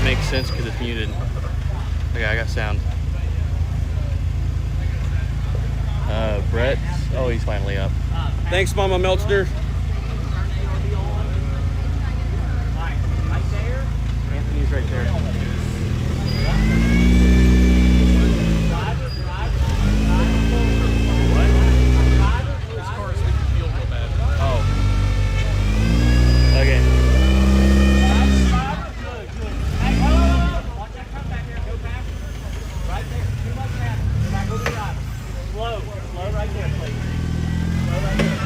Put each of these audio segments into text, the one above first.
makes sense because it's muted. Okay, I got sound. Brett. Oh, he's finally up. Thanks, Mama Meltzner. Anthony's right there. Oh. Okay. Slow right there, please. Slow right there.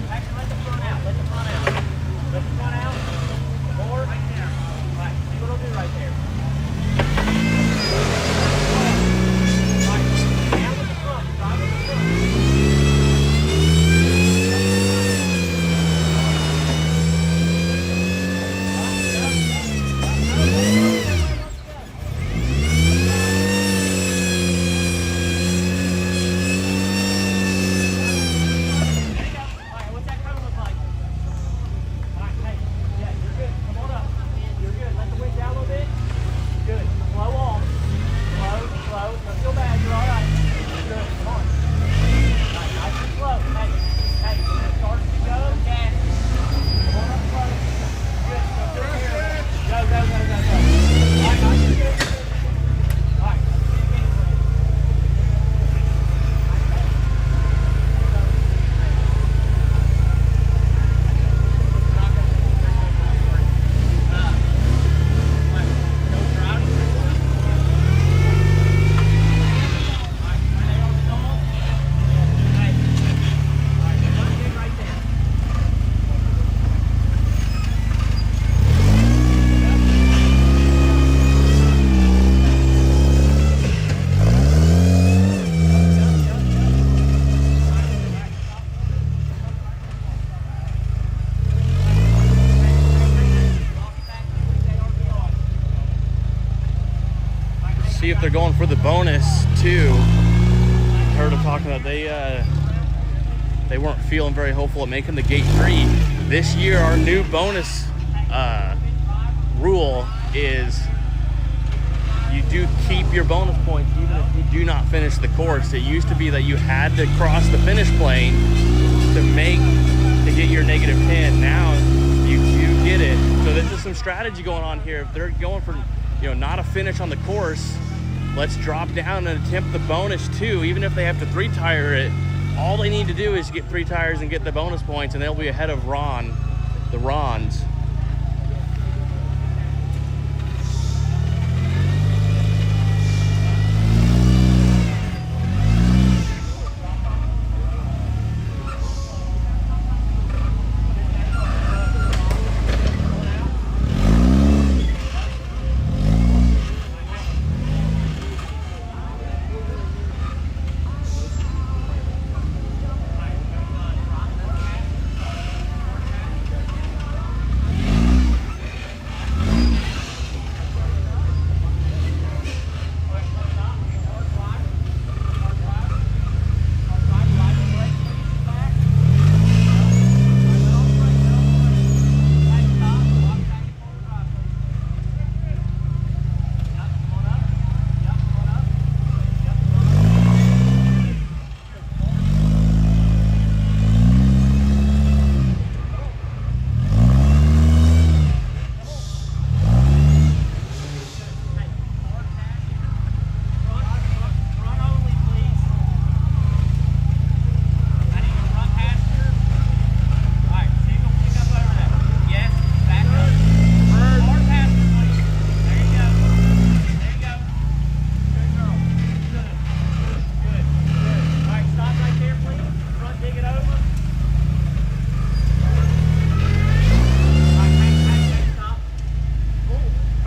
Actually, let the front out. Let the front out. Let the front out. More. Right there. Right. See what it'll do right there. Right. Down with the front. Drive with the front. See if they're going for the bonus too. Heard them talking about they weren't feeling very hopeful at making the gate 3 this year. Our new bonus rule is you do keep your bonus points even if you do not finish the course. It used to be that you had to cross the finish plane to get your -10. Now you get it. So there's just some strategy going on here. If they're going for not a finish on the course, let's drop down and attempt the bonus too. Even if they have to 3-tire it, all they need to do is get 3 tires and get the bonus points, and they'll be ahead of the Rons.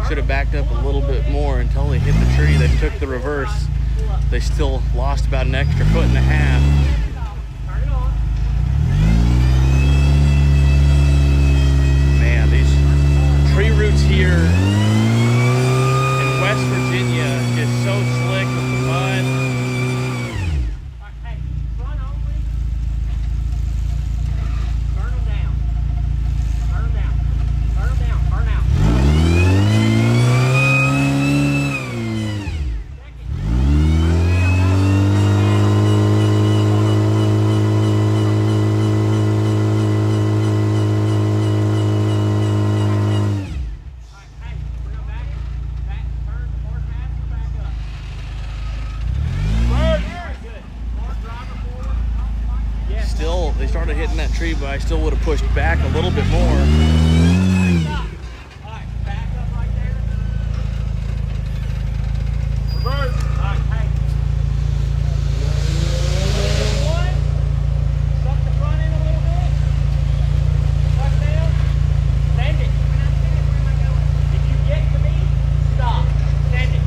Should have backed up a little bit more until they hit the tree. They took the reverse. They still lost about an extra 1.5 feet. Man, these tree roots here in West Virginia is so slick with the mud. Burn them down. Burn them tree, but I still would have pushed back a little bit more. Stop. All right, back up right there. Reverse. All right, hey. One. Suck the front end a little bit. Suck down. Send it. If you get to me, stop. Send it.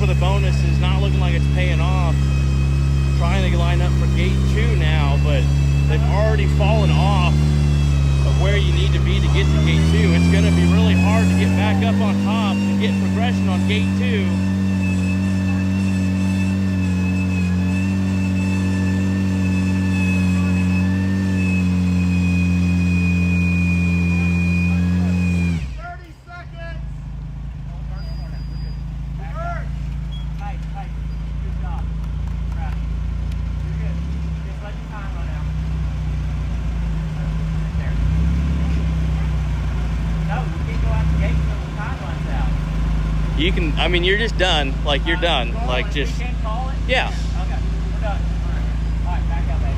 For the bonus is not looking like it's paying off. Trying to line up for gate 2 now, but they've already fallen off of where you need to be to get to gate 2. It's going to be really hard to get back up on top and get progression on gate 2. You can, I mean, you're just done. Like, you're done. Like, just, we can call it? yeah. Okay, we're done. All right, back up, baby.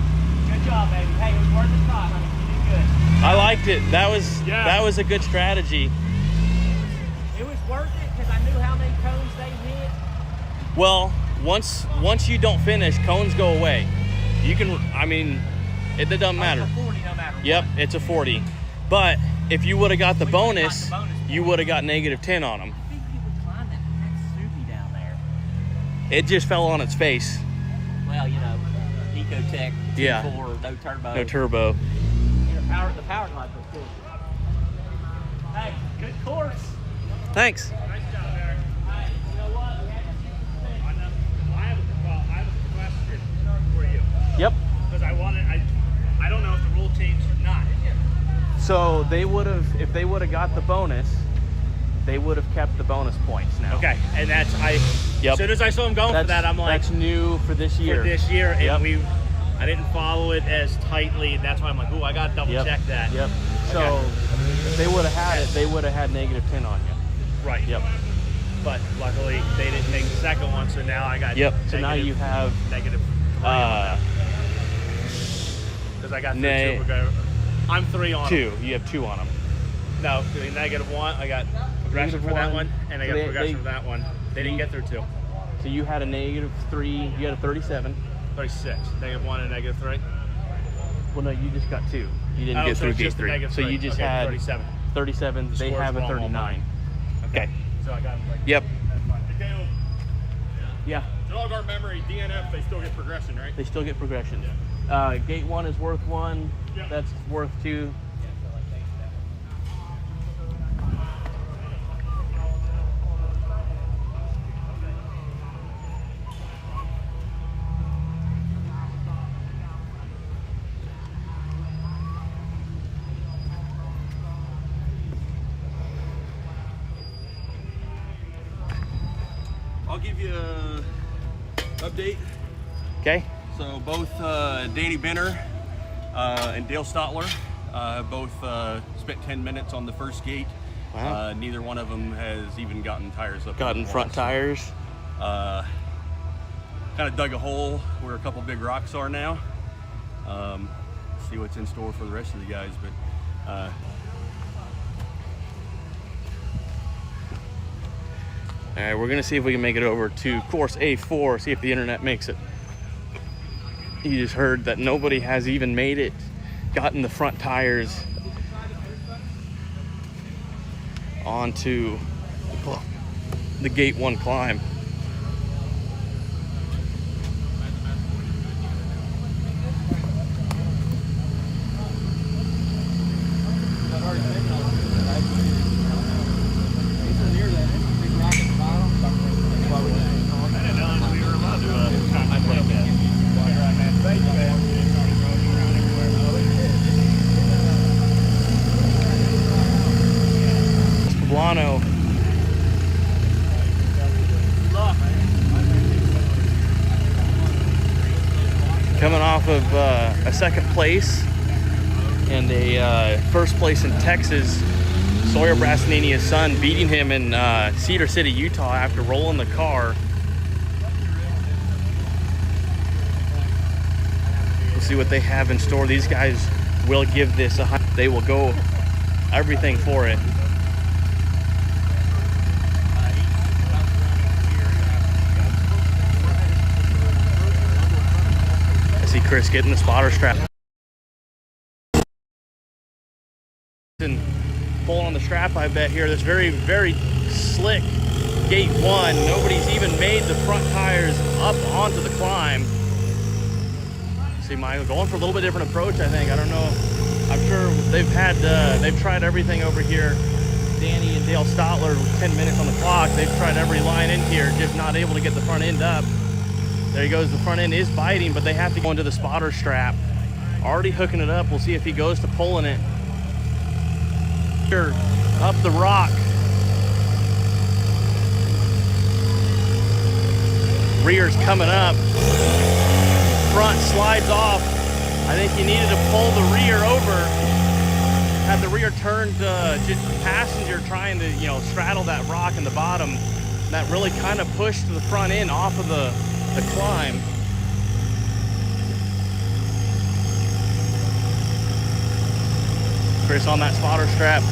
Good job, baby. Hey, it was worth the spot, honey. You did good. I liked it. That was a good strategy. It was worth it because I knew how many cones they hit. Well, once you don't finish, cones go away. You can, I mean, it doesn't matter. It's a 40 no matter Yep, what. it's a 40. But if you would have got the bonus, you would have got -10 on them. It just fell on its face. Well, you know, Ecotech, Yeah. 2.4, no turbo. No turbo. The power glide was cool. Hey, good course. Thanks. Nice job, Eric. Hey, you know what? We had to I have a question for you. Yep. Because I don't know if the rule changed or not. So they would have, if they would have got the bonus, they would have kept the bonus points now. Okay, and that's Yep. As soon as I saw him going for that, I'm like, that's new for this year. and Yep. I didn't follow it as tightly, and that's why I'm like, ooh, I gotta double check that. Yep. So Okay. if they would have had it, they would have had -10 on you. Right. Yep. But luckily, they didn't take the second one, so now I got. Yep. So now you have -3 because I got Nay. 2. I'm 3 on 2. them. You have 2 on them. No, -1. I got progression for that one, and I got progression for that one. They didn't get through 2. So you had a -3. You had a 37. 36. -1 and -3. Well, no, you just got 2. You didn't get so through it's gate just the 3. negative So you 3. just Okay, had 37. 37. They Score's have a wrong on 39. mine. Okay. So I got like. Yep. That's fine. Hey, Caleb, Yeah. dog our memory, DNF, they still get progression, right? They still get progression. Gate 1 is worth 1. Yeah. That's worth 2. I'll give you an update. Okay. So both Danny Benner and Dale Stotler both spent 10 minutes on the first gate. Wow. Neither one of them has even gotten tires up. Gotten front tires. Kind of dug a hole where a couple big rocks are now. See what's in store for the rest of the guys, but All right, we're gonna see if we can make it over to course A4, see if the internet makes it. You just heard that nobody has even made it, gotten the front tires onto the gate 1 climb. Poblano coming off of a second place and a first place in Texas. Sawyer Brassanini's son beating him in Cedar City, Utah after rolling the car. We'll see what they have in store. These guys will give this they will go everything for it. I see Chris getting the spotter strap and pulling on the strap. I bet here this very, very slick gate 1. Nobody's even made the front tires up onto the climb. See, Michael going for a little bit different approach. I think, I don't know, I'm sure they've tried everything over here. Danny and Dale Stotler with 10 minutes on the clock. They've tried every line in here, just not able to get the front end up. There he goes. The front end is biting, but they have to go into the spotter strap. Already hooking it up. We'll see if he goes to pulling it. Here, up the rock. Rear's coming up. Front slides off. I think he needed to pull the rear over. Had the rear turned just passenger trying to, straddle that rock in the bottom. That really kind of pushed the front end off of the climb. Chris on that spotter strap,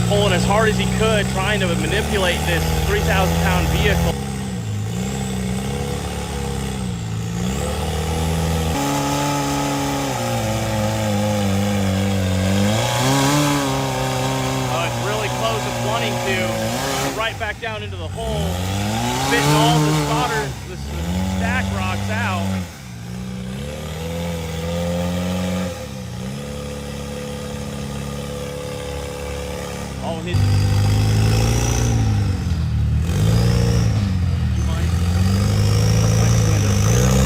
pulling as hard as he could, trying to manipulate this 3,000-pound vehicle. Oh, it's really close. It's wanting to right back down into the hole, fitting all the spotters, the stack rocks out. All his.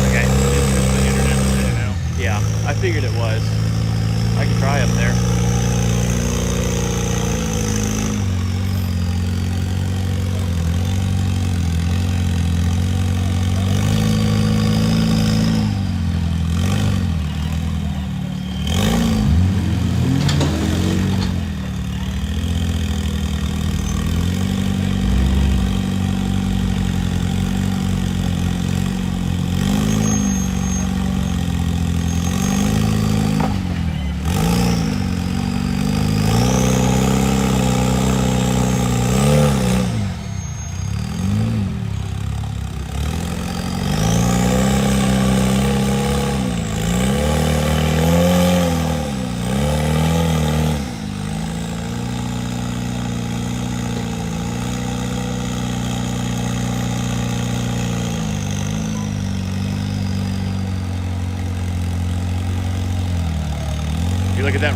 Okay. Yeah, I figured it was. I can try up there.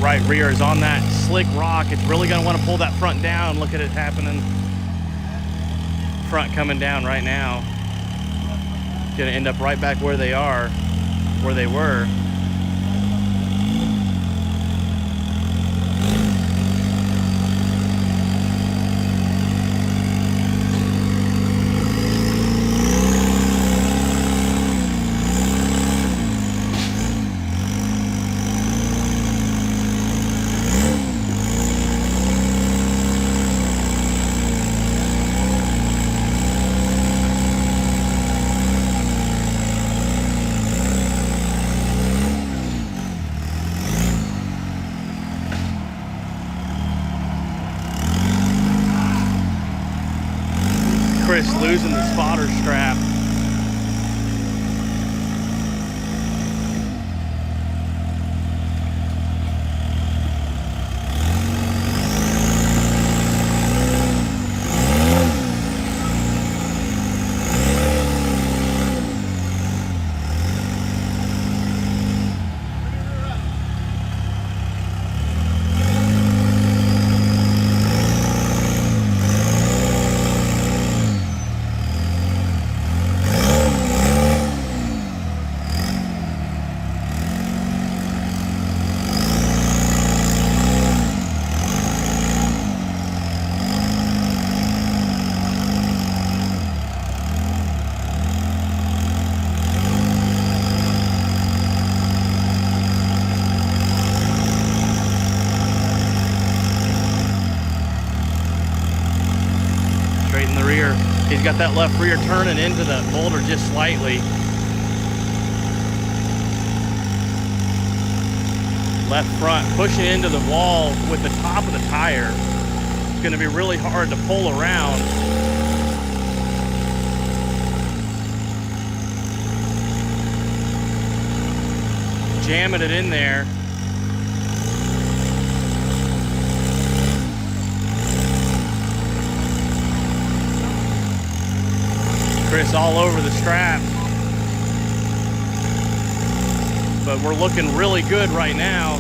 right rear is on that slick rock. It's really going to want to pull that front down. Look at it happening. Front coming down right now. Going to end up right back where they are, where they were. Chris losing the spotter strap. Straight in the rear. He's got that left rear turning into the boulder just slightly. Left front pushing into the wall with the top of the tire. It's going to be really hard to pull around. Jamming it in there. Chris all over the strap. But we're looking really good right now.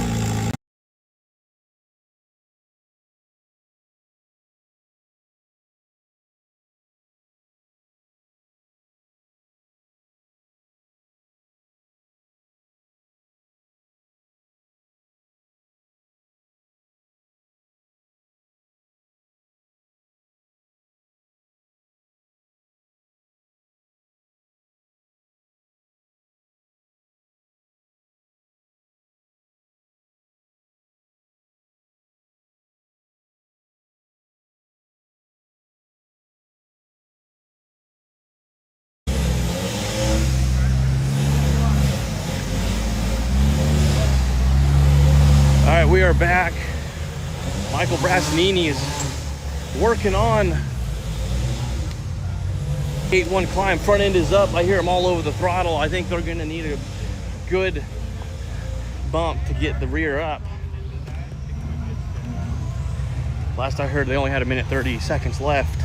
All right, we are back. Michael Brassanini is working on 8-1 climb. Front end is up. I hear them all over the throttle. I think they're going to need a good bump to get the rear up. Last I heard, they only had 1 minute 30 seconds left.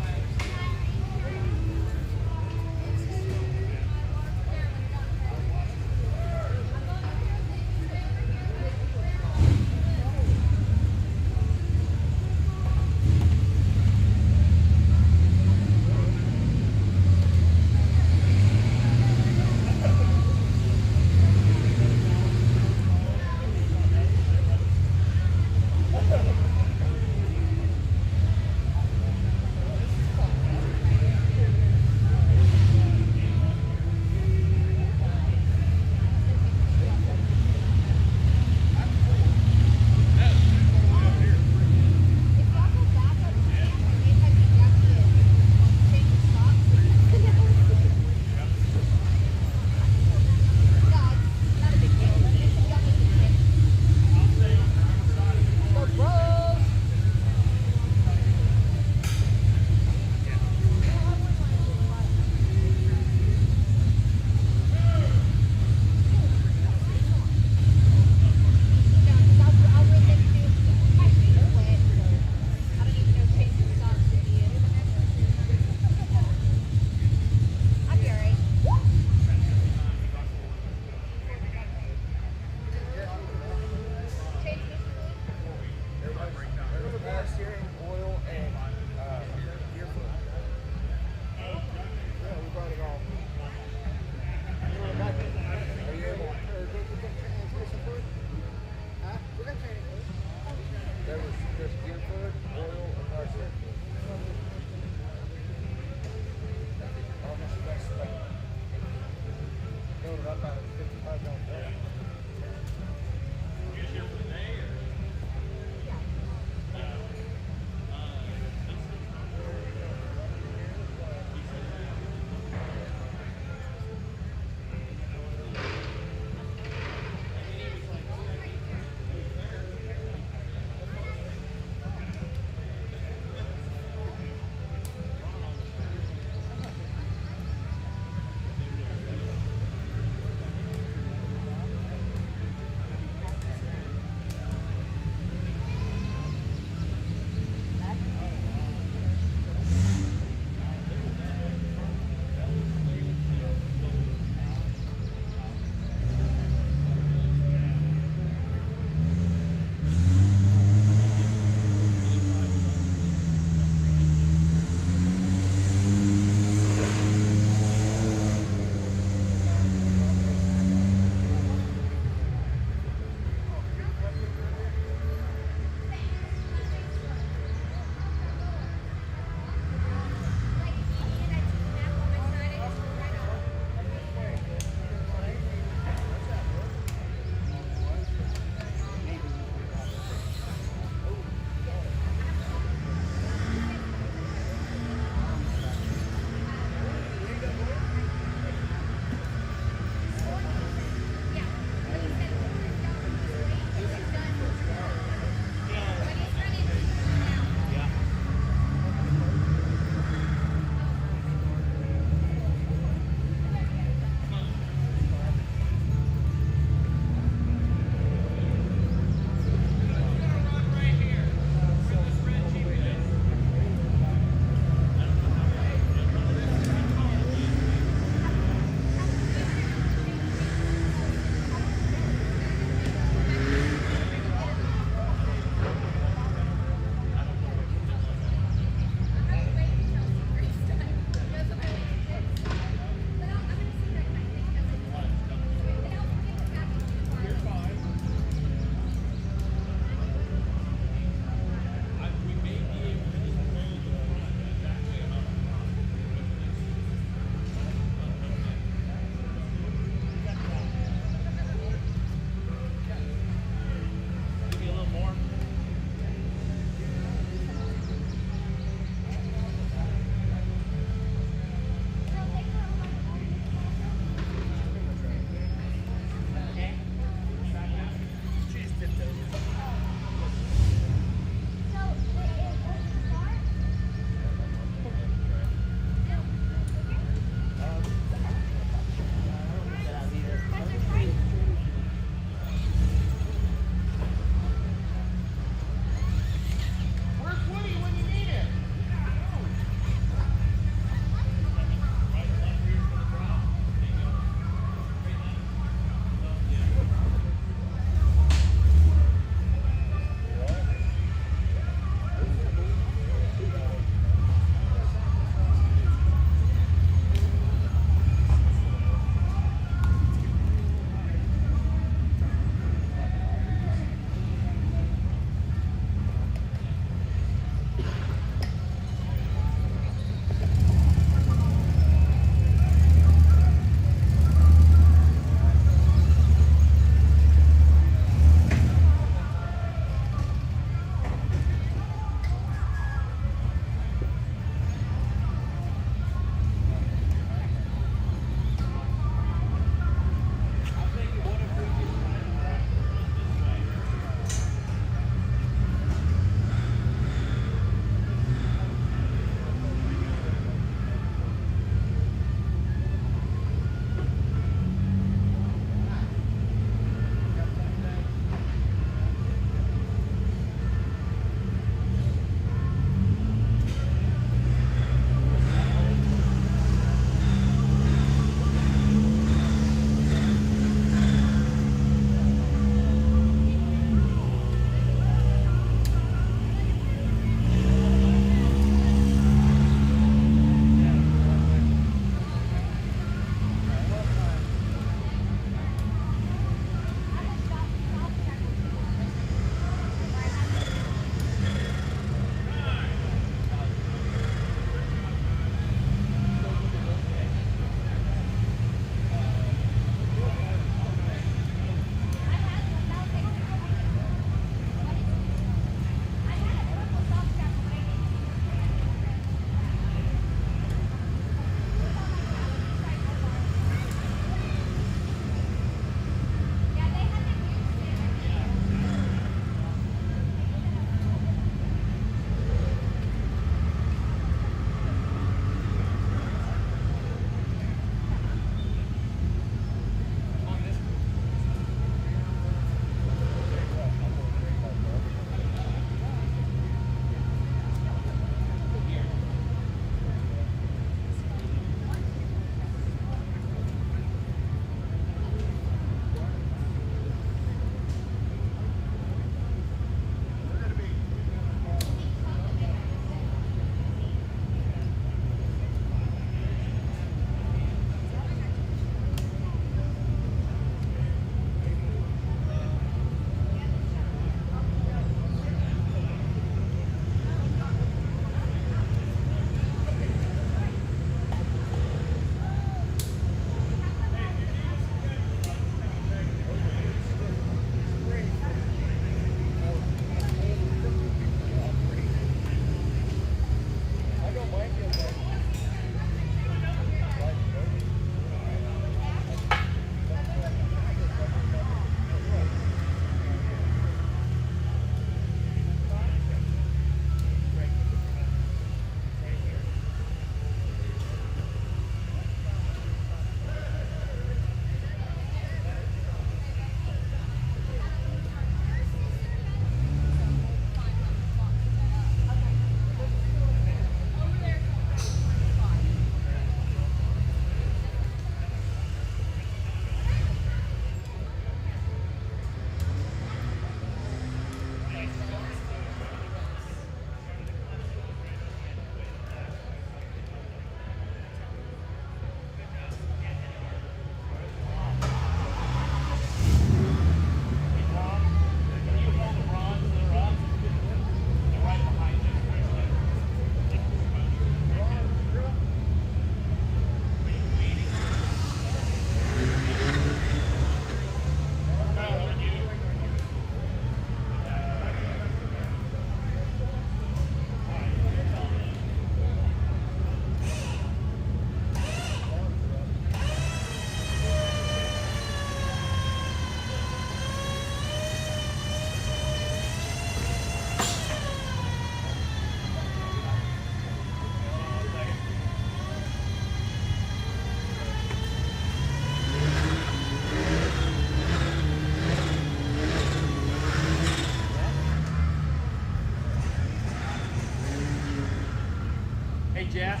yeah?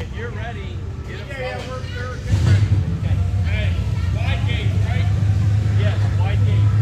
If you're ready, get it flowing. we're ready. Okay. Hey, wide gate, right? Yes, wide gate.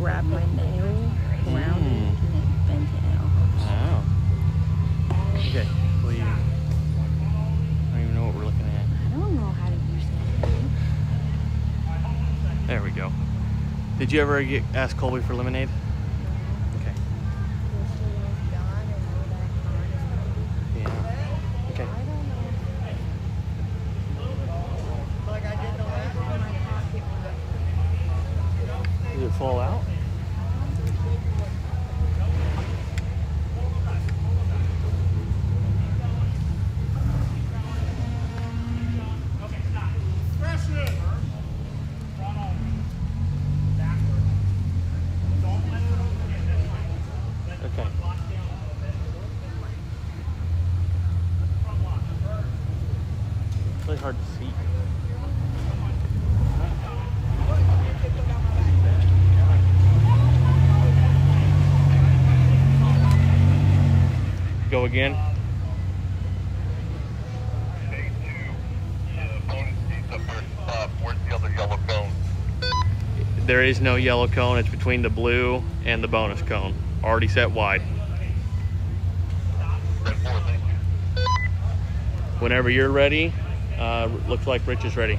grabbed my nail, ground it, and then bent it out. Oh. Okay. Well, I don't even know what we're looking at. I don't know how to use that. There we go. Did you ever ask Colby for lemonade? Okay. Yeah. Okay. Did it fall out? Okay. It's really hard to see. Go again. Where's the other yellow cone? There is no yellow cone. It's between the blue and the bonus cone. Already set wide. Whenever you're ready, looks like Rich is ready.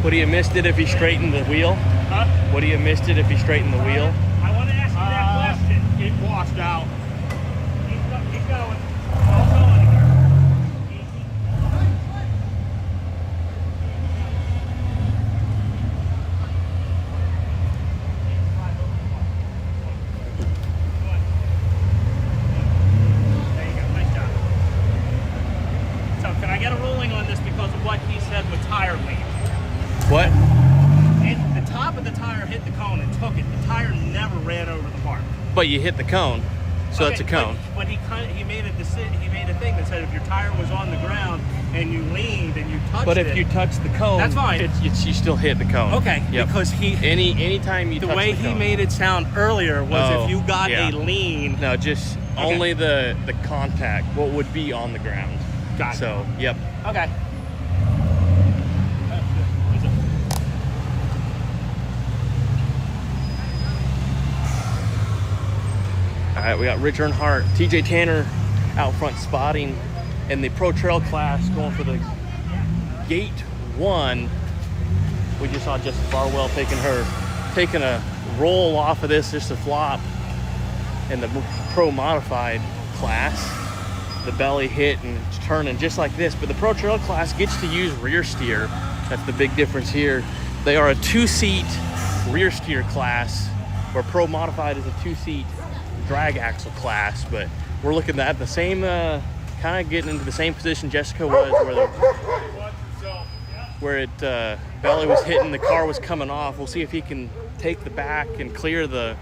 Would he have missed it if he straightened the wheel? Huh? Would he have missed it if he straightened the wheel? I want to ask you that question. It washed out. Keep going. All going. There you go. Nice job. So can I get a ruling on this because of what he said with tire leak? What? The top of the tire hit the cone and took it. The tire never ran over the mark. But you hit the cone, so Okay, it's a cone. But he made a decision. He made a thing that said if your tire was on the ground and you leaned and you touched it. But if you touch the cone, That's fine. You still hit the cone. Okay, Yep. because anytime you the touch way the he cone. made it sound earlier was Oh, if you got yeah. a lean. No, just Okay. only the contact, what would be on the ground. Got it. So, yep. Okay. All right, we got Rich Earnhardt, TJ Tanner out front spotting in the Pro Trail class going for the Gate 1. We just saw Jessica Barwell taking a roll off of this, just a flop in the Pro Modified class. The belly hit and it's turning just like this, but the Pro Trail class gets to use rear steer. That's the big difference here. They are a 2-seat rear steer class, where Pro Modified is a 2-seat drag axle class, but we're looking at the same, kind of getting into the same position Jessica was, where belly was hitting, the car was coming off. We'll see if he can take the back and clear the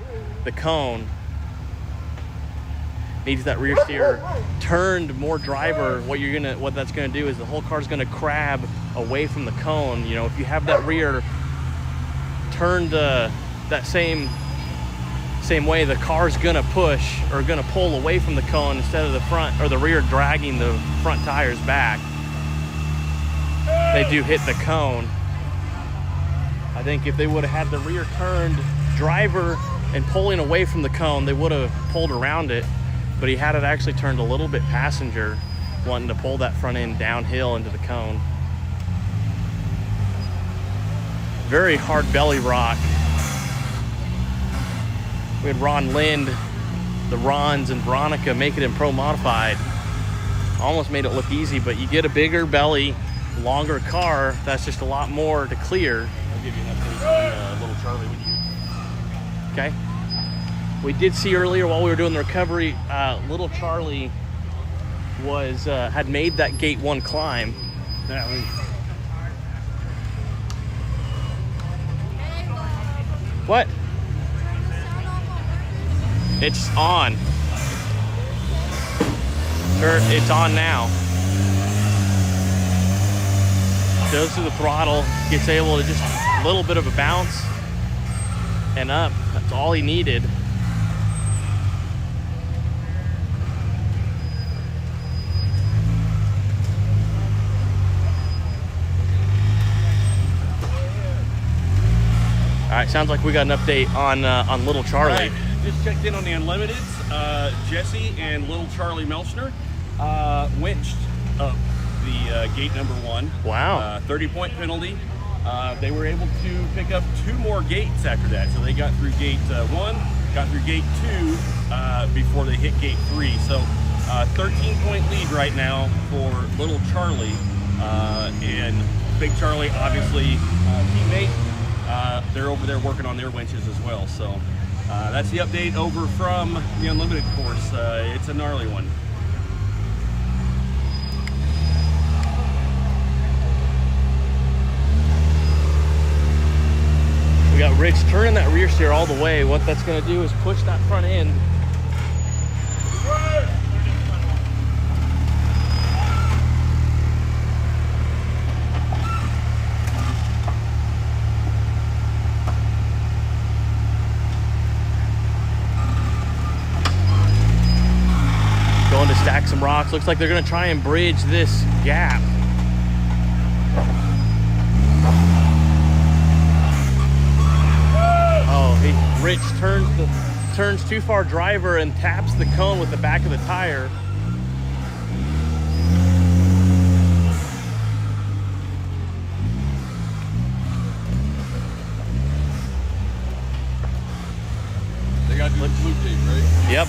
cone. Needs that rear steer turned more driver. What that's gonna do is the whole car's gonna crab away from the cone. You know, if you have that rear turned that same way, the car's gonna push or gonna pull away from the cone instead of the front or the rear dragging the front tires back. They do hit the cone. I think if they would have had the rear turned driver and pulling away from the cone, they would have pulled around it. But he had it actually turned a little bit passenger, wanting to pull that front end downhill into the cone. Very hard belly rock. We had Ron Lind, the Rons, and Veronica make it in Pro Modified. Almost made it look easy, but you get a bigger belly, longer car, that's just a lot more to clear. I'll give you an update on Little Charlie with you. Okay. We did see earlier while we were doing the recovery, Little Charlie was had made that gate 1 climb. What? It's on. Sure, it's on now. Goes through the throttle, gets able to just a little bit of a bounce and up. That's all he needed. All right, sounds like we got an update on Little Charlie. Right. Just checked in on the Unlimiteds. Jesse and Little Charlie Melchner winched up the gate number 1. Wow. 30-point penalty. They were able to pick up 2 more gates after that. So they got through gate 1, got through gate 2 before they hit gate 3. So 13-point lead right now for Little Charlie. And Big Charlie, obviously, teammate. They're over there working on their winches as well. So that's the update over from the Unlimited course. It's a gnarly one. We got Rich turning that rear steer all the way. What that's going to do is push that front end. Going to stack some rocks. Looks like they're going to try and bridge this gap. Rich turns too far driver and taps the cone with the back of the tire. They got blue tape, right? Yep.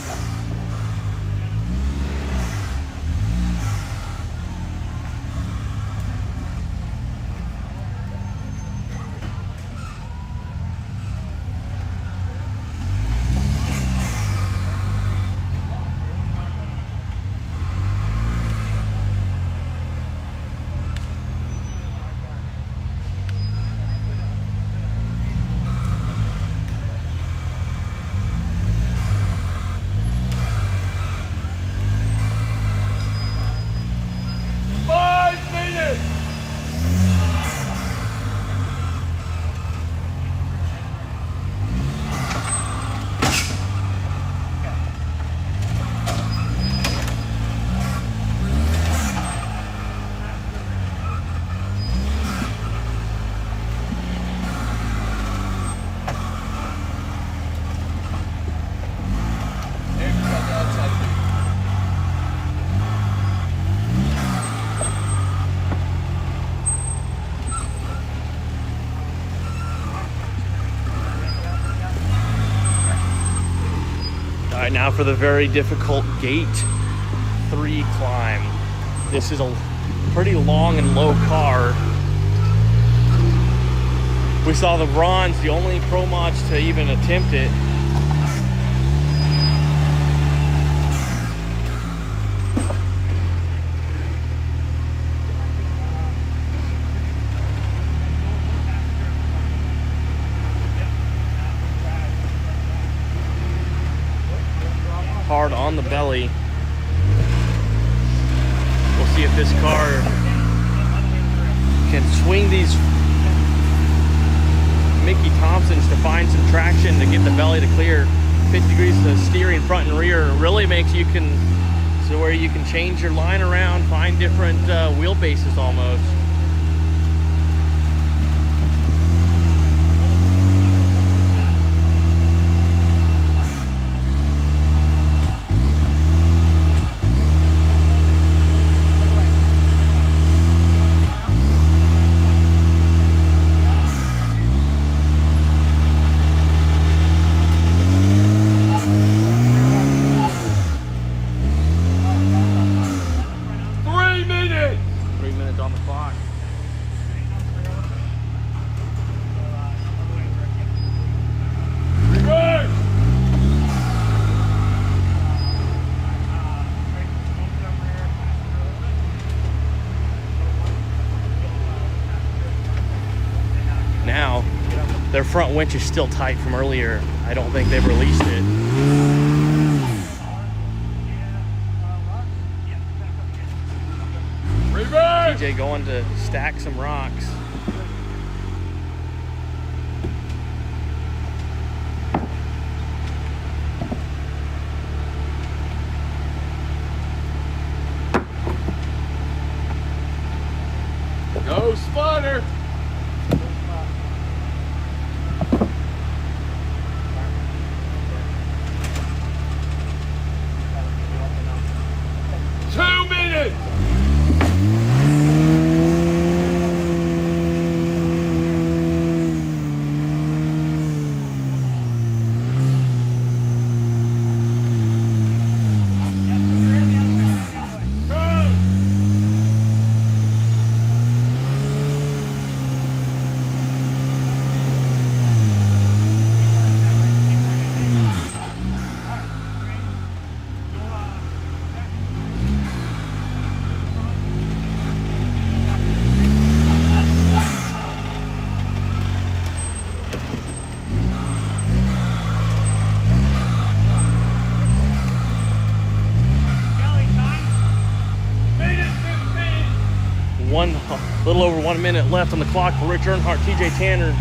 All right, now for the very difficult gate 3 climb. This is a pretty long and low car. We saw the Rons, the only pro mods to even attempt it. hard on the belly. We'll see if this car can swing these Mickey Thompsons to find some traction to get the belly to clear 50 degrees to steering front and rear. It really makes you can, so where you can change your line around, find different wheelbases almost. Now, their front winch is still tight from earlier. I don't think they've released it. TJ going to stack some rocks. Go spotter! A little over 1 minute left on the clock for Rich Earnhardt, TJ Tanner.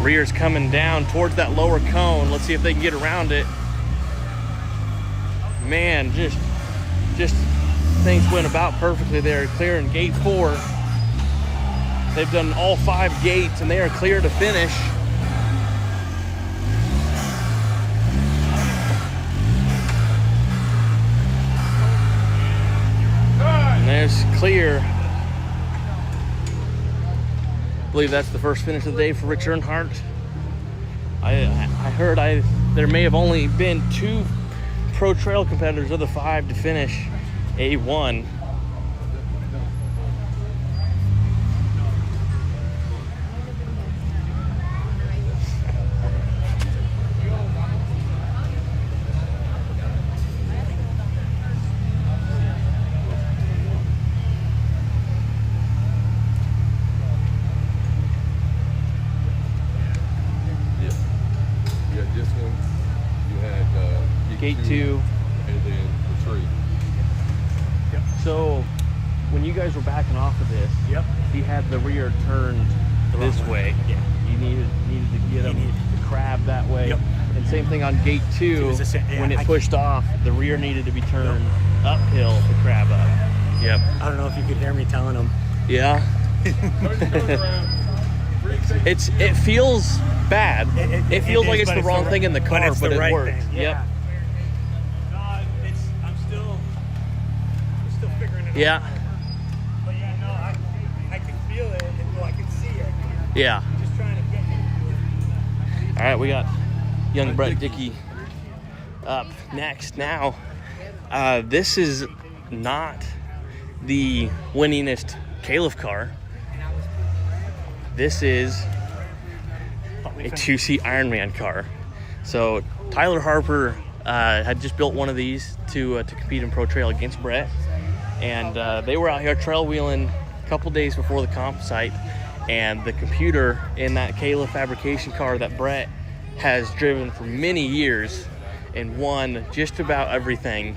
Rear's coming down towards that lower cone. Let's see if they can get around it. Man, just things went about perfectly there. Clearing gate 4. They've done all 5 gates and they are clear to finish. And there's clear. I believe that's the first finish of the day for Rich Earnhardt. I heard there may have only been 2 Pro Trail competitors of the 5 to finish A1. This one, you had Gate 2. and then the 3. So, when you guys were backing off of this, he had the rear turned this way. Yeah. You needed to get him to crab that way. Yep. And same thing on gate 2. was the same- yeah, when it I- pushed off, the rear needed to be turned uphill to crab up. Yep. I don't know if you could hear me telling them. Yeah. It feels bad. It feels like is, it's but the wrong right- thing in the car, it's but the it right works. thing. Yep. Yeah. No, I'm still figuring it out. Yeah. But yeah, no, I can feel it and I can see it. Yeah. I'm just trying to get you. All right, we got young Brett Dickey up next. Now, this is not the winningest Caleb car. This is a 2-seat Ironman car. So Tyler Harper had just built one of these to compete in Pro Trail against Brett, and they were out here trail wheeling a couple days before the comp site, and the computer in that Kayla fabrication car that Brett has driven for many years and won just about everything,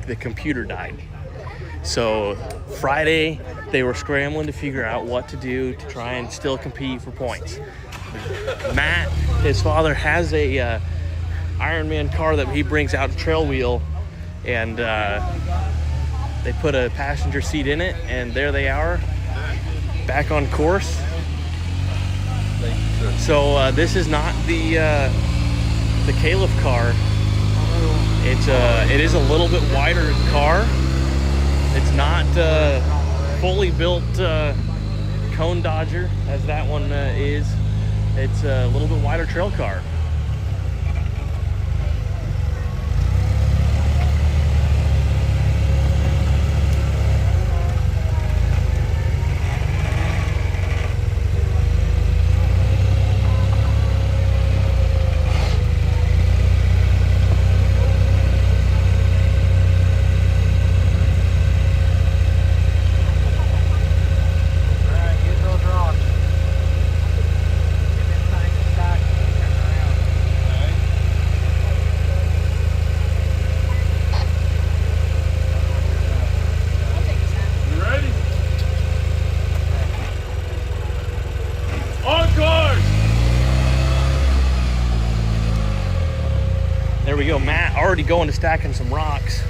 the computer died. So Friday they were scrambling to figure out what to do to try and still compete for points. Matt, his father, has a Ironman car that he brings out to trail wheel, and they put a passenger seat in it, and there they are, back on course. So this is not the Caliph car. It is a little bit wider car. It's not fully built cone dodger as that one is. It's a little bit wider trail car. There we go, Matt already going to stacking some rocks.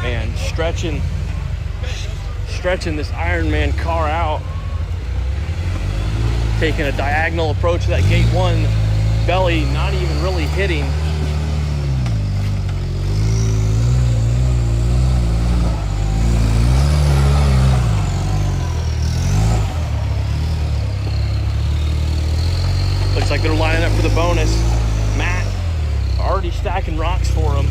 Man, stretching this Ironman car out, taking a diagonal approach to that gate 1 belly, not even really hitting. Looks like they're lining up for the bonus. Matt already stacking rocks for them.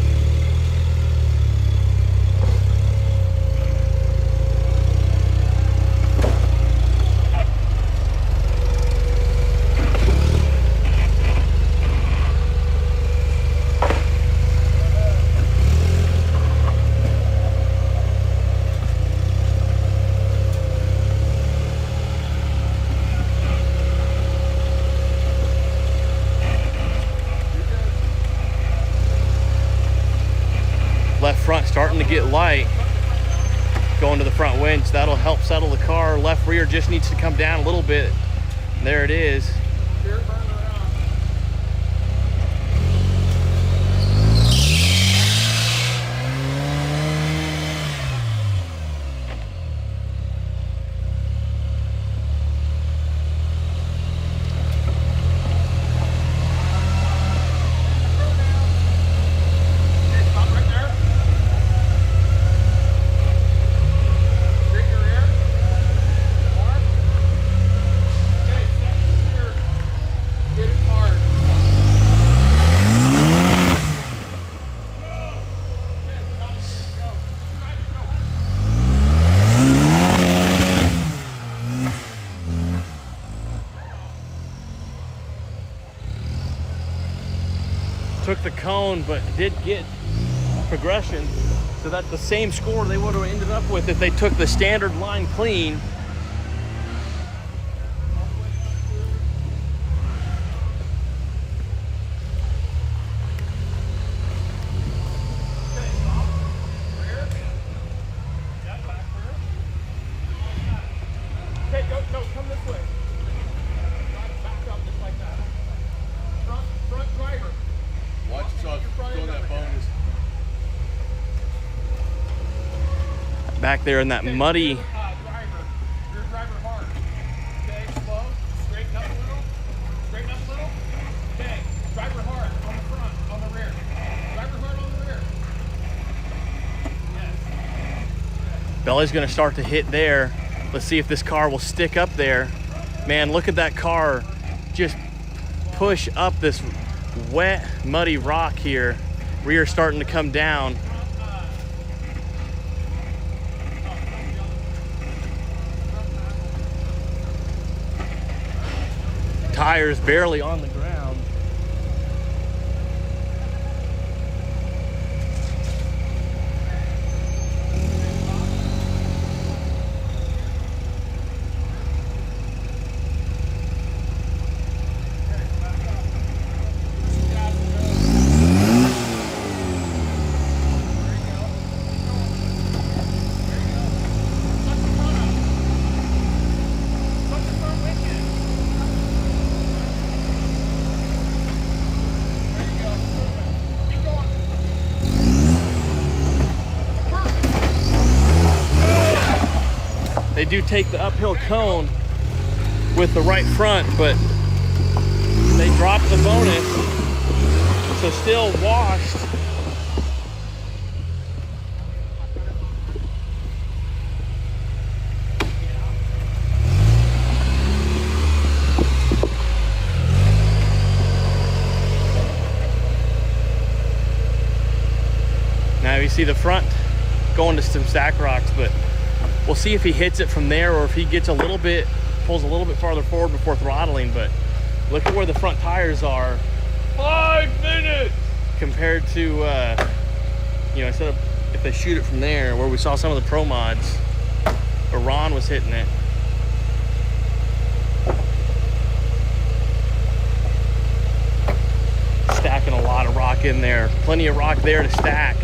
Left front starting to get light, going to the front winch. That'll help settle the car. Left rear just needs to come down a little bit. There it is. Took the cone, but did get progression, so that's the same score they would have ended up with if they took the standard line clean. Okay, no, come this way. Back up just like that. Front driver. Watch yourself doing that bonus. Back there in that muddy. Driver. Rear driver hard. Okay, slow. Straighten up a little. Okay, driver hard on the front, on the rear. Belly's gonna start to hit there. Let's see if this car will stick up there. Man, look at that car just push up this wet, muddy rock here. Rear starting to come down. Tires barely on the ground. They do take the uphill cone with the right front, but they drop the bonus, so still washed. Now you see the front going to some stack rocks, but we'll see if he hits it from there or if he gets a little bit, pulls a little bit farther forward before throttling. But look at where the front tires are. 5 minutes! Compared to, you know, instead of if they shoot it from there, where we saw some of the pro mods, where Ron was hitting it. Stacking a lot of rock in there. Plenty of rock there to stack.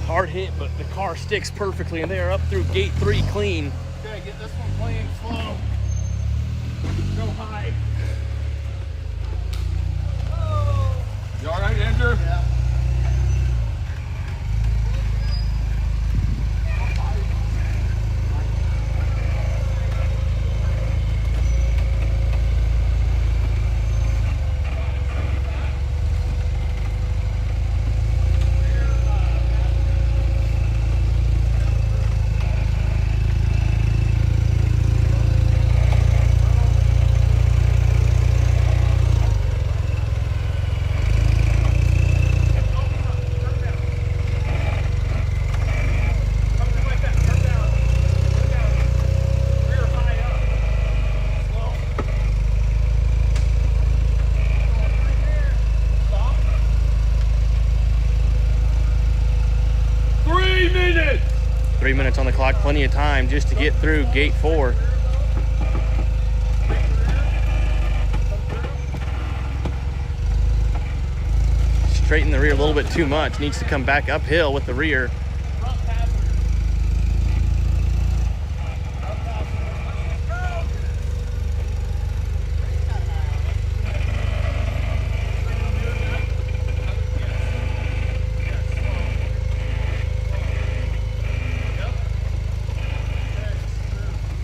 Hard hit, but the car sticks perfectly, and they are up through gate 3 clean. Okay, get this one playing slow. Go high. You all right, Andrew? Yeah. On the clock, plenty of time just to get through gate 4. Straighten the rear a little bit too much, needs to come back uphill with the rear.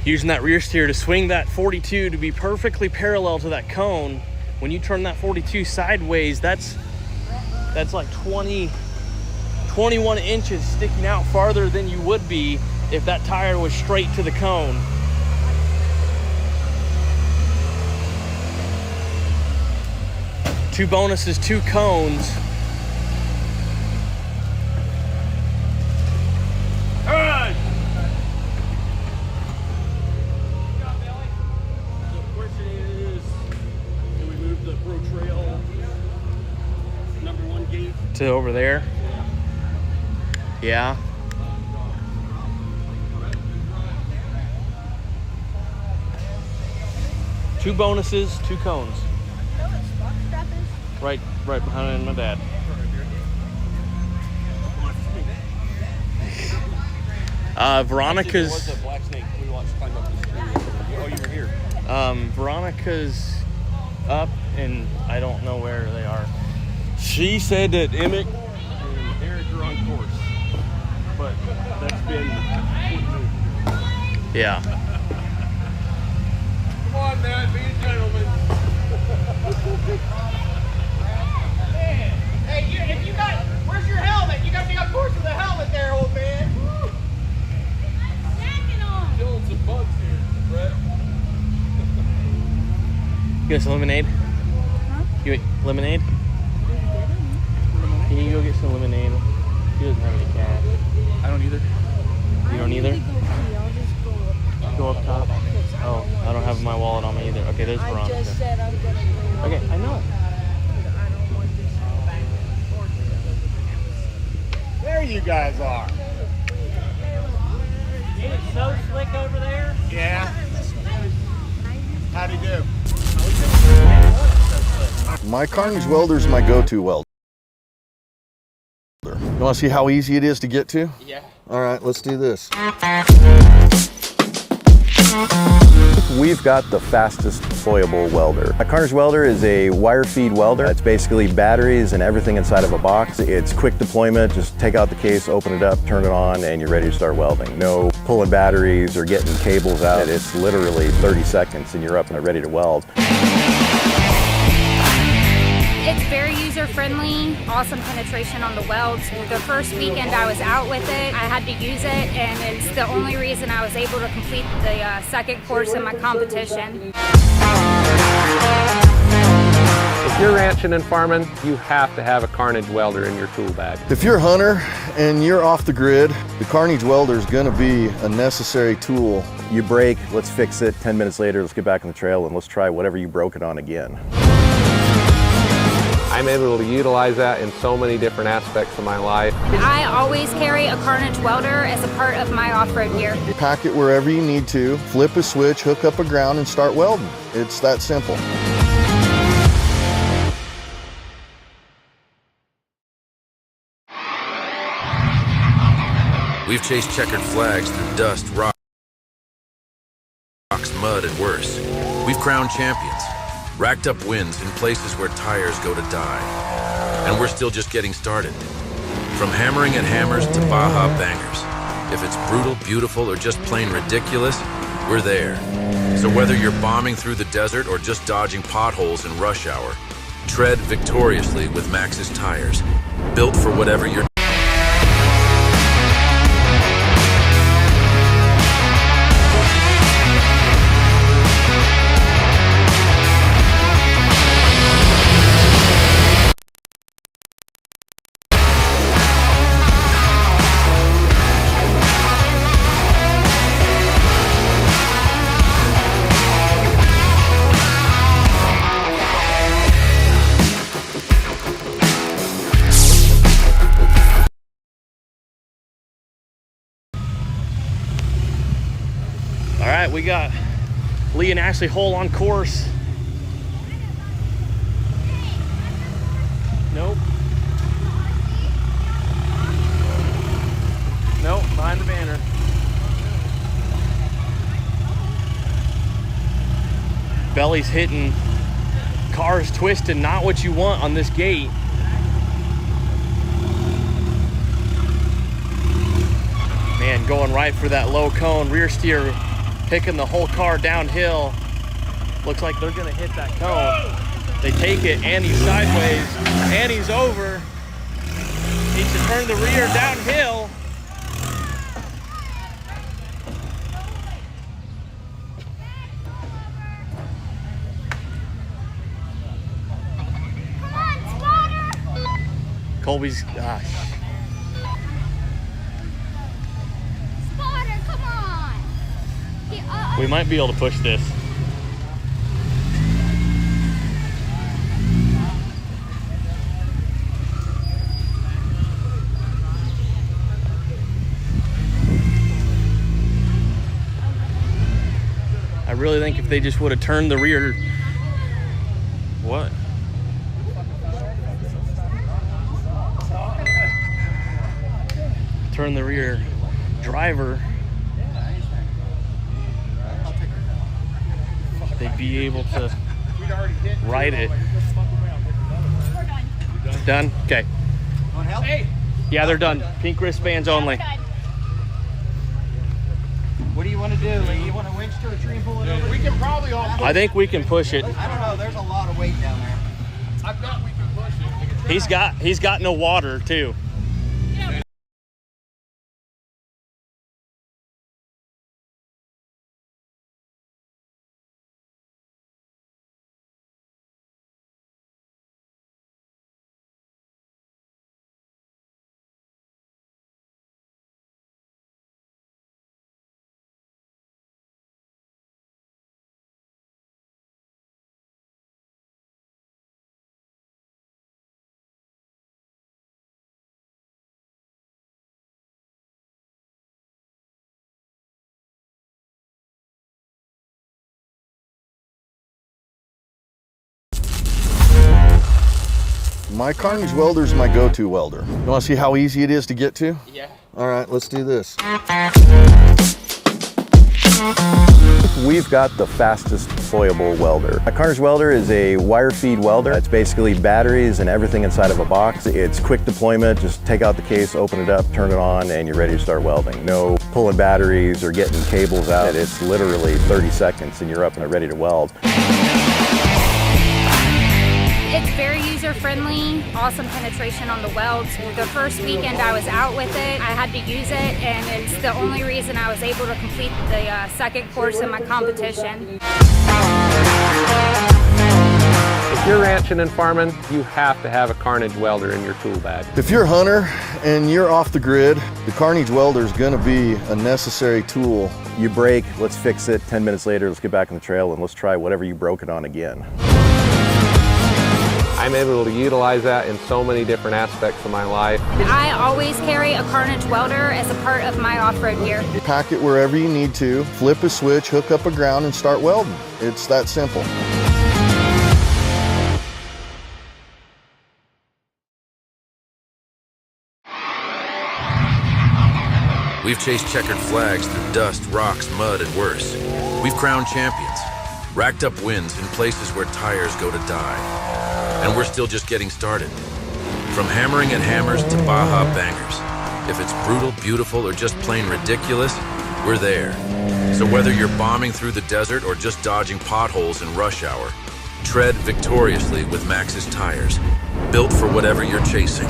Using that rear steer to swing that 42 to be perfectly parallel to that cone. When you turn that 42 sideways, that's like 21 inches sticking out farther than you would be if that tire was straight to the cone. Two bonuses, 2 cones. To over there. Yeah. 2 bonuses, 2 cones. You know what spot strap is? Right behind my dad. Veronica's. There was a black snake we watched climb up this tree. Oh, you were here. Veronica's up, and I don't know where they are. She said that Emmett and Eric are on course, but that's been. Yeah. Come on, man, be a gentleman. Hey, if you got, where's your helmet? You got to be on course with a helmet there, old man. Killing some bugs here, Brett. You get some lemonade? Huh? You get lemonade? Can you go get some lemonade? He doesn't have any cash. I don't either. You don't either? I'll just Go up top. Oh, I don't have my wallet on me either. Okay, there's I Veronica. just said I'm gonna go. Okay, I know. I don't want this. There you guys are. Ain't it so slick over there? Yeah. How'd he do? My Carnage welder is my go-to welder. You want to see how easy it is to get to? Yeah. All right, let's do this. We've got the fastest deployable welder. A Carnage welder is a wire feed welder. It's basically batteries and everything inside of a box. It's quick deployment. Just take out the case, open it up, turn it on, and you're ready to start welding. No pulling batteries or getting cables out. It's literally 30 seconds and you're up and ready to weld. It's very user-friendly, awesome penetration on the welds. The first weekend I was out with it, I had to use it, and it's the only reason I was able to complete the second course in my competition. If you're ranching and farming, you have to have a Carnage welder in your tool bag. If you're a hunter and you're off the grid, the Carnage welder is going to be a necessary tool. You break, let's fix it. 10 minutes later, let's get back on the trail and let's try whatever you broke it on again. I'm able to utilize that in so many different aspects of my life. I always carry a Carnage welder as a part of my off-road gear. Pack it wherever you need to, flip a switch, hook up a ground, and start welding. It's that simple. We've chased checkered flags through dust, rocks, mud, and worse. We've crowned champions, racked up wins in places where tires go to die. And we're still just getting started. From hammering at hammers to Baja bangers. If it's brutal, beautiful, or just plain ridiculous, we're there. So whether you're bombing through the desert or just dodging potholes in rush hour, tread victoriously with Maxxis tires, built for whatever you're. All right, we got Lee and Ashley Hull on course. Nope. Nope, behind the banner. Belly's hitting, cars twisting, not what you want on this gate. Man, going right for that low cone, rear steer, picking the whole car downhill. Looks like they're gonna hit that cone. They take it, and he's sideways, and he's over. Needs to turn the rear downhill. Colby's, gosh. Spotter, come on! We might be able to push this. I really think if they just would have turned the rear, what? Turn the rear driver, they'd be able to ride it. Done? Okay. Yeah, they're done. Pink wristbands only. What do you want to do? You want to winch to a tree and pull it over? We can probably all. I think we can push it. I don't know. There's a lot of weight down there. I bet we can push it. He's got no water too. My Carnage welder is my go-to welder. You want to see how easy it is to get to? Yeah. All right, let's do this. We've got the fastest deployable welder. A Carnage welder is a wire feed welder. It's basically batteries and everything inside of a box. It's quick deployment. Just take out the case, open it up, turn it on, and you're ready to start welding. No pulling batteries or getting cables out. It's literally 30 seconds and you're up and ready to weld. It's very user-friendly, awesome penetration on the welds. The first weekend I was out with it, I had to use it, and it's the only reason I was able to complete the second course in my competition. If you're ranching and farming, you have to have a Carnage welder in your tool bag. If you're a hunter and you're off the grid, the Carnage welder is going to be a necessary tool. You break, let's fix it. 10 minutes later, let's get back on the trail and let's try whatever you broke it on again. I'm able to utilize that in so many different aspects of my life. I always carry a Carnage welder as a part of my off-road gear. Pack it wherever you need to, flip a switch, hook up a ground, and start welding. It's that simple. We've chased checkered flags through dust, rocks, mud, and worse. We've crowned champions, racked up wins in places where tires go to die. And we're still just getting started. From hammering at hammers to Baja bangers. If it's brutal, beautiful, or just plain ridiculous, we're there. So whether you're bombing through the desert or just dodging potholes in rush hour, tread victoriously with Max's tires, built for whatever you're chasing.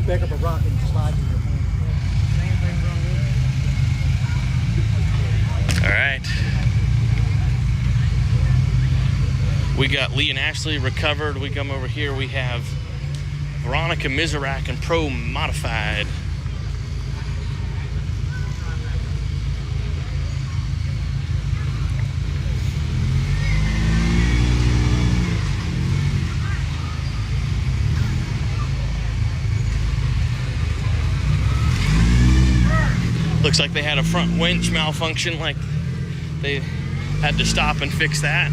Pick up a rock and slide in your hand. All right. We got Lee and Ashley recovered. We come over here. We have Veronica Miserak and Pro Modified. Looks like they had a front winch malfunction, like they had to stop and fix that.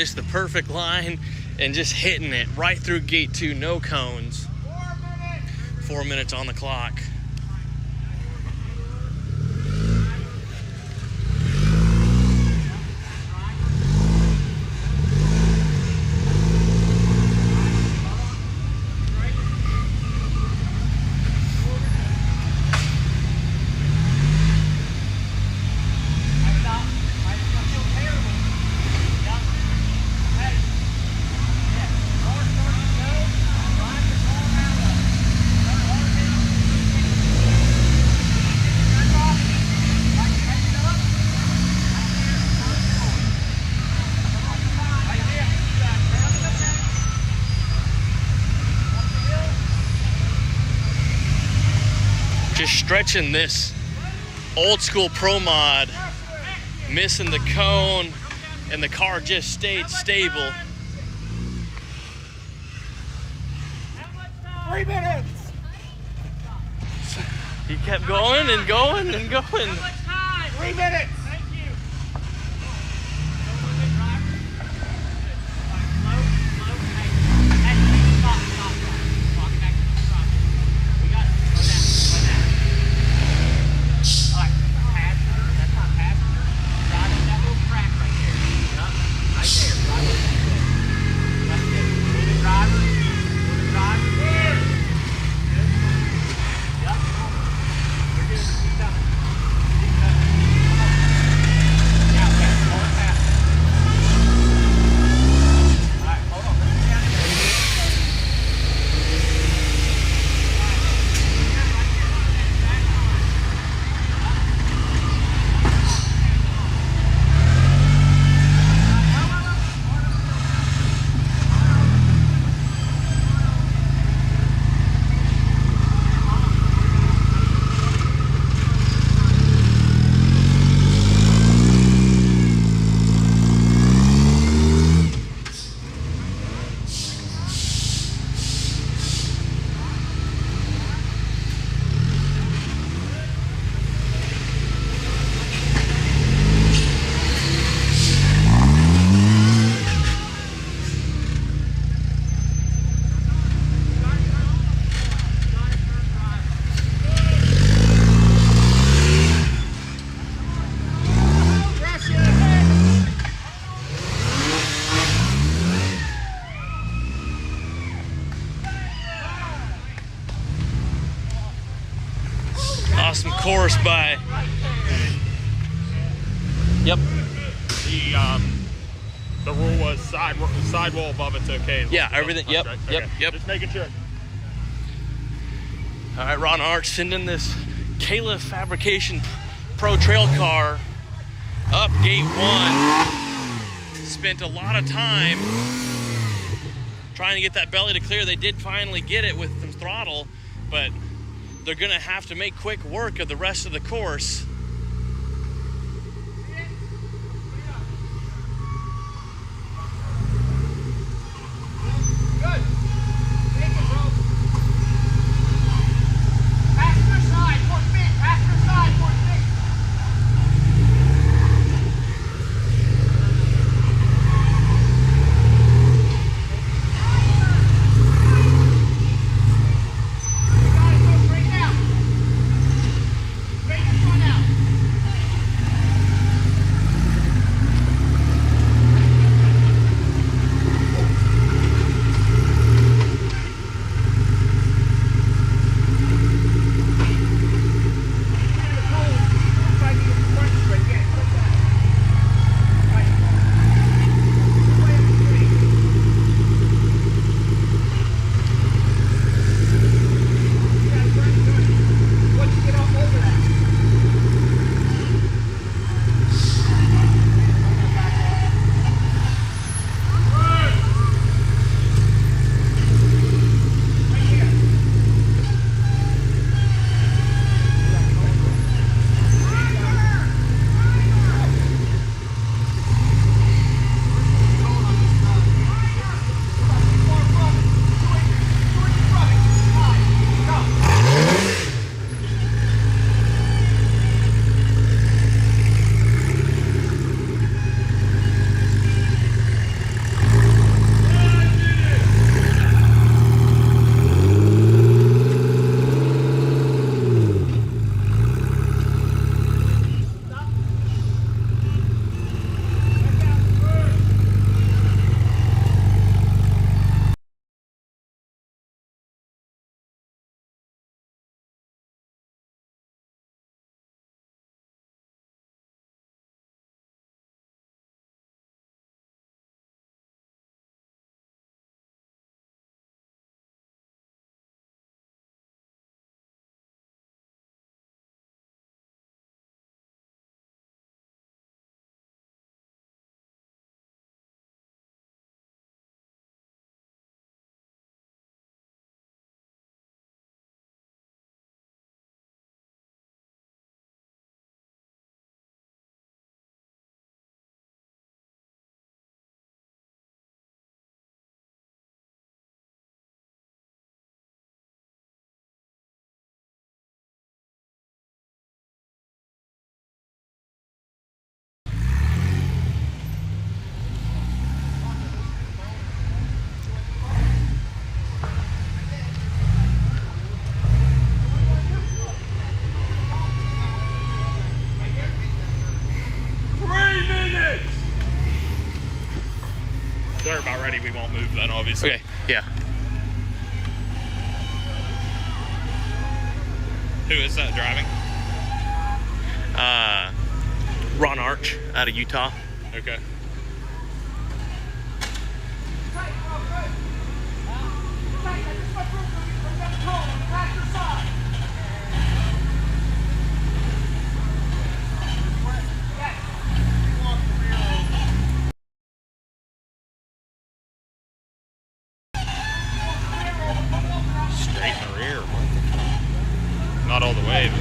just the perfect line and just hitting it right through gate 2, no cones. 4 minutes on the clock. Just stretching this old school Pro Mod, missing the cone, and the car just stayed stable. 3 minutes. He kept going and going and going. 3 minutes. Thank you. Awesome course by. Yep. The rule was sidewall above it's okay. Yeah, everything. Yep. Right? Yep. Okay. Yep. Just making sure. All right, Ron Arch sending this Caliph Fabrication Pro Trail car up gate 1. Spent a lot of time trying to get that belly to clear. They did finally get it with some throttle, but they're gonna have to make quick work of the rest of the course. Straight in front out. they're about ready, we won't move then, obviously. Okay, yeah. Who is that driving? Ron Arch out of Utah. Okay. Straight in the rear. Not all the way, but...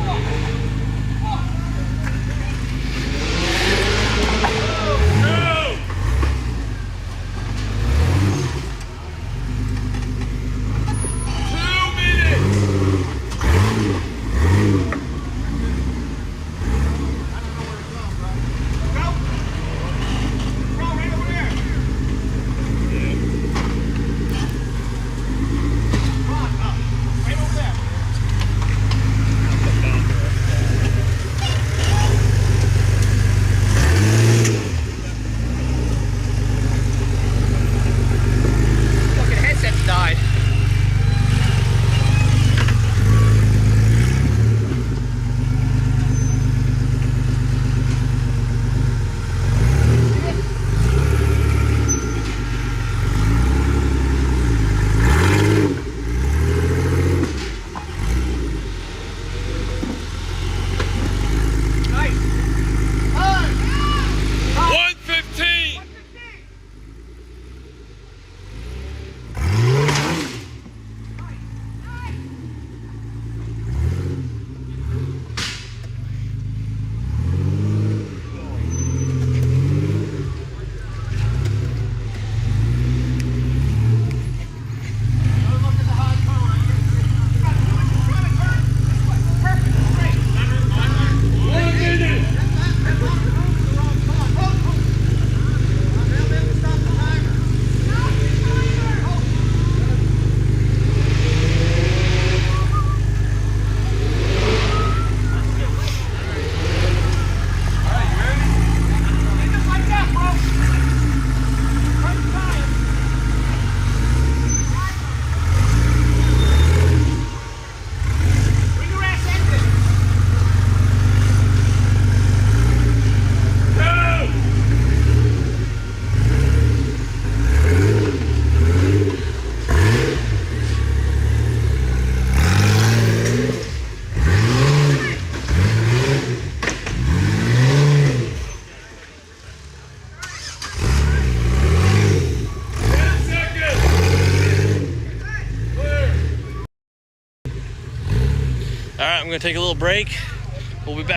All right, I'm gonna take a little break. We'll be back.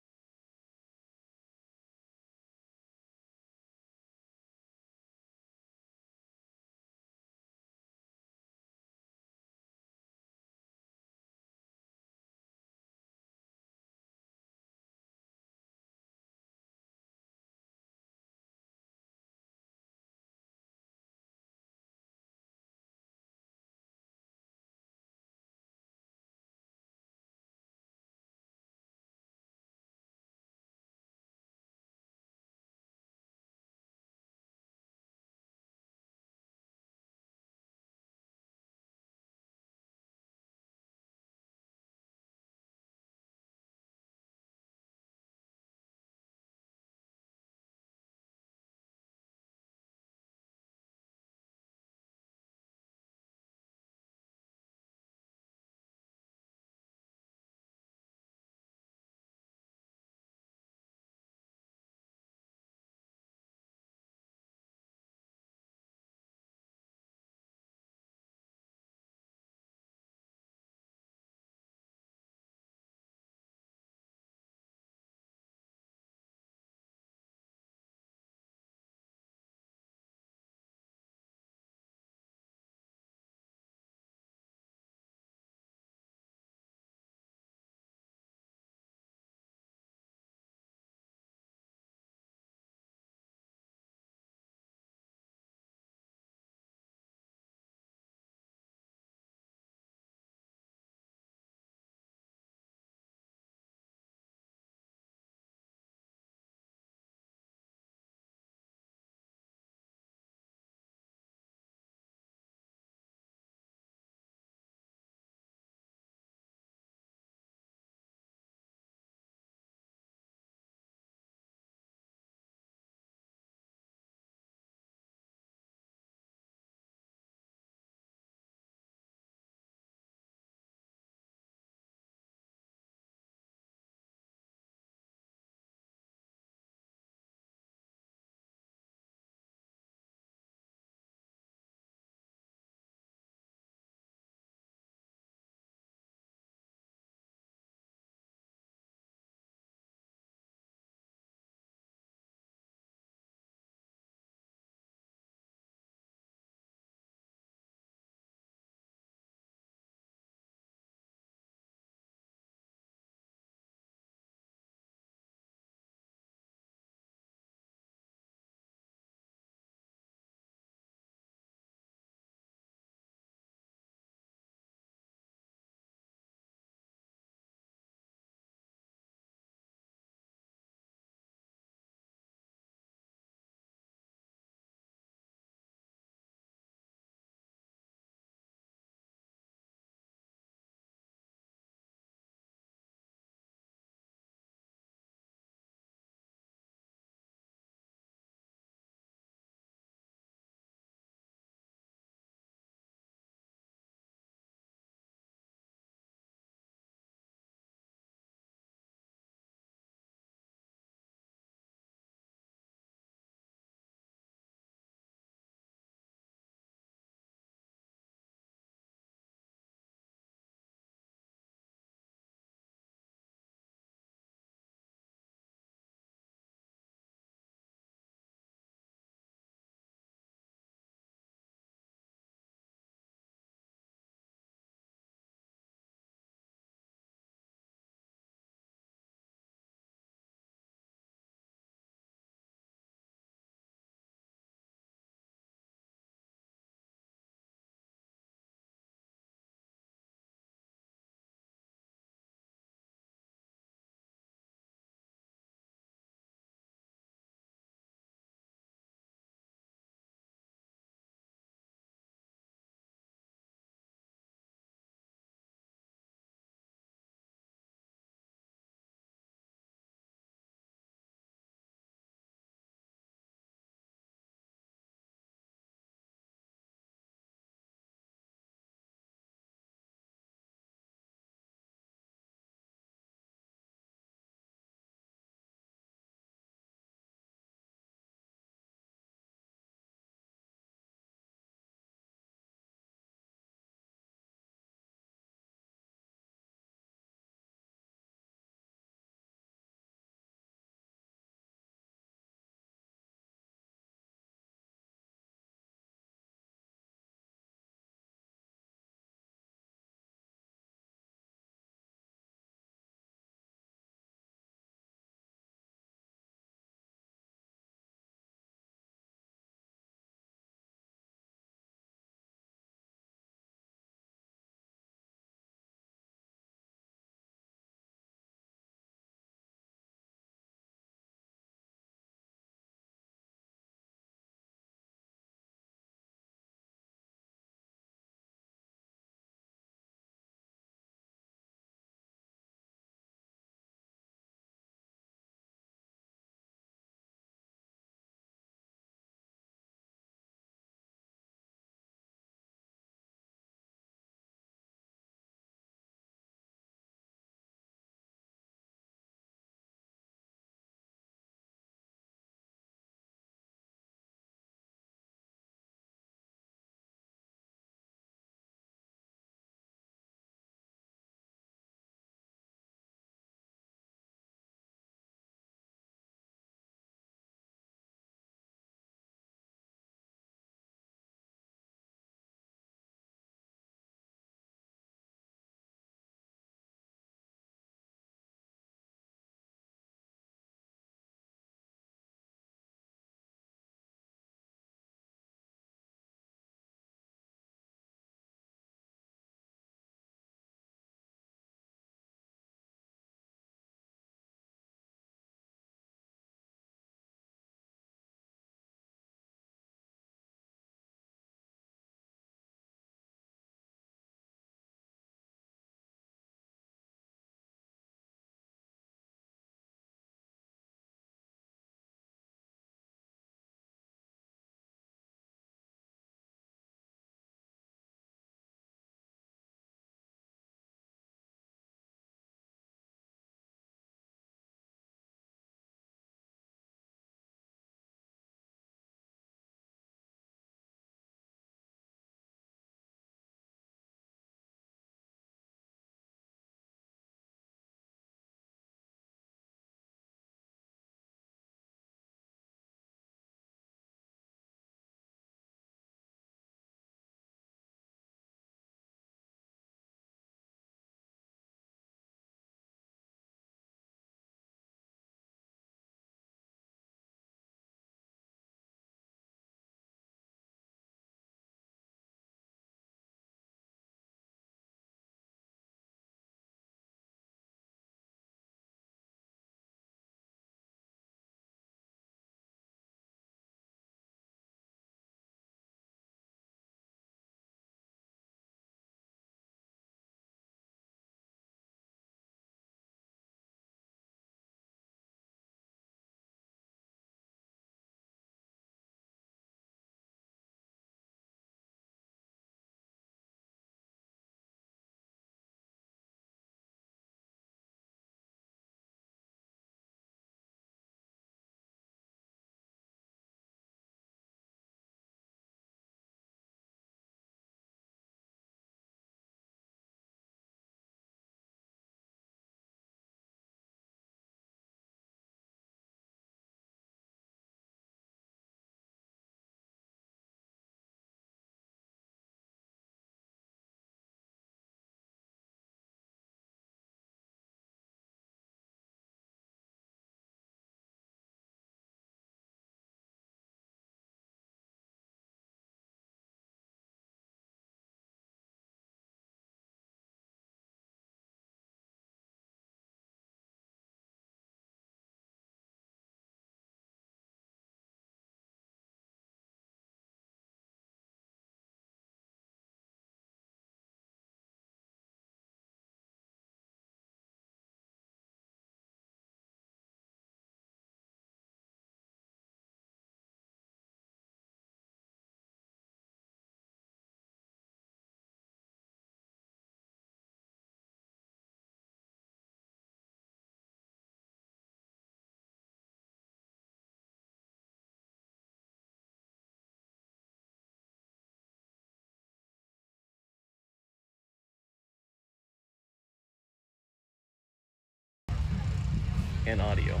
and audio.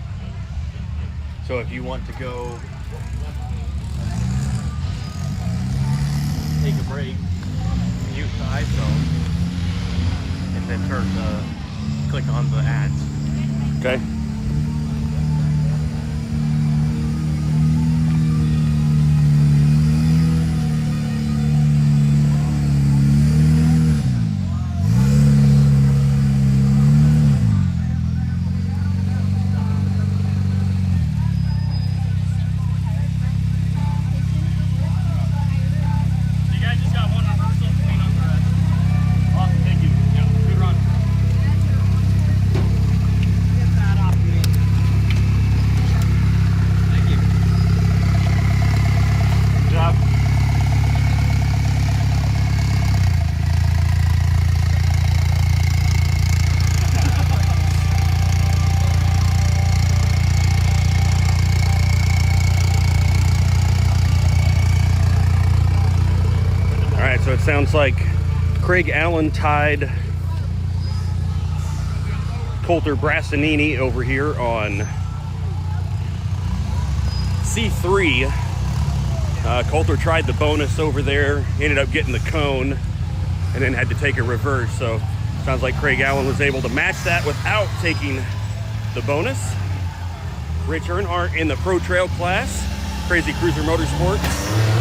So if you want to go take a break, mute the iPhone, and then click on the ads. Okay. So it sounds like Craig Allen tied Coulter Brassanini over here on C3. Coulter tried the bonus over there, ended up getting the cone, and then had to take a reverse. So sounds like Craig Allen was able to match that without taking the bonus. Rich Earnhardt in the Pro Trail class, Crazy Cruiser Motorsports.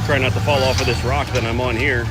Try not to fall off of this rock that I'm on here.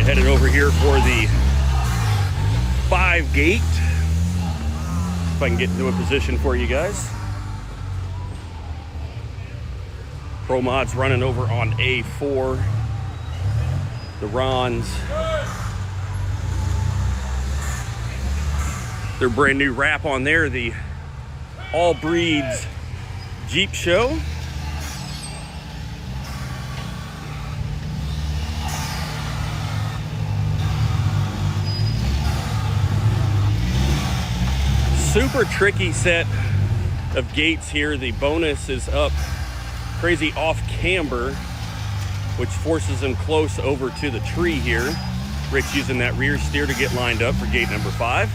Headed over here for the 5 gate. If I can get into a position for you guys. Pro Mod's running over on A4. The Rons. Their brand new wrap on there, the All Breeds Jeep Show. Super tricky set of gates here. The bonus is up crazy off camber, which forces him close over to the tree here. Rich using that rear steer to get lined up for gate number 5.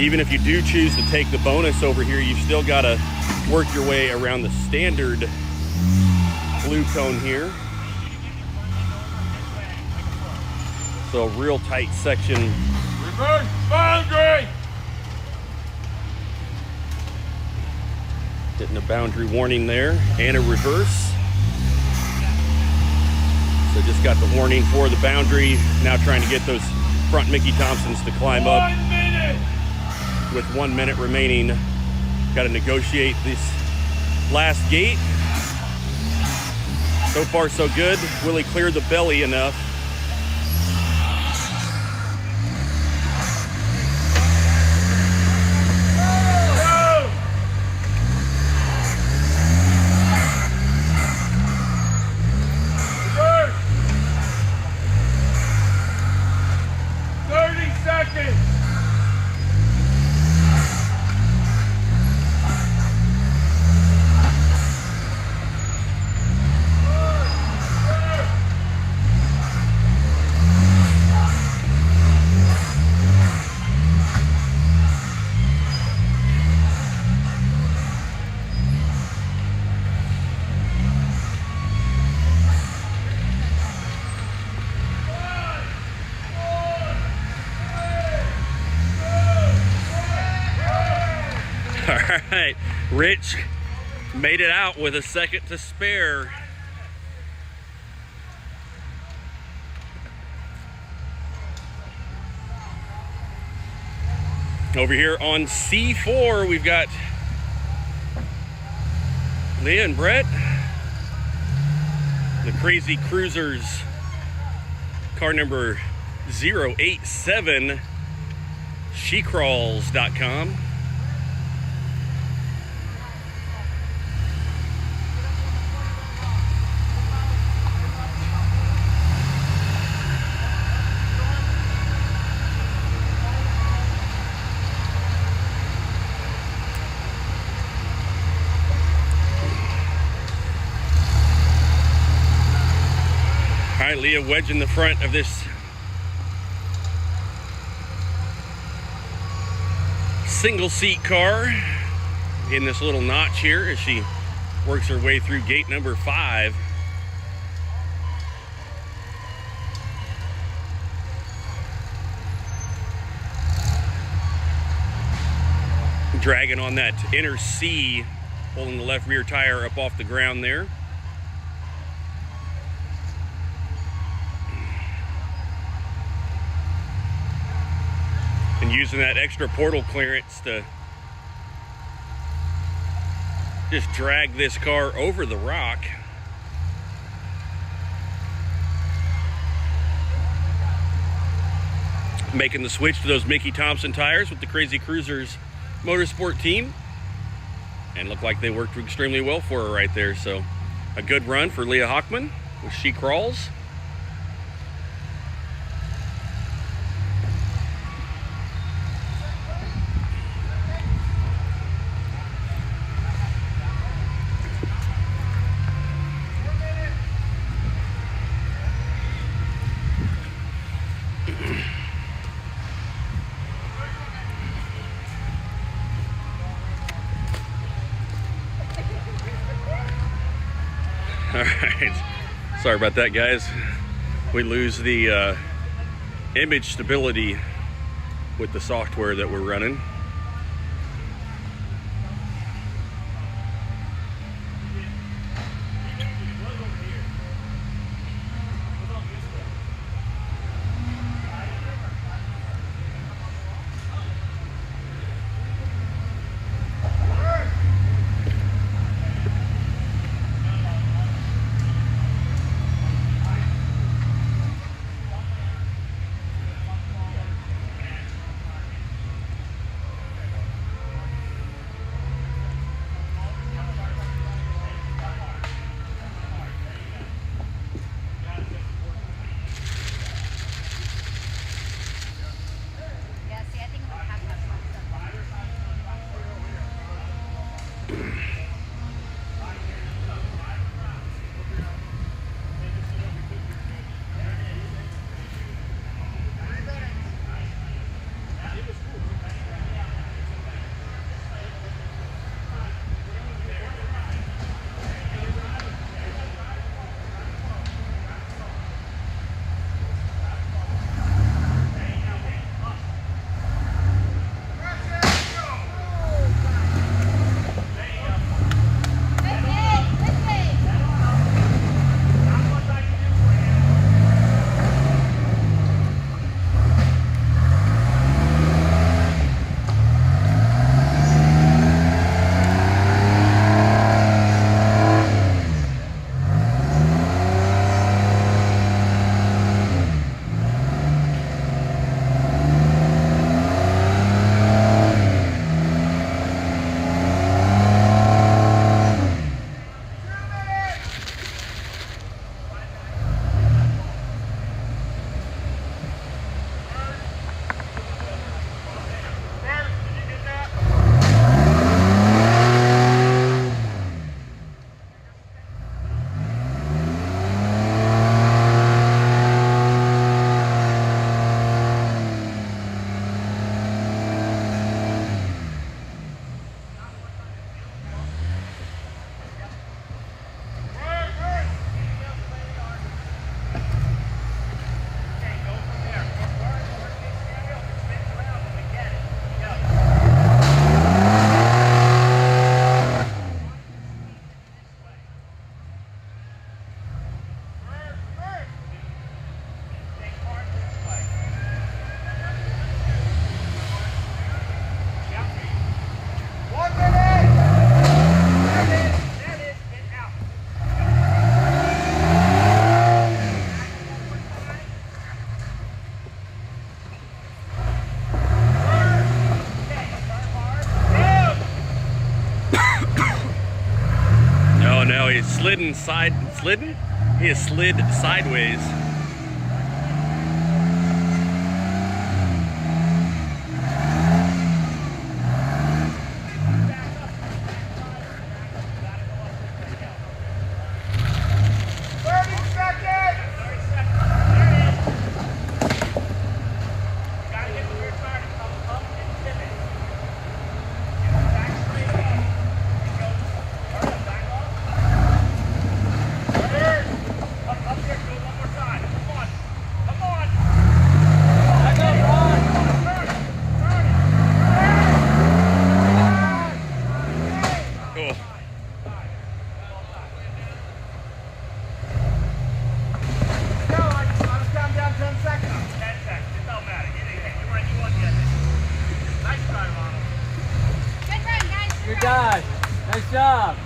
Even if you do choose to take the bonus over here, you've still got to work your way around the standard blue cone here. So real tight section. Reverse boundary! Getting a boundary warning there and a reverse. So just got the warning for the boundary. Now trying to get those front Mickey Thompsons to climb up. 1 minute! With 1 minute remaining. Got to negotiate this last gate. So far so good. Willie cleared the belly enough. All right, Rich Made it out with a second to spare. Over here on C4, we've got Leah and Brett, the Crazy Cruisers, car number 087, shecrawls.com. All right, Leah wedging the front of this single seat car in this little notch here as she works her way through gate number 5. Dragging on that inner C, pulling the left rear tire up off the ground there. And using that extra portal clearance to just drag this car over the rock. Making the switch to those Mickey Thompson tires with the Crazy Cruisers Motorsport team. And looked like they worked extremely well for her right there. So a good run for Leah Hockman with She Crawls. All right, sorry about that, guys. We lose the image stability with the software that we're running. he slid sideways. Good job. Nice job.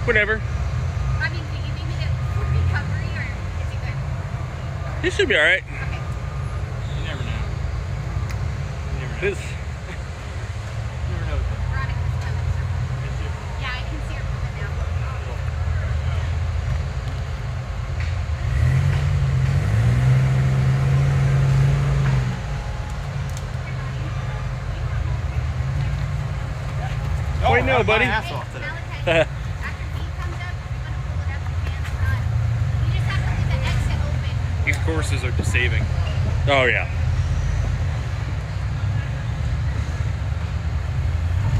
Whatever. I mean, do you need me to recovery or is he good? He should be all right. Okay. You never know. This. You never know. Veronica's coming, so. Yeah, I can see her coming now. Wait, no, buddy. After he comes up, if you want to pull it up, you can. You just have to leave the exit open. These courses are deceiving. Oh yeah.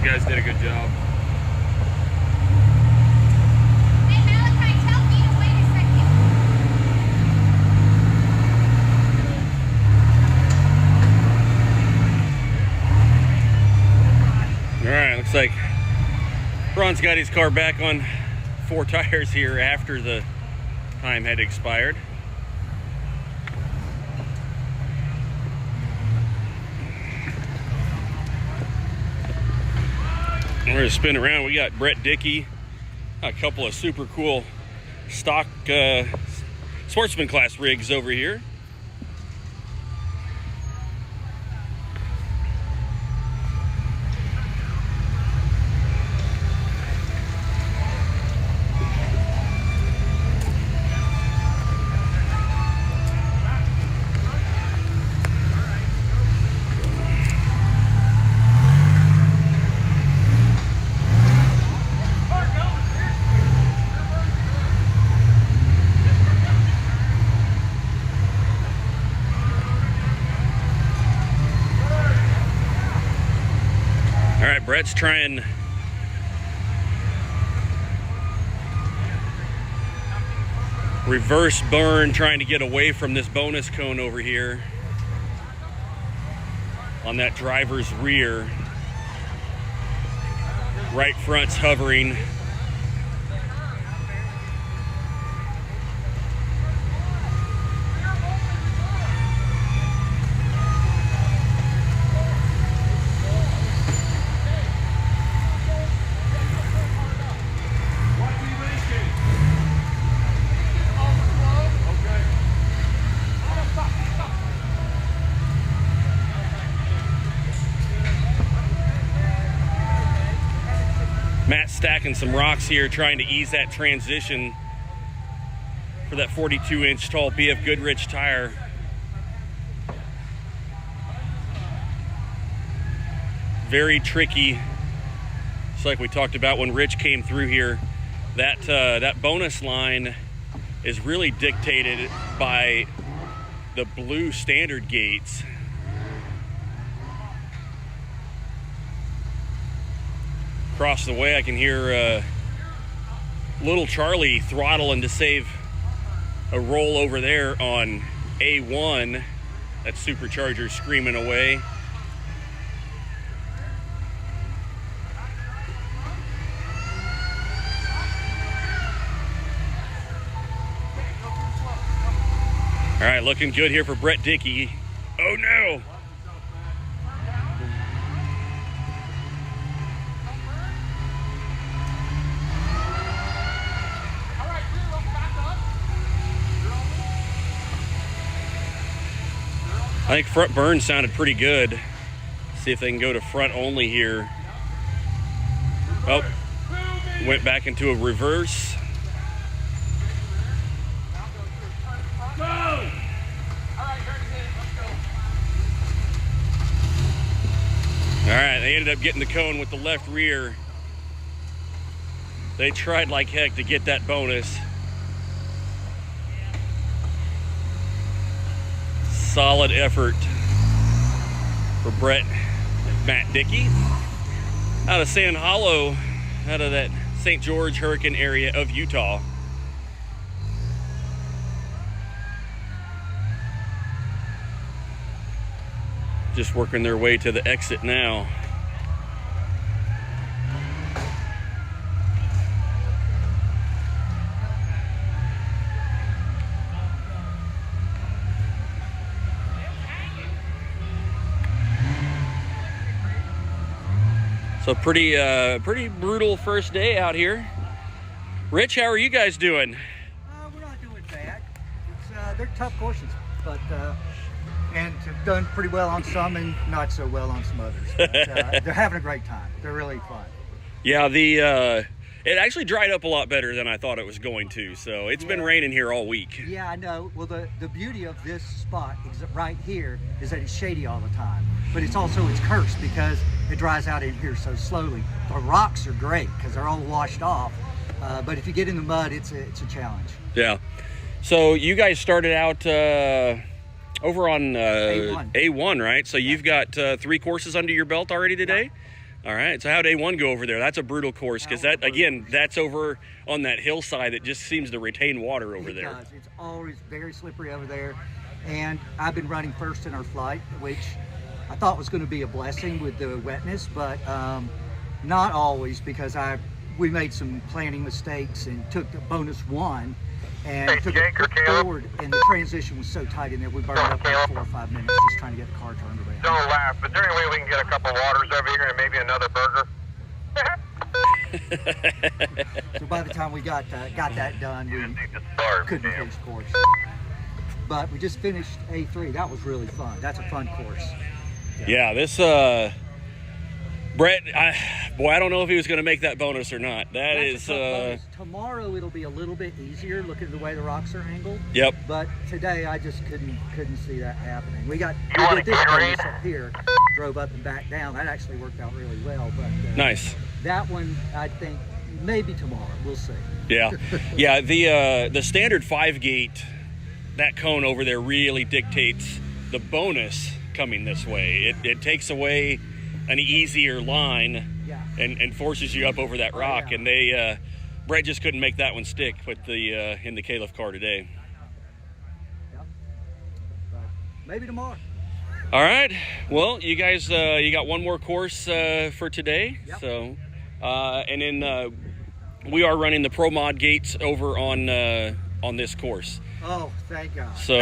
You guys did a good job. Hey, Malachi, tell me to wait a second. All right, looks like Ron's got his car back on 4 tires here after the time had expired. We're gonna spin around. We got Brett Dickey, a couple of super cool stock sportsman class rigs over here. All right, Brett's trying reverse burn, trying to get away from this bonus cone over here on that driver's rear. Right front's hovering. Matt's stacking some rocks here, trying to ease that transition for that 42-inch tall BF Goodrich tire. very tricky. It's like we talked about when Rich came through here. That bonus line is really dictated by the blue standard gates. Across the way, I can hear little Charlie throttling to save a roll over there on A1. That supercharger screaming away. All right, looking good here for Brett Dickey. Oh no! I think front burn sounded pretty good. See if they can go to front only here. Oh, went back into a reverse. All right, they ended up getting the cone with the left rear. They tried like heck to get that bonus. Solid effort for Brett and Matt Dickey out of Sand Hollow, out of that St. George Hurricane area of Utah. Just working their way to the exit now. So pretty brutal first day out here. Rich, how are you guys doing? We're not doing bad. They're tough courses, but and have done pretty well on some and not so well on some others. But, they're having a great time. They're really fun. Yeah, it actually dried up a lot better than I thought it was going to. So it's been raining here all week. Yeah, I know. Well, the beauty of this spot right here is that it's shady all the time, but it's cursed because it dries out in here so slowly. The rocks are great because they're all washed off, but if you get in the mud, it's a challenge. Yeah. So you guys started out over on A1, right? So you've got 3 courses under your belt already today? Yeah. All right. So how'd A1 go over there? That's a brutal course because that's over on that hillside that just seems to retain water over there. It does. It's always very slippery over there. And I've been running first in our flight, which I thought was going to be a blessing with the wetness, but not always, because we made some planning mistakes and took the bonus 1 and took it forward, and the transition was so tight in there we burned up like 4 or 5 minutes just trying to get the car turned around. Don't laugh, but is there any way we can get a couple waters over here and maybe another burger? So by the time we got that done, we couldn't finish the course. But we just finished A3. That was really fun. That's a fun course. Yeah, this Brett, I don't know if he was going to make that bonus or not. That's tomorrow it'll be a little bit easier. Look at the way the rocks are angled. Yep. But today I just couldn't see that happening. We did this bonus up here, drove up and back down. That actually worked out really well. But nice. That one, I think maybe tomorrow. We'll see. Yeah, yeah. The standard 5 gate, that cone over there really dictates the bonus coming this way. It takes away an easier line and forces you up over that rock. And Brett just couldn't make that one stick with the in the Caliph car today. Yep. But maybe tomorrow. All right. Well, you guys, you got one more course for today. Yep. So, and then we are running the Pro Mod gates over on this course. Oh, thank God. So,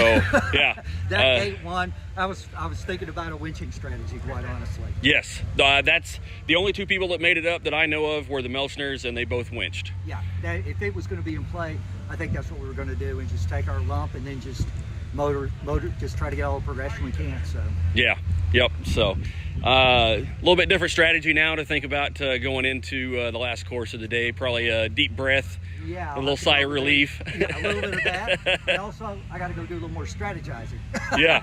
yeah. That gate 1, I was thinking about a winching strategy, quite honestly. Yes. That's the only 2 people that made it up that I know of were the Melchners, and they both winched. Yeah. If it was going to be in play, I think that's what we were going to do, and just take our lump and then just motor, just try to get all the progression we can. So. Yeah. Yep. So, a little bit different strategy now to think about going into the last course of the day. Probably a deep breath. Yeah, a little sigh of relief. Yeah, a little bit of that. And also, I got to go do a little more strategizing. Yeah.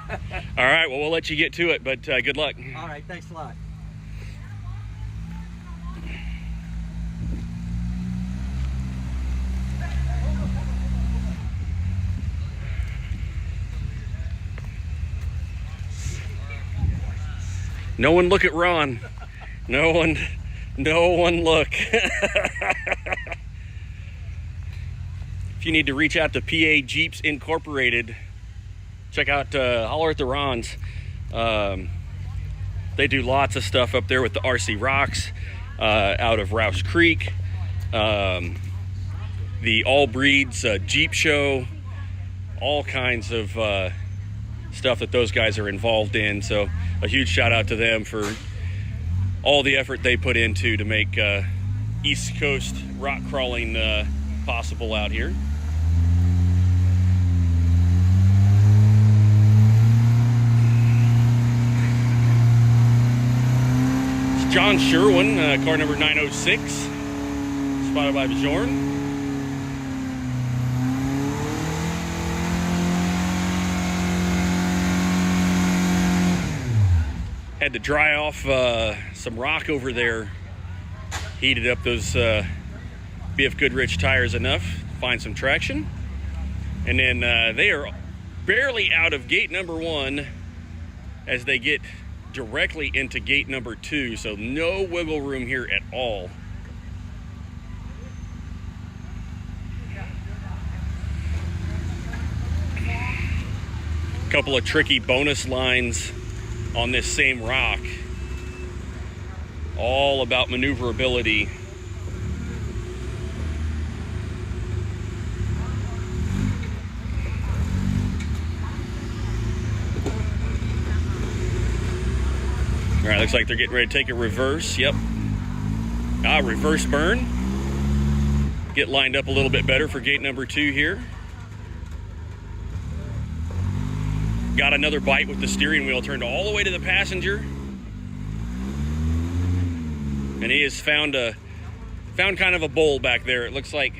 All right. Well, we'll let you get to it, but good luck. All right. Thanks a lot. No one look at Ron. No one look. If you need to reach out to PA Jeeps Incorporated, check out holler at the Rons. They do lots of stuff up there with the RC Rocks out of Rouse Creek. The All Breeds Jeep Show, all kinds of stuff that those guys are involved in. So a huge shout out to them for all the effort they put into to make East Coast rock crawling possible out here. It's John Sherwin, car number 906, spotted by Bjorn. Had to dry off some rock over there. Heated up those BF Goodrich tires enough, find some traction. And then they are barely out of gate number 1 as they get directly into gate number 2. So no wiggle room here at all. Couple of tricky bonus lines on this same rock, all about maneuverability. All right, looks like they're getting ready to take a reverse. Yep. Reverse burn. Get lined up a little bit better for gate number 2 here. Got another bite with the steering wheel, turned all the way to the passenger. And he has found kind of a bowl back there. It looks like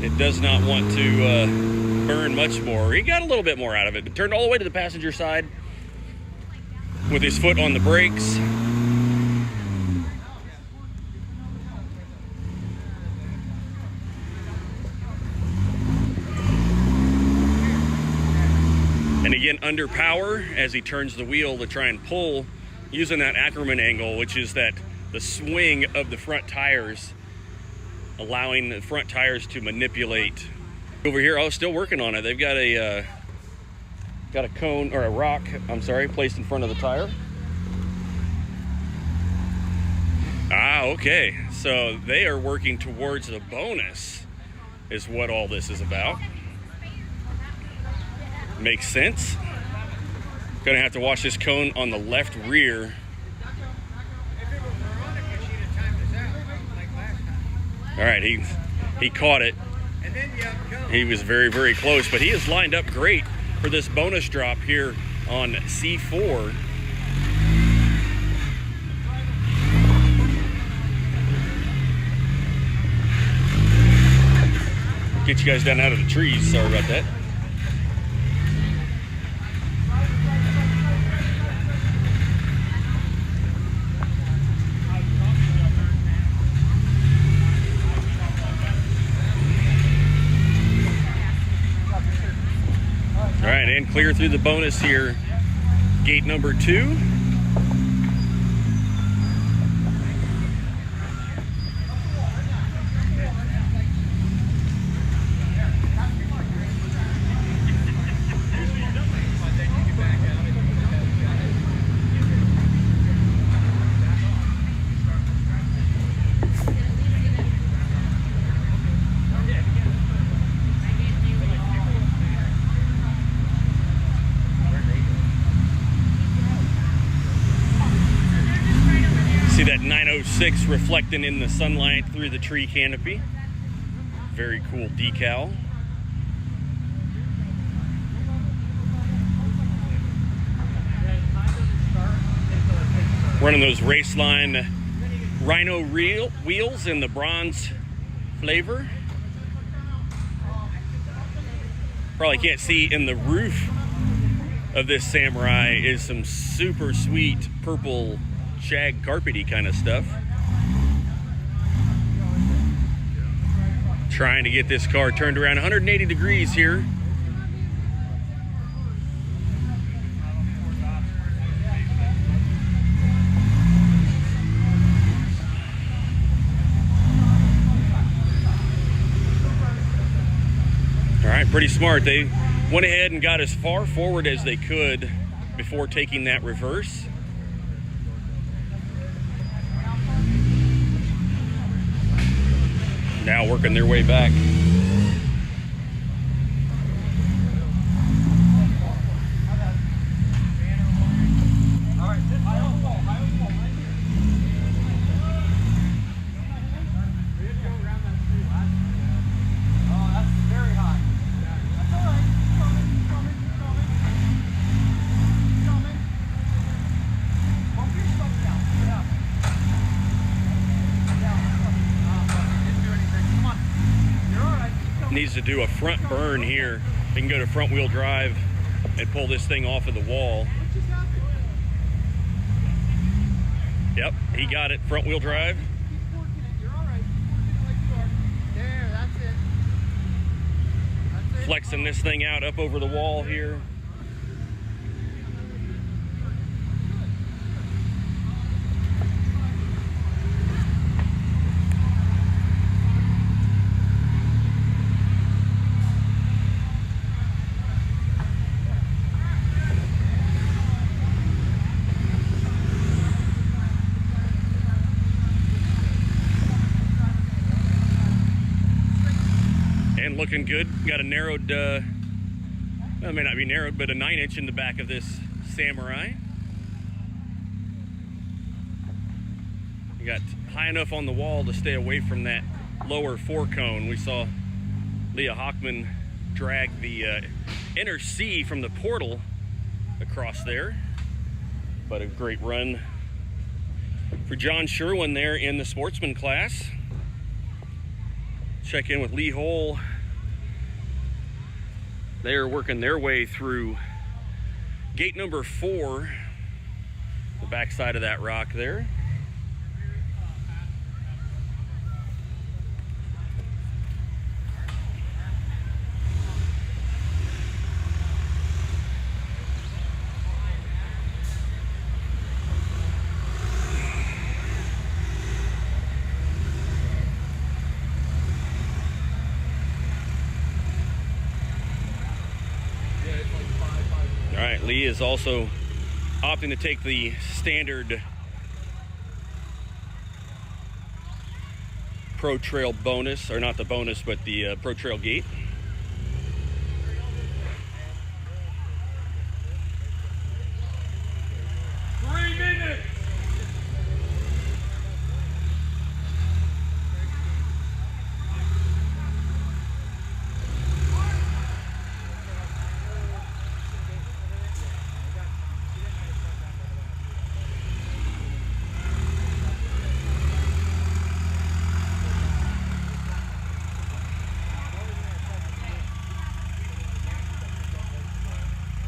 it does not want to burn much more. He got a little bit more out of it, but turned all the way to the passenger side with his foot on the brakes. And again, under power as he turns the wheel to try and pull using that Ackerman angle, which is the swing of the front tires, allowing the front tires to manipulate. Over here, still working on it. They've got a cone, or a rock, I'm sorry, placed in front of the tire. Okay. So they are working towards the bonus is what all this is about. Makes sense. Gonna have to watch this cone on the left rear. All right, he caught it. He was very, very close, but he is lined up great for this bonus drop here on C4. Get you guys down out of the trees. Sorry about that. All right, and clear through the bonus here. Gate number 2. See that 906 reflecting in the sunlight through the tree canopy. Very cool decal. Running those Raceline Rhino wheels in the bronze flavor. Probably can't see in the roof of this Samurai is some super sweet purple shag carpety kind of stuff. Trying to get this car turned around 180 degrees here. pretty smart. They went ahead and got as far forward as they could before taking that reverse. Now working their way back. Needs to do a front burn here. They can go to front wheel drive and pull this thing off of the wall. Yep, he got it, front wheel drive. Flexing this thing out up over the wall here. Looking good. Got a narrowed, well, it may not be narrowed, but a 9-inch in the back of this Samurai. You got high enough on the wall to stay away from that lower 4-cone. We saw Leah Hockman drag the inner C from the portal across there. But a great run for John Sherwin there in the sportsman class. Check in with Lee Hole. They are working their way through gate number 4, the backside of that rock there. All right, Lee is also opting to take the standard Pro Trail bonus, or not the bonus, but the Pro Trail gate.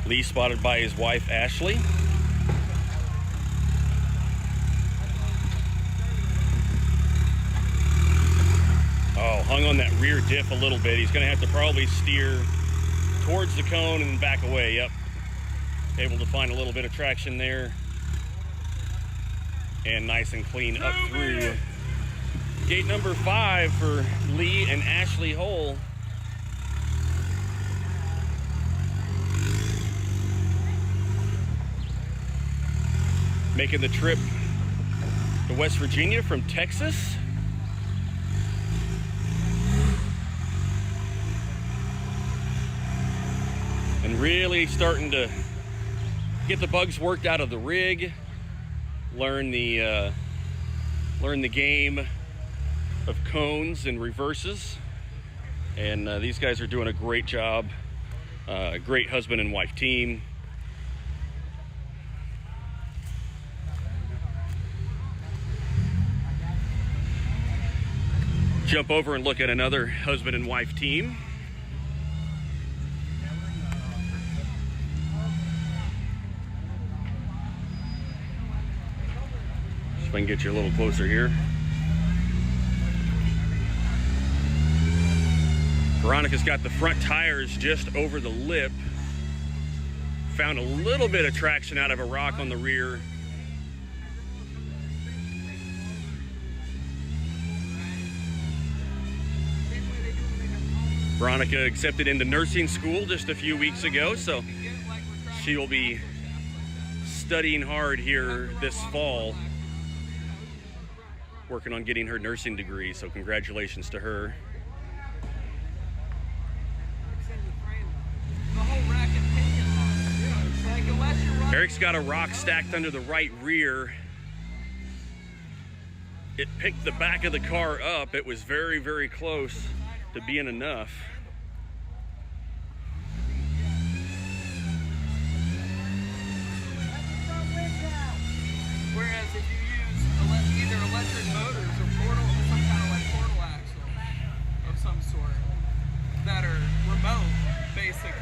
Lee spotted by his wife, Ashley. Oh, hung on that rear diff a little bit. He's gonna have to probably steer towards the cone and back away. Yep. Able to find a little bit of traction there. And nice and clean up through gate number 5 for Lee and Ashley Hole. Making the trip to West Virginia from Texas. And really starting to get the bugs worked out of the rig, learn the game of cones and reverses. And these guys are doing a great job. A great husband and wife team. Jump over and look at another husband and wife team. See if I can get you a little closer here. Veronica's got the front tires just over the lip. Found a little bit of traction out of a rock on the rear. Veronica accepted into nursing school just a few weeks ago, so she will be studying hard here this fall, working on getting her nursing degree, so congratulations to her. Eric's got a rock stacked under the right rear. It picked the back of the car up. It was very, very close to being enough. Whereas if you use either electric motors or some kind of like portal axle of some sort that are remote, basically.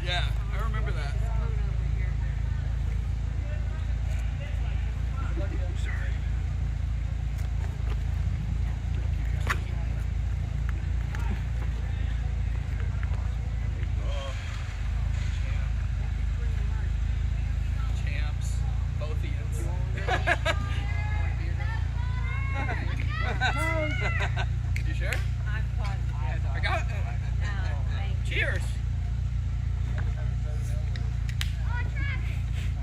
Yeah, I remember that. Champs, both of you. You sure? I'm positive. I got it. Cheers.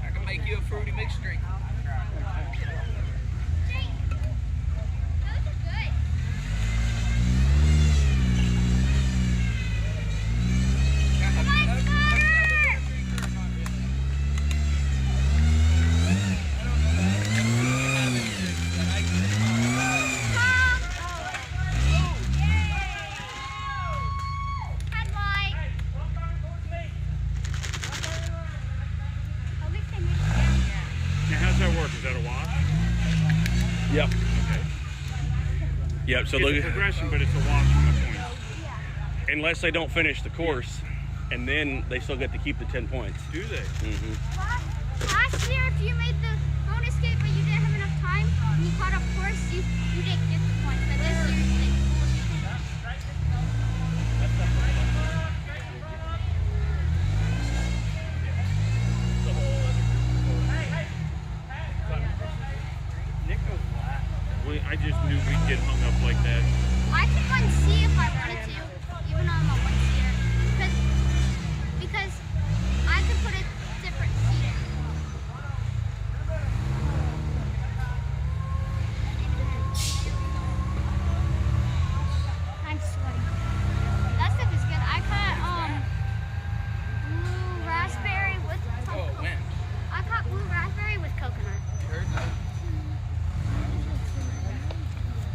I can make you a fruity mixed drink. Yep. Okay. Yep. So it's look a progression, but it's a wash from the points. Unless they don't finish the course, and then they still get to keep the 10 points. Do they? Mm-hmm. Last year, if you made the bonus gate but you didn't have enough time and you caught up course, you didn't get the points. But this year, you did. I just knew we'd get hung up like that. I could unsee if I wanted to, even on my one seater, because I could put a different seater. I'm sweating. That stuff is good. I caught blue raspberry with. Oh, when? I caught blue raspberry with coconut. Heard that.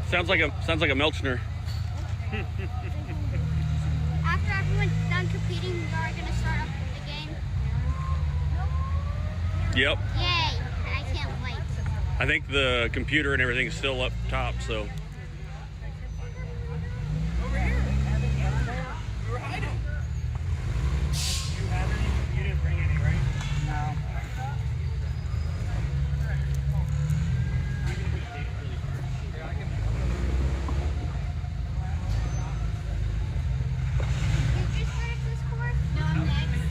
Sounds like a Melchner. After everyone's done competing, we are going to start up the game. Yep. Yay! I can't wait. I think the computer and everything is still up top, so. Over here. We were hiding. You have any? You didn't bring any, right? No. Did you finish this course? No, I'm next.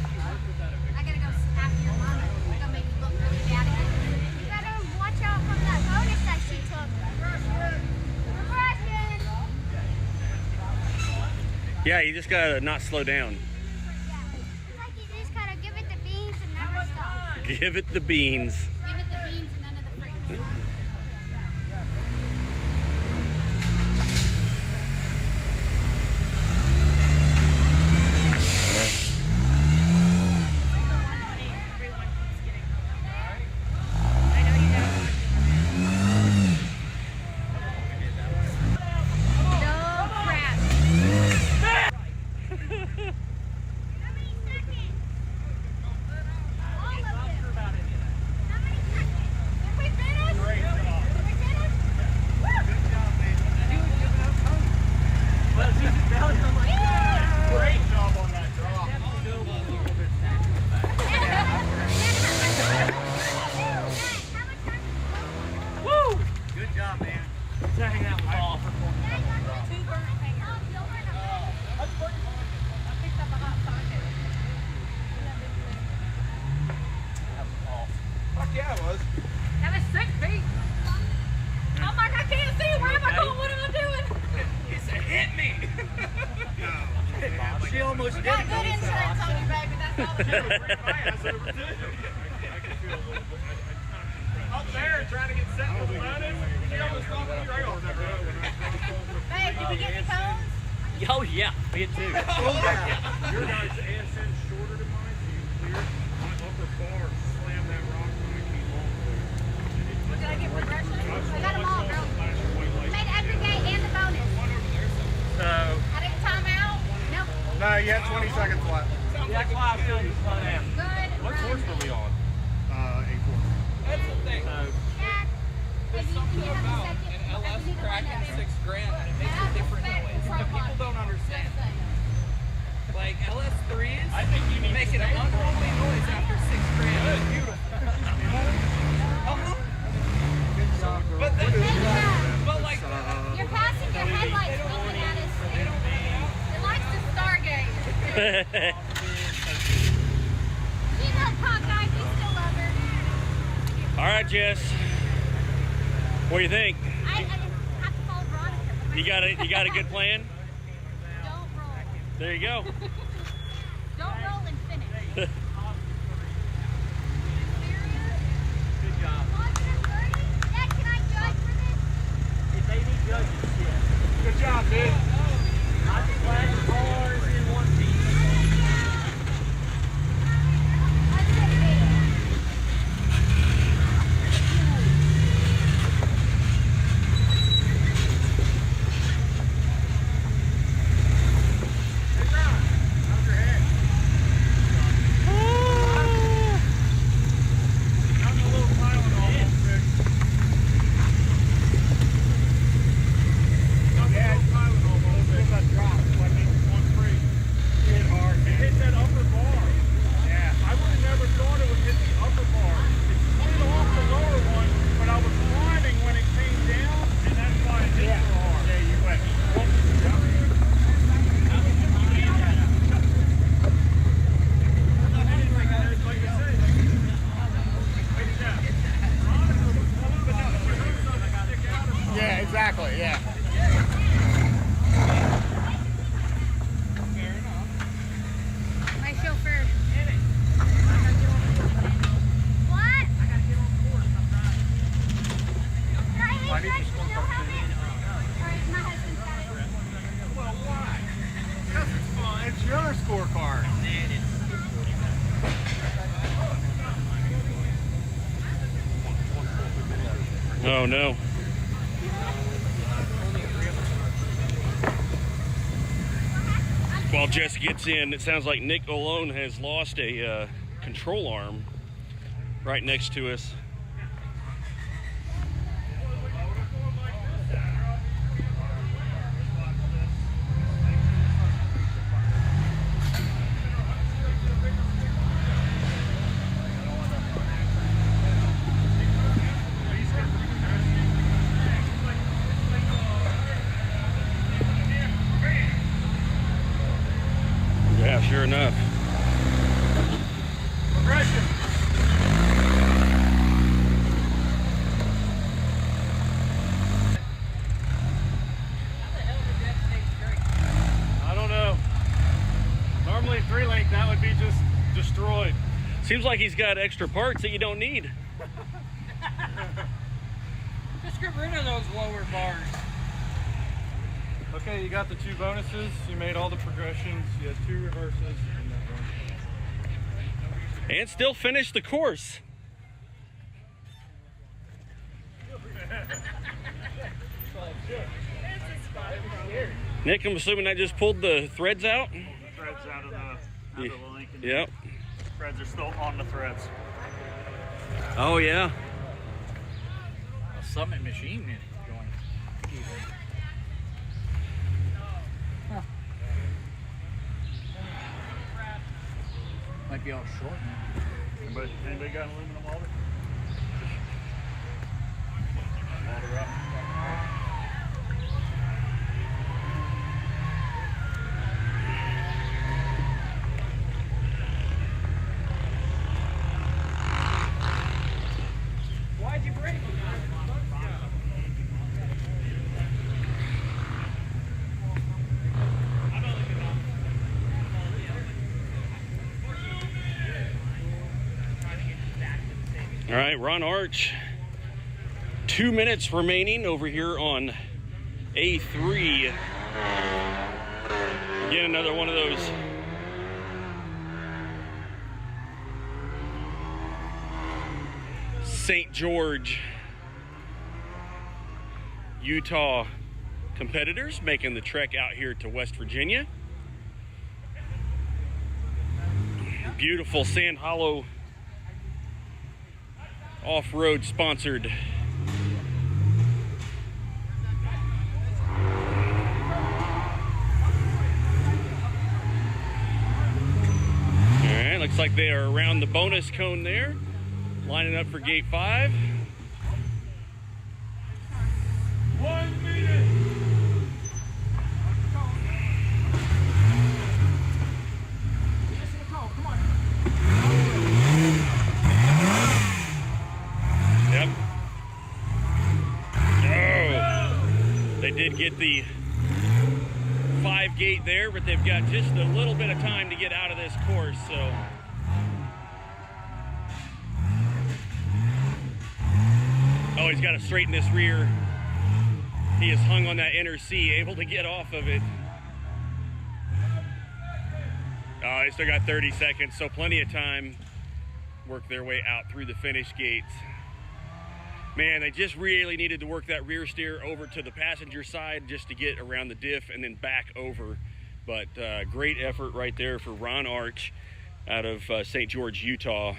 I gotta go after your mama. It's gonna make me look really bad again. You gotta watch out from that bonus that she took. Regression! Yeah, you just gotta not slow down. Yeah. It's like you just gotta give it the beans and never stop. Give it the beans. Give it the beans and none of the fruits. Yeah, it was. That was 6 feet. I'm like, I can't see. Where am I going? What am I doing? She almost did. Got good insurance on you, baby. That's all that matters. Up there trying to get set for the bonus. She almost thought we were on there. Babe, did we get any cones? Oh yeah, we get 2. Your guy's ASN shorter than mine, so you clear. My upper bar slammed that rock when I came on. Did I get progression? I got them all, girl. Made every gate and the bonus. So, I didn't time out. Nope. no, you had 20 seconds left. That's why I feel you slow down. Good. What course were we on? 8-4. That's the thing. Dad, There's something about an LS cracking $6,000 and it makes a different noise that people don't understand. Like LS3s make an unruly noise after $6,000. It's beautiful. But then, but like you're passing your headlights looking at us. It likes to stargaze. She's a cockeyed. We still love her. All right, Jess. What do you think? I have to follow Veronica. You got a good plan? Don't roll. There you go. Don't roll and finish. Good job. 130? Dad, can I judge for this? If they need judges, yeah. Good job, dude. I just glad the cars in one piece. Let's get it, baby. How's your head? Got a little Tylenol fixed. Yeah, Tylenol fixed. That drop, like it 1-3. Hit hard. It hit that upper bar. Yeah. I would have never thought it would hit the upper bar. It slid off the lower one, but I was climbing when it came down, and that's why it hit so hard. Yeah, you went. Yeah, exactly, yeah. My chauffeur. What? I need to score Alright, my husband's got it. Well, why? Because it's fun. It's your scorecard. Oh no. While Jess gets in, it sounds like Nick Olone has lost a control arm right next to us. Yeah, sure enough. Progression. I don't know. Normally 3-link, that would be just destroyed. Seems like he's got extra parts that you don't need. Just get rid of those lower bars. Okay, you got the 2 bonuses. You made all the progressions. You had 2 reverses and that one. And still finish the course. Nick, I'm assuming that just pulled the threads out? Threads out of the link. And Yep. threads are still on the threads. Oh yeah. A Summit machine is going. Might be all short now. Anybody got an aluminum welder? Welder up. Why'd you break it? I don't even know. All right, Ron Arch. 2 minutes remaining over here on A3. Again, another one of those St. George, Utah competitors making the trek out here to West Virginia. Beautiful Sand Hollow off-road sponsored. Alright, looks like they are around the bonus cone there, lining up for gate 5. 1 minute. Yep. Oh, they did get the 5 gate there, but they've got just a little bit of time to get out of this course, so. Oh, he's got to straighten this rear. He is hung on that inner C, able to get off of it. Oh, they still got 30 seconds, so plenty of time. Work their way out through the finish gates. Man, they just really needed to work that rear steer over to the passenger side just to get around the diff and then back over. But great effort right there for Ron Arch out of St. George, Utah.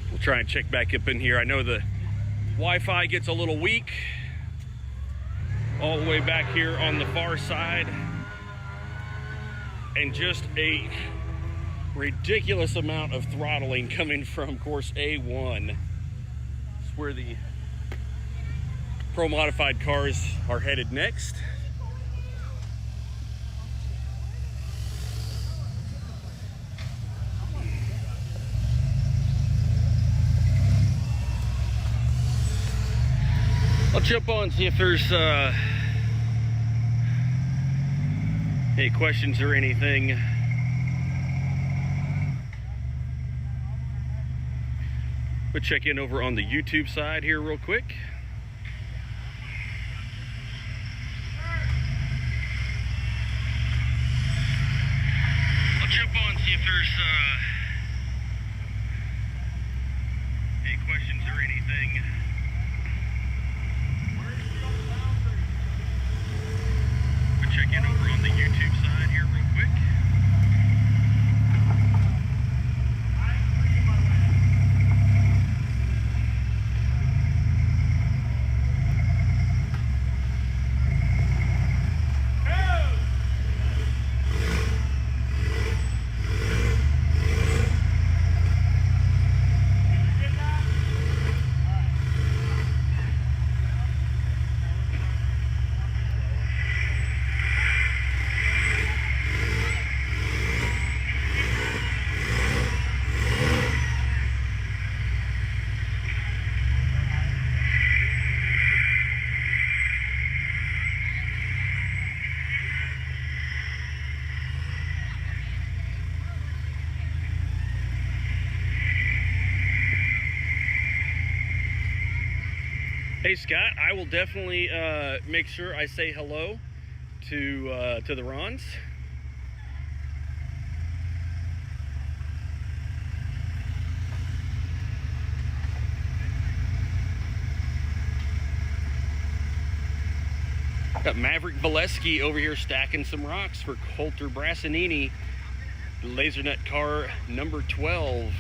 We'll try and check back up in here. I know the Wi-Fi gets a little weak all the way back here on the far side. And just a ridiculous amount of throttling coming from course A1. It's where the Pro Modified cars are headed next. I'll jump on and see if there's any questions or anything. We'll check in over on the YouTube side here real quick. I'll jump on and see if there's any questions or anything. We'll check in over on the YouTube side here real quick. Hey Scott, I will definitely make sure I say hello to the Rons. Got Maverick Valesky over here stacking some rocks for Coulter Brassanini, LaserNet car number 12.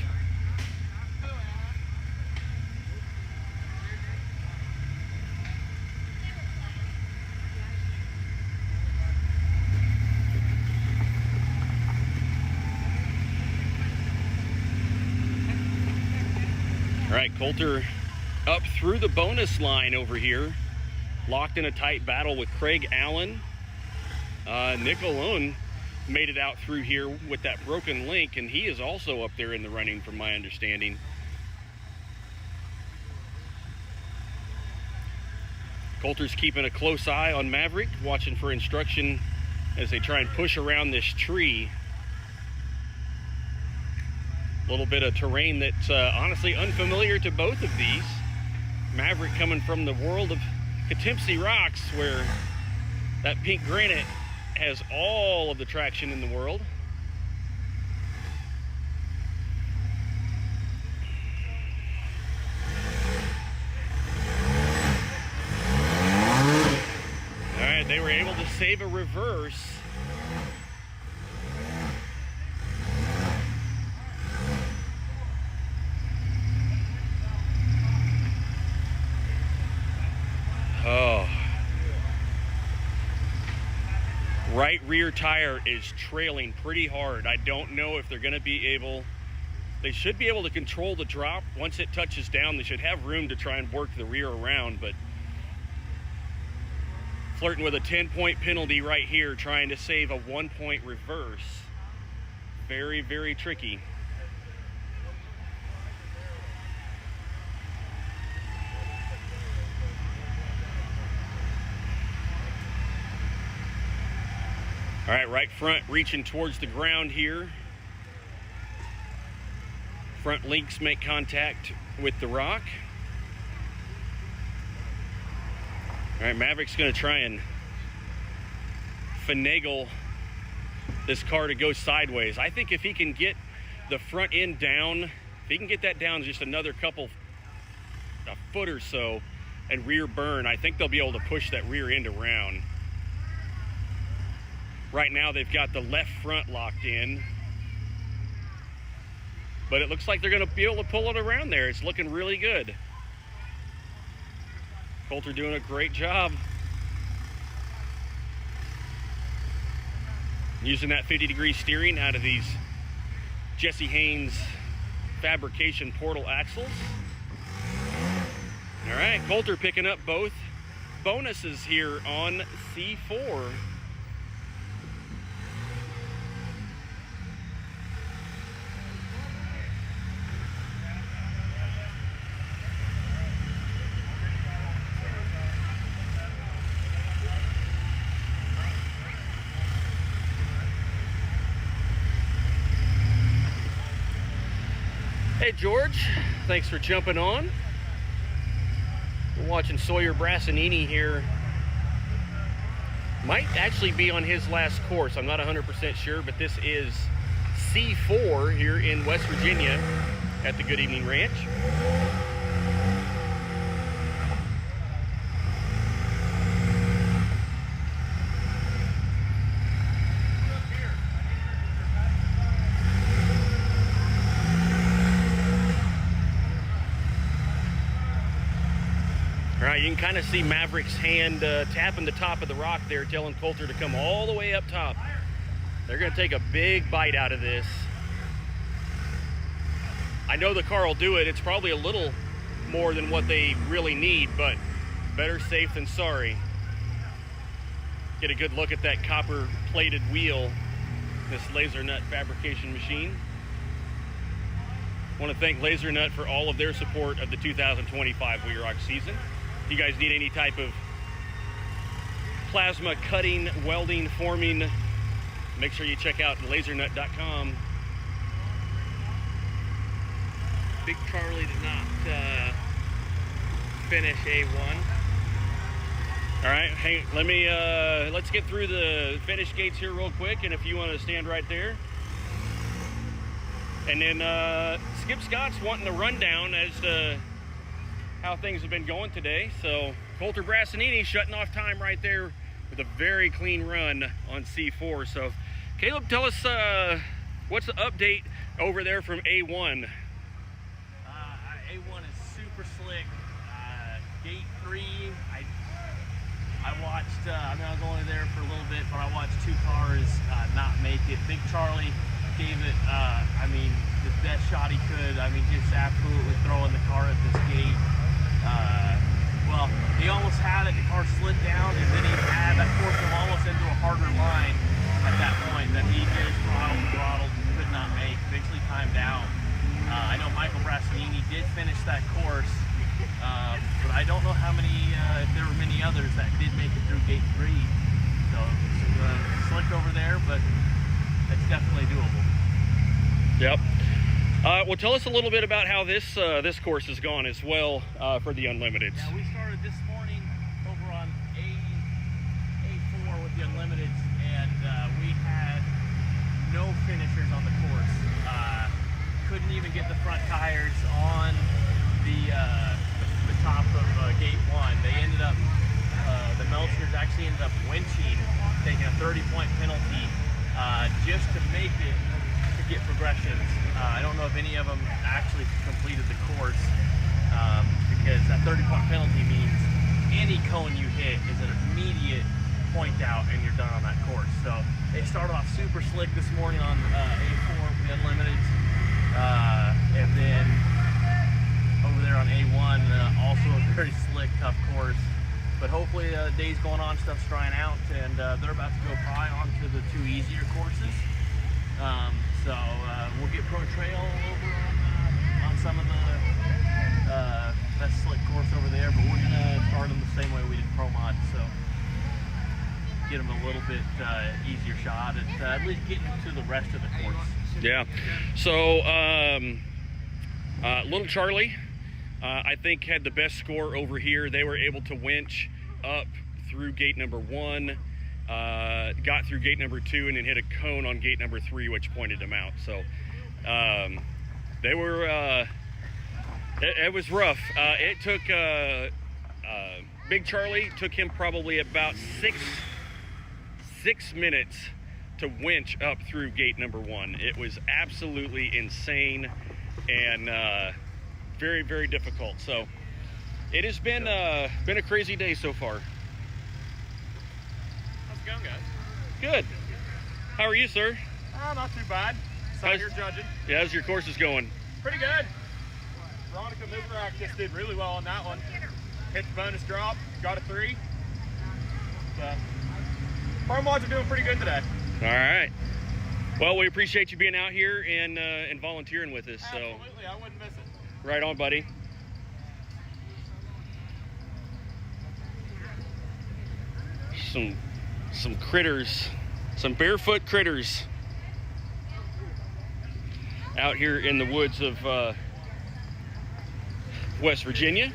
All right, Coulter up through the bonus line over here, locked in a tight battle with Craig Allen. Nick Alone made it out through here with that broken link, and he is also up there in the running from my understanding. Coulter's keeping a close eye on Maverick, watching for instruction as they try and push around this tree. little bit of terrain that's honestly unfamiliar to both of these. Maverick coming from the world of Catempsey rocks, where that pink granite has all of the traction in the world. All right, they were able to save a reverse. Oh. Right rear tire is trailing pretty hard. I don't know if they're going to be able... They should be able to control the drop. Once it touches down, they should have room to try and work the rear around, but flirting with a 10-point penalty right here, trying to save a 1-point reverse. Very, very tricky. All right, right front reaching towards the ground here. Front links make contact with the rock. All right, Maverick's gonna try and finagle this car to go sideways. I think if he can get the front end down, if he can get that down just another a foot or so and rear burn, I think they'll be able to push that rear end around. Right now they've got the left front locked in, but it looks like they're gonna be able to pull it around there. It's looking really good. Coulter doing a great job. Using that 50-degree steering out of these Jesse Haynes fabrication portal axles. All right, Coulter picking up both bonuses here on C4. Hey George, thanks for jumping on. We're watching Sawyer Brassanini here. Might actually be on his last course, I'm not 100% sure, but this is C4 here in West Virginia at the Good Evening Ranch. You can kind of see Maverick's hand tapping the top of the rock there, telling Coulter to come all the way up top. They're going to take a big bite out of this. I know the car will do it. It's probably a little more than what they really need, but better safe than sorry. Get a good look at that copper-plated wheel, this Laser Nut fabrication machine. I want to thank Laser Nut for all of their support of the 2025 We Rock season. If you guys need any type of plasma cutting, welding, forming, make sure you check out lasernut.com. Big Charlie did not finish A1. All right, hey, let's get through the finish gates here real quick, and if you want to stand right there. And then Skip Scott's wanting a rundown as to how things have been going today. So Coulter Brassanini shutting off time right there with a very clean run on C4. So Caleb, tell us what's the update over there from A1? A1 is super slick. Gate 3, I watched, I mean, I was only there for a little bit, but I watched two cars not make it. Big Charlie gave it, I mean, the best shot he could. I mean, just absolutely throwing the car at this gate. Well, he almost had it, the car slid down, and then that forced him almost into a harder line at that point that he just throttled, could not make, eventually timed out. I know Michael Brassanini did finish that course, but I don't know how many, if there were many others that did make it through gate 3. So, slick over there, but it's definitely doable. Yep. Well, tell us a little bit about how this course has gone as well for the Unlimiteds. Yeah, we started this morning over on A4 with the Unlimiteds, and we had no finishers on the course. Couldn't even get the front tires on the top of gate 1. They ended up, the Melchers actually ended up winching, taking a 30-point penalty just to make it to get progressions. I don't know if any of them actually completed the course because that 30-point penalty means any cone you hit is an immediate point out and you're done on that course. So they started off super slick this morning on A4 with the Unlimiteds, and then over there on A1 also a very slick, tough course. But hopefully the day's going on, stuff's drying out, and they're about to go probably onto the 2 easier courses. So we'll get Pro Trail over on some of the best slick course over there, but we're gonna start them the same way we did Pro Mod, so get them a little bit easier shot at least getting to the rest of the course. Yeah. So Little Charlie, I think, had the best score over here. They were able to winch up through gate number 1. Got through gate number 2 and then hit a cone on gate number 3, which pointed them out. So they were it was rough. It took Big Charlie took him probably about six minutes to winch up through gate number 1. It was absolutely insane and very, very difficult. So it has been a crazy day so far. How's it going, guys? Good. How are you, sir? Not too bad. So you're judging. Yeah, how's your courses going? Pretty good. Veronica Mizrak just did really well on that one. Hit the bonus drop, got a 3. So, Pro Mods are doing pretty good today. All right. Well, we appreciate you being out here and volunteering with us. Absolutely, I wouldn't miss it. Right on, buddy. Some critters, some barefoot critters out here in the woods of West Virginia.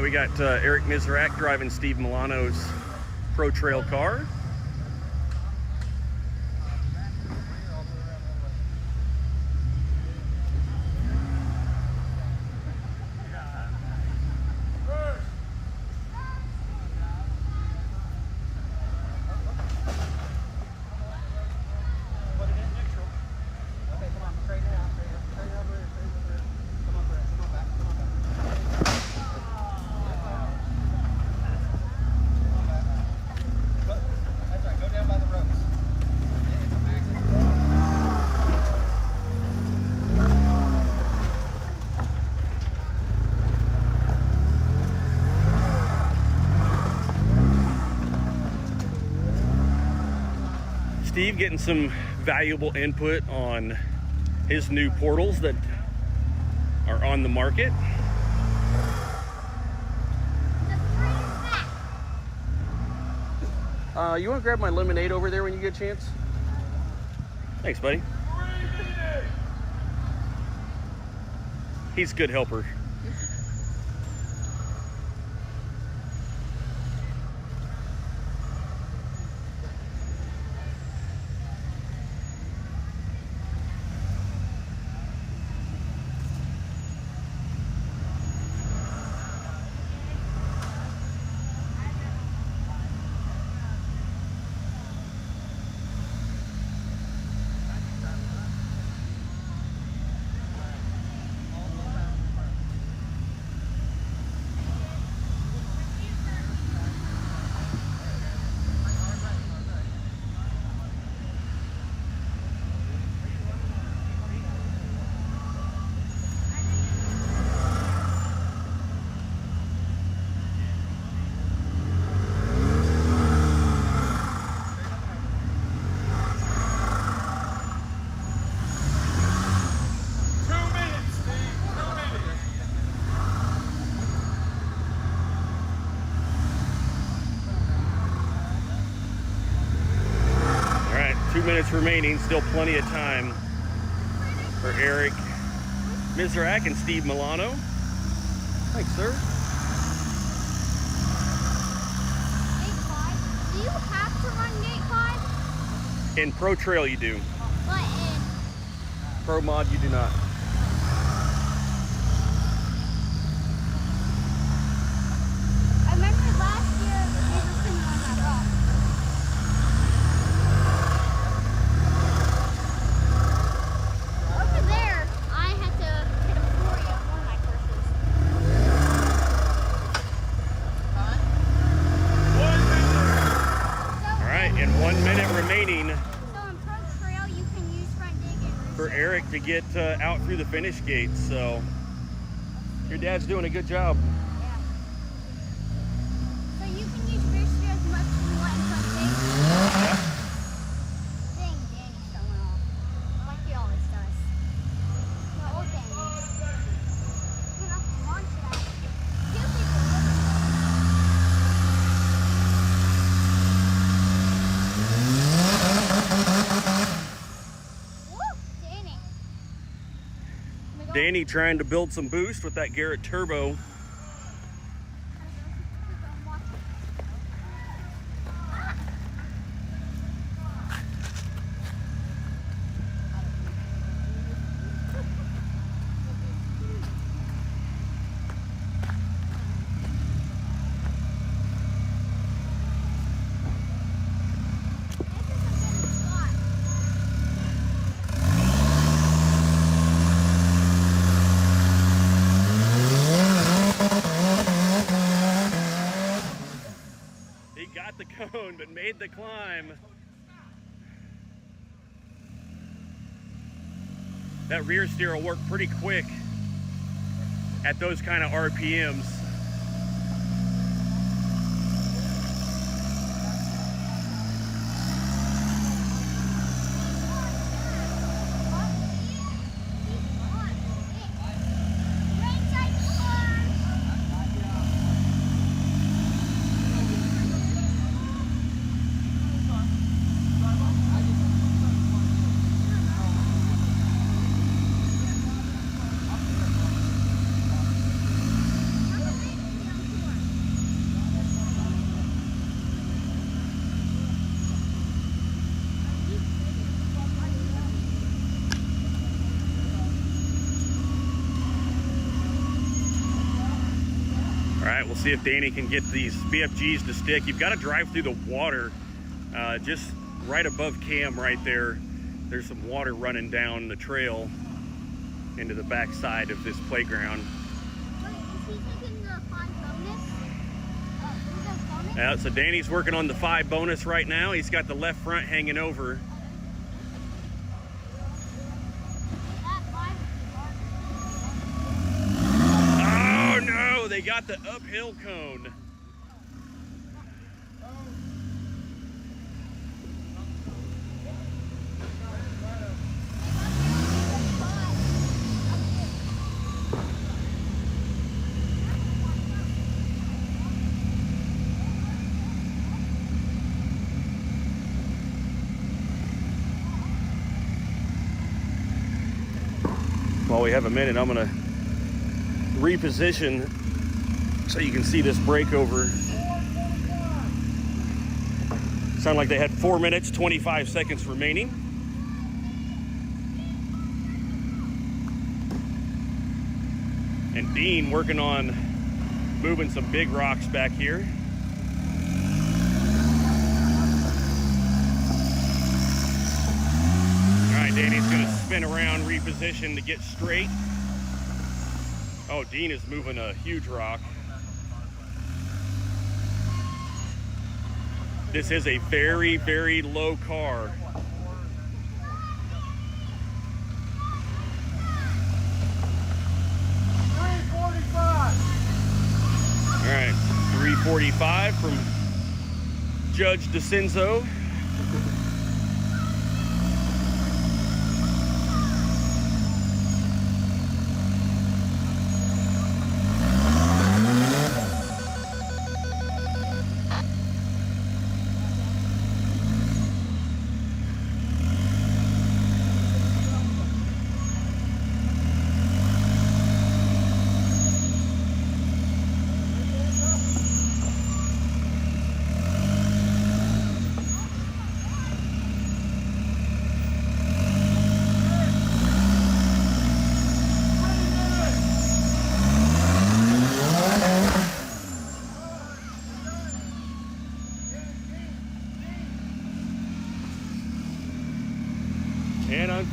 We got Eric Mizrak driving Steve Milano's Pro Trail car. Steve getting some valuable input on his new portals that are on the market. You want to grab my lemonade over there when you get a chance? Thanks, buddy. He's a good helper. minutes remaining, still plenty of time for Eric Mizrak and Steve Milano. Thanks, sir. Gate 5? Do you have to run gate 5? In Pro Trail you do. But in Pro Mod you do not. I remember last year we were sitting on that rock. Over there, I had to hit a 40 on one of my courses. All right, and 1 minute remaining So in Pro Trail, you can use front dig and for Eric to get out through the finish gates. So your dad's doing a good job. So you can use booster as much as you want in front dig. Dang, Danny's showing off. Like he always does. No, old Danny. You're gonna have to launch that. Two people. Woo, Danny. Danny trying to build some boost with that Garrett Turbo. He got the cone, but made the climb. That rear steer will work pretty quick at those kind of RPMs. All right, we'll see if Danny can get these BFGs to stick. You've got to drive through the water, just right above Cam right there. There's some water running down the trail into the back side of this playground. Wait, is he taking the 5 bonus? Yeah, so Danny's working on the 5 bonus right now. He's got the left front hanging over. Oh no, they got the uphill cone. While we have a minute, I'm gonna reposition so you can see this breakover. Sound like they had 4 minutes, 25 seconds remaining. And Dean working on moving some big rocks back here. All right, Danny's gonna spin around, reposition to get straight. Oh, Dean is moving a huge rock. This is a very, very low car. All right, 345 from Judge DeCenzo.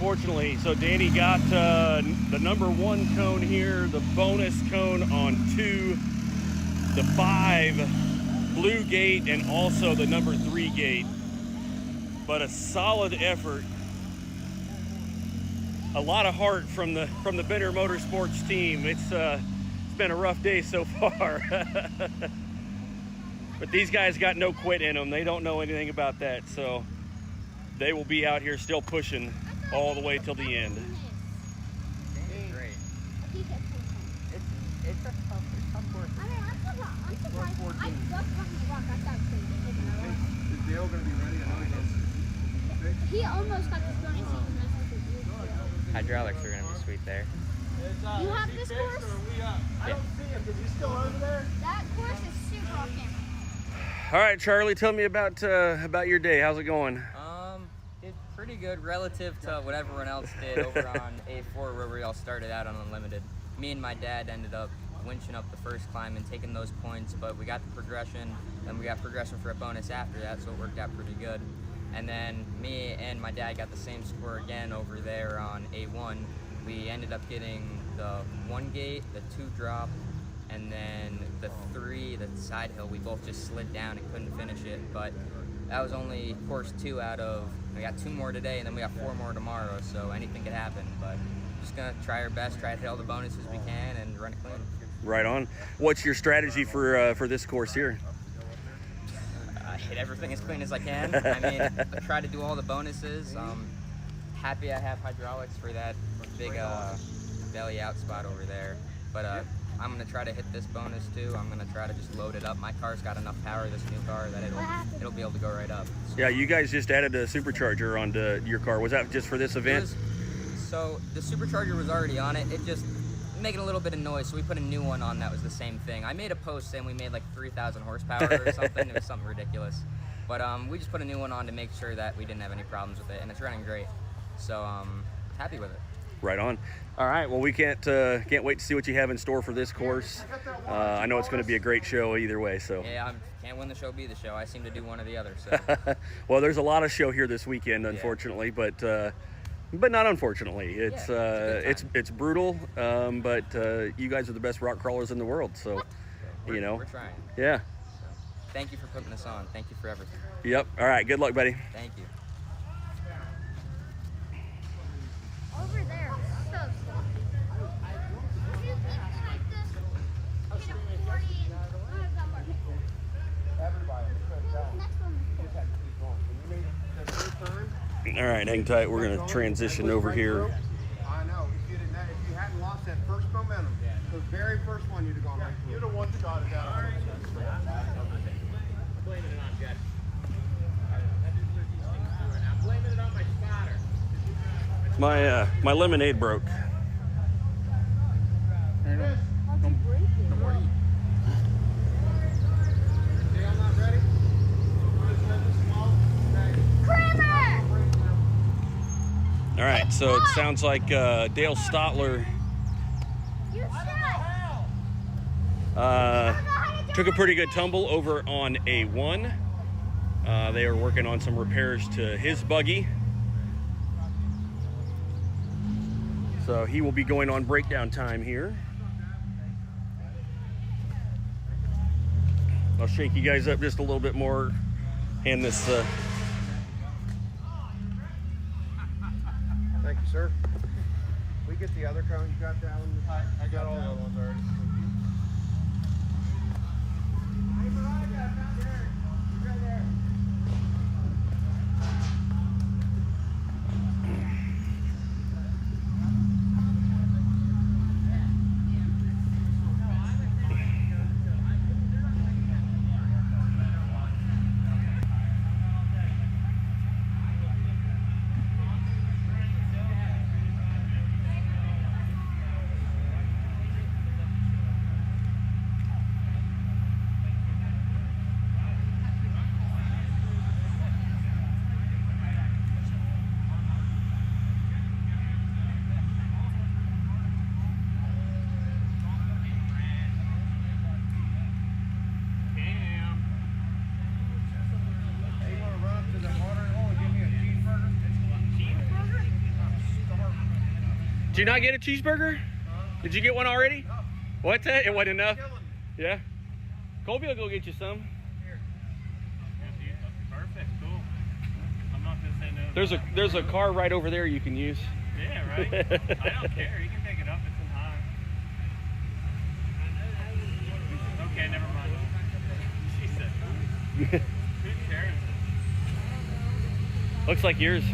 unfortunately. So Danny got the number 1 cone here, the bonus cone on 2, the 5 blue gate, and also the number 3 gate. But a solid effort. A lot of heart from the Bender Motorsports team. It's been a rough day so far. But these guys got no quit in them. They don't know anything about that, so they will be out here still pushing all the way till the end. Great. It's a tough course. I mean, I'm surprised. I just run the rock. I thought Is Dale going to be ready? I know he almost got the bonus season mess with his ears. Hydraulics are going to be sweet there. You have this course? I don't see him. Is he still over there? That course is super off camera. All right, Charlie, tell me about your day. How's it going? It's pretty good relative to what everyone else did over on A4 where we all started out on Unlimited. Me and my dad ended up winching up the first climb and taking those points, but we got the progression, and we got progression for a bonus after that, so it worked out pretty good. And then me and my dad got the same score again over there on A1. We ended up getting the 1 gate, the 2 drop, and then the 3, the side hill. We both just slid down and couldn't finish it, but that was only course 2 out of, we got 2 more today, and then we got 4 more tomorrow, so anything could happen, but just gonna try our best, try to hit all the bonuses we can and run it clean. Right on. What's your strategy for this course here? I hit everything as clean as I can. I mean, I try to do all the bonuses. Happy I have hydraulics for that big belly out spot over there, but I'm gonna try to hit this bonus too. I'm gonna try to just load it up. My car's got enough power, this new car, that it'll be able to go right up. Yeah, you guys just added a supercharger onto your car. Was that just for this event? So the supercharger was already on it. It just making a little bit of noise, so we put a new one on that was the same thing. I made a post saying we made like 3,000 horsepower or something. It was something ridiculous. But we just put a new one on to make sure that we didn't have any problems with it, and it's running great. So happy with it. Right on. All right. Well, we can't wait to see what you have in store for this course. I know it's going to be a great show either way. So yeah, can't win the show, be the show. I seem to do one or the other. So well, there's a lot of show here this weekend, unfortunately, but not unfortunately. It's brutal, but you guys are the best rock crawlers in the world. So we're trying. Yeah. So, thank you for putting this on. Thank you for everything. Yep. All right. Good luck, buddy. Thank you. Over there, so slow. If you keep like this, get a 40 Everybody. next one is cool. All right. Hang tight. We're going to transition over here. I know. If you hadn't lost that first momentum, the very first one you'd have gone right through. You'd have won the shot it out. I'm blaming it on Jet. I'm blaming it on my spotter. My lemonade broke. How'd you break it? Dale not ready? Kramer! All right. So it sounds like Dale Stotler You took a pretty good tumble over on A1. They are working on some repairs to his buggy. So he will be going on breakdown time here. I'll shake you guys up just a little bit more. Hand this. Thank you, sir. We get the other cone. You got that one? I got all the other ones already. Did you not get a cheeseburger? Did you get one already? What's that? It wasn't enough? Yeah. Colby will go get you some. Perfect, cool. I'm not gonna say no. There's a car right over there you can use. Yeah, right. I don't care. You can pick it up. It's in high. Okay, never mind. She said, who cares? Looks like yours.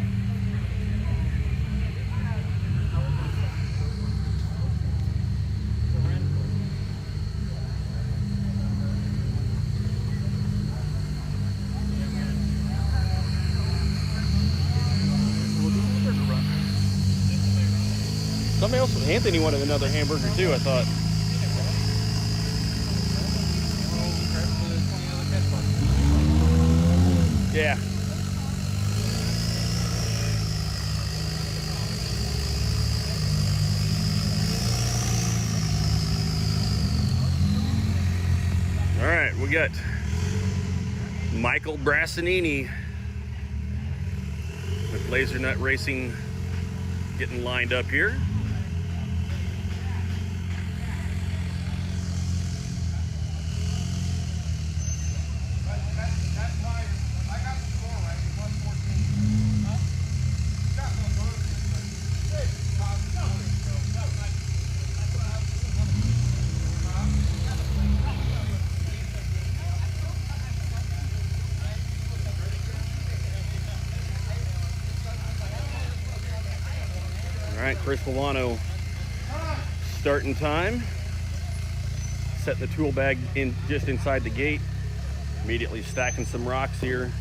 Somebody else, Anthony wanted another hamburger too, I thought. Yeah. All right, we got Michael Brassanini with Laser Nut Racing getting lined up here. All right, Chris Milano starting time. Setting the tool bag in just inside the gate. Immediately stacking some rocks here.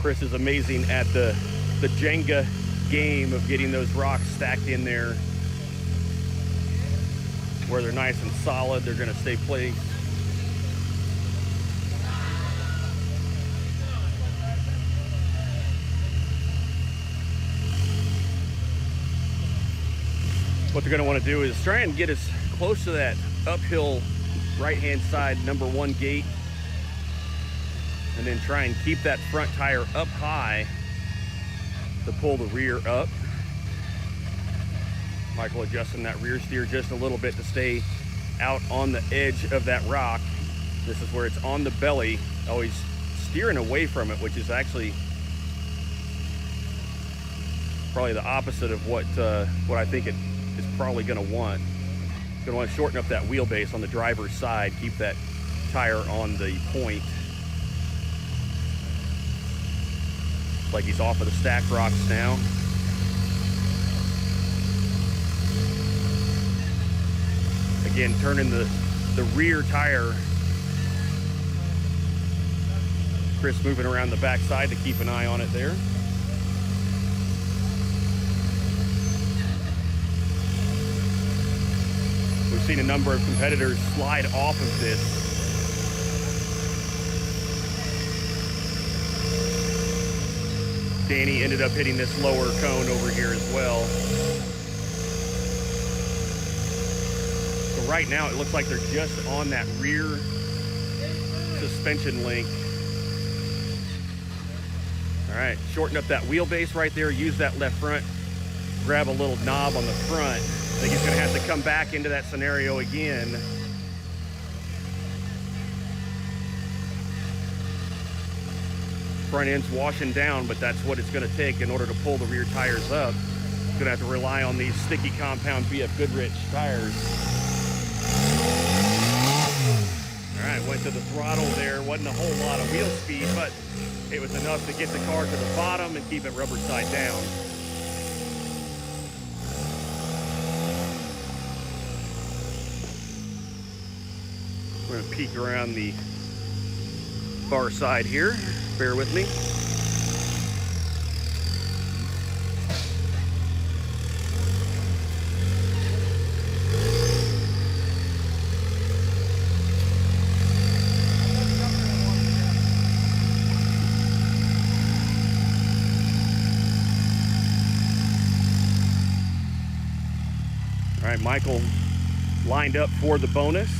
Chris is amazing at the Jenga game of getting those rocks stacked in there where they're nice and solid. They're gonna stay placed. What they're gonna wanna do is try and get as close to that uphill right-hand side #1 gate, and then try and keep that front tire up high to pull the rear up. Michael adjusting that rear steer just a little bit to stay out on the edge of that rock. This is where it's on the belly, always steering away from it, which is actually probably the opposite of what I think it is probably going to want. It's going to want to shorten up that wheelbase on the driver's side, keep that tire on the point. Like he's off of the stacked rocks now. Again, turning the rear tire. Chris moving around the back side to keep an eye on it there. We've seen a number of competitors slide off of this. Danny ended up hitting this lower cone over here as well. So right now it looks like they're just on that rear suspension link. All right, shorten up that wheelbase right there, use that left front, grab a little knob on the front. I think he's gonna have to come back into that scenario again. Front end's washing down, but that's what it's gonna take in order to pull the rear tires up. It's gonna have to rely on these sticky compound BF Goodrich tires. All right, went to the throttle there. Wasn't a whole lot of wheel speed, but it was enough to get the car to the bottom and keep it rubber side down. We're gonna peek around the far side here. Bear with me. All right, Michael lined up for the bonus.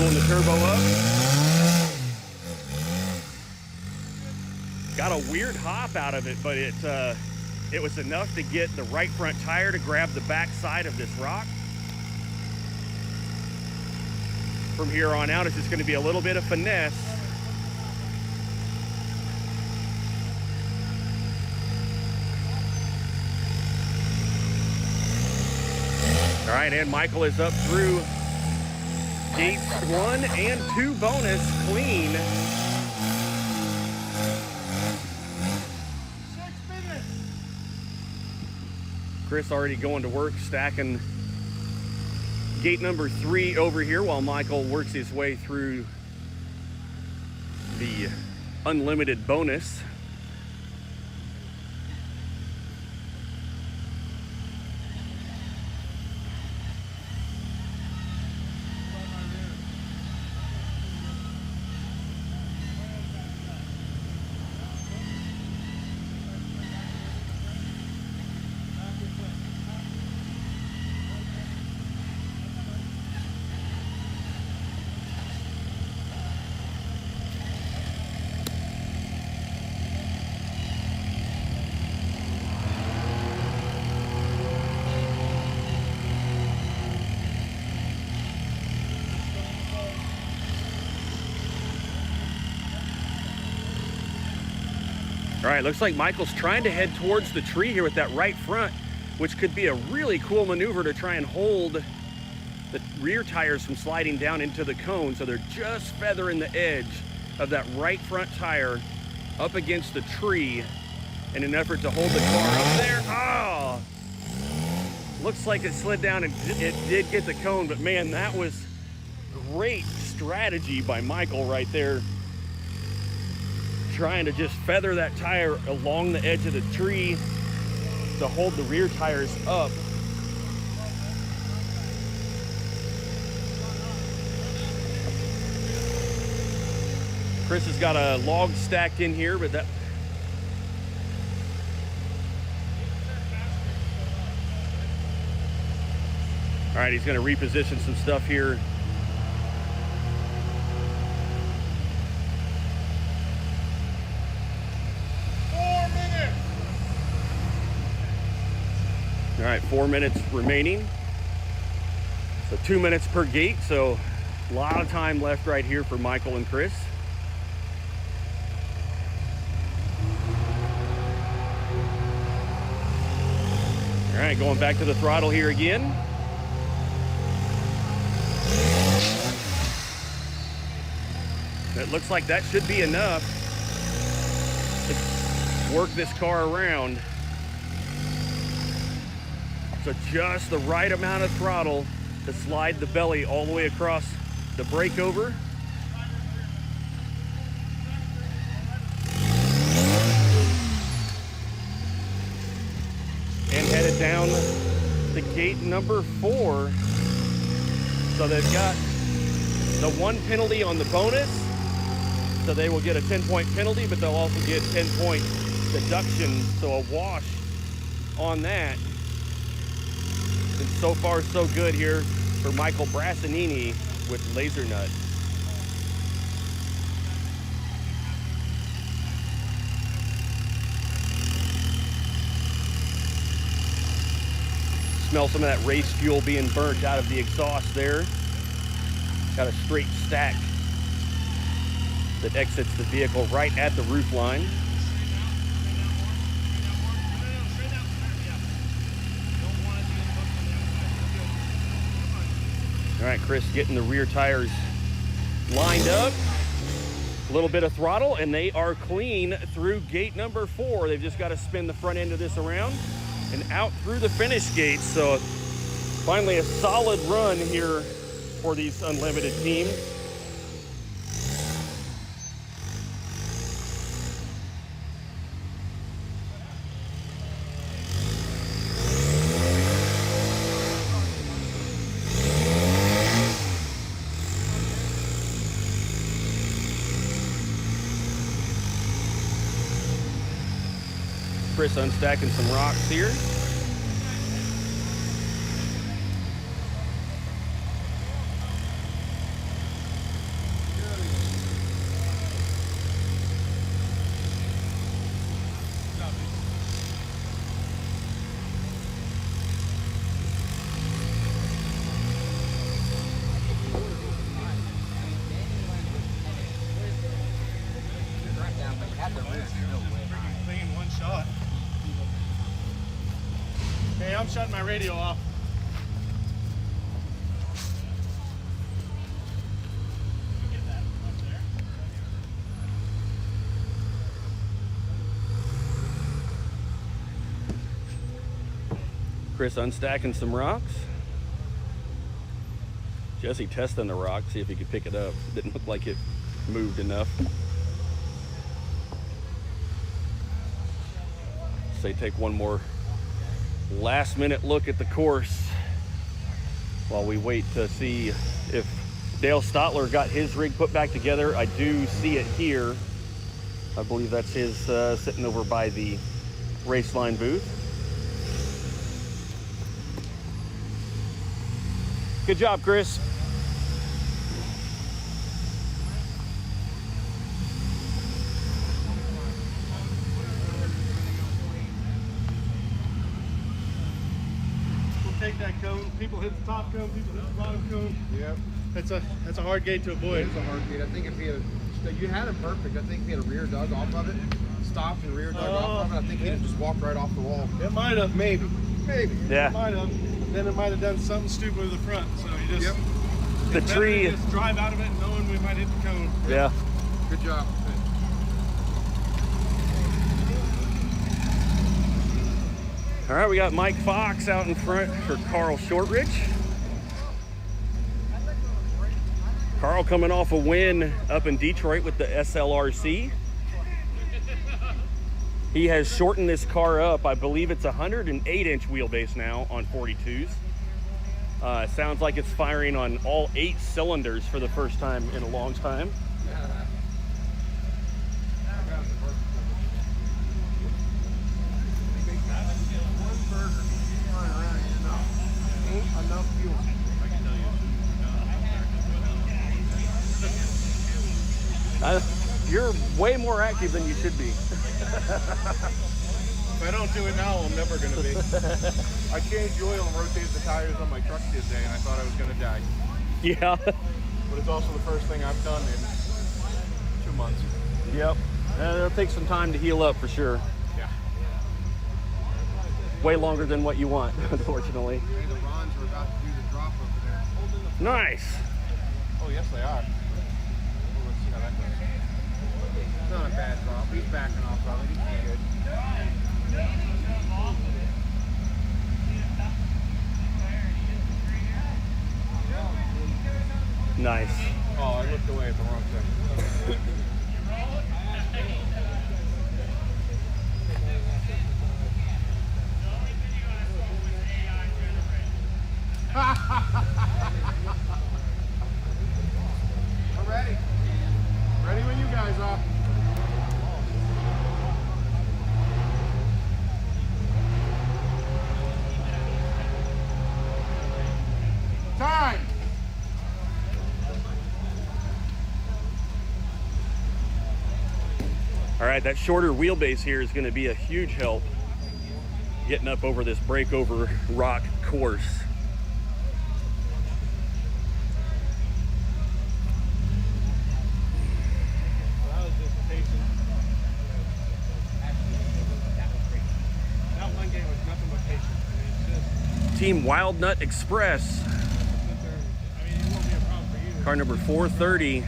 fueling the turbo up. Got a weird hop out of it, but it was enough to get the right front tire to grab the back side of this rock. From here on out, it's just going to be a little bit of finesse. All right, and Michael is up through gates 1 and 2 bonus clean. 6 minutes. Chris already going to work stacking gate number 3 over here while Michael works his way through the unlimited bonus. All right, looks like Michael's trying to head towards the tree here with that right front, which could be a really cool maneuver to try and hold the rear tires from sliding down into the cone. So they're just feathering the edge of that right front tire up against the tree in an effort to hold the car up there. Oh, looks like it slid down and it did get the cone, but man, that was great strategy by Michael right there. Trying to just feather that tire along the edge of the tree to hold the rear tires up. Chris has got a log stacked in here, but that... All right, he's gonna reposition some stuff here. All right, 4 minutes remaining. So 2 minutes per gate. So a lot of time left right here for Michael and Chris. All right, going back to the throttle here again. It looks like that should be enough to work this car around. So just the right amount of throttle to slide the belly all the way across the breakover. And headed down the gate number 4. So they've got the 1 penalty on the bonus. So they will get a 10-point penalty, but they'll also get 10-point deduction. So a wash on that. And so far, so good here for Michael Brassanini with Laser Nut. Smell some of that race fuel being burnt out of the exhaust there. Got a straight stack that exits the vehicle right at the roof line. All right, Chris getting the rear tires lined up. A little bit of throttle, and they are clean through gate number 4. They've just got to spin the front end of this around and out through the finish gate. So finally a solid run here for these unlimited teams. Chris unstacking some rocks here. Hey, I'm shutting my radio off. Chris unstacking some rocks. Jesse testing the rock, see if he could pick it up. Didn't look like it moved enough. Say take one more last minute look at the course while we wait to see if Dale Stotler got his rig put back together. I do see it here. I believe that's his sitting over by the Raceline booth. Good job, Chris. We'll take that cone. People hit the top cone, people hit the bottom cone. Yep. That's a hard gate to avoid. It's a hard gate. I think if he had, you had it perfect. I think if he had a rear dug off of it, stopped and rear dug off of it, I think he'd have just walked right off the wall. It might have. Maybe. Yeah. It might have. Then it might have done something stupid with the front. So he just. Yep. The tree. Just drive out of it knowing we might hit the cone. Yeah. Good job. All right, we got Mike Fox out in front for Carl Shortridge. Carl coming off a win up in Detroit with the SLRC. He has shortened this car up. I believe it's a 108-inch wheelbase now on 42s. Sounds like it's firing on all 8 cylinders for the first time in a long time. Enough fuel. You're way more active than you should be. If I don't do it now, I'm never going to be. I changed the oil and rotated the tires on my truck the other day, and I thought I was going to die. Yeah. But it's also the first thing I've done in 2 months. Yep. It'll take some time to heal up for sure. Yeah. Way longer than what you want, unfortunately. Hey, the Rons are about to do the drop over there. Nice. Oh, yes, they are. Well, let's see how that goes. It's not a bad drop. He's backing off of it. He's good. Nice. Oh, I looked away at the wrong second. We're ready. Ready when you guys are. Time. All right, that shorter wheelbase here is going to be a huge help getting up over this breakover rock course. That was just patient. That one game was nothing but patience. I mean, it's just, Team Wild Nut Express, I mean, it won't be a problem for you. car number 430.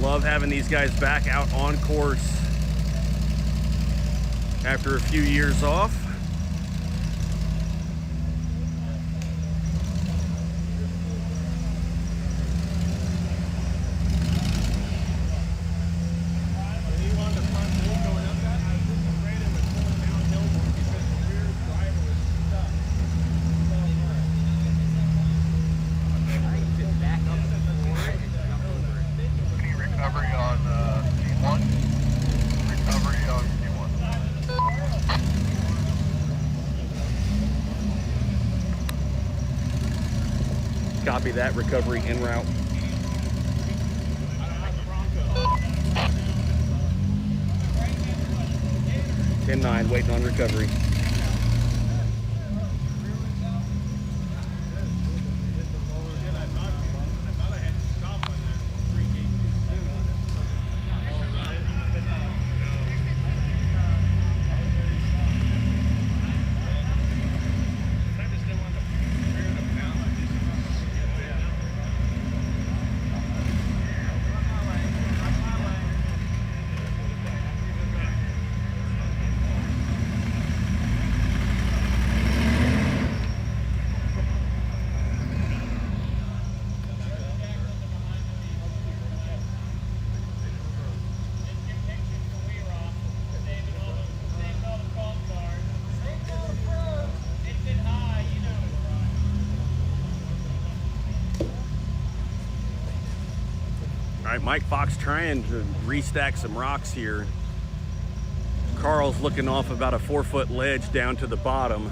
Love having these guys back out on course after a few years off. Recovery on T1. Recovery on T1. Copy that, recovery en route. Ten 9 waiting on recovery. right, Mike Fox trying to restack some rocks here. Carl's looking off about a 4-foot ledge down to the bottom.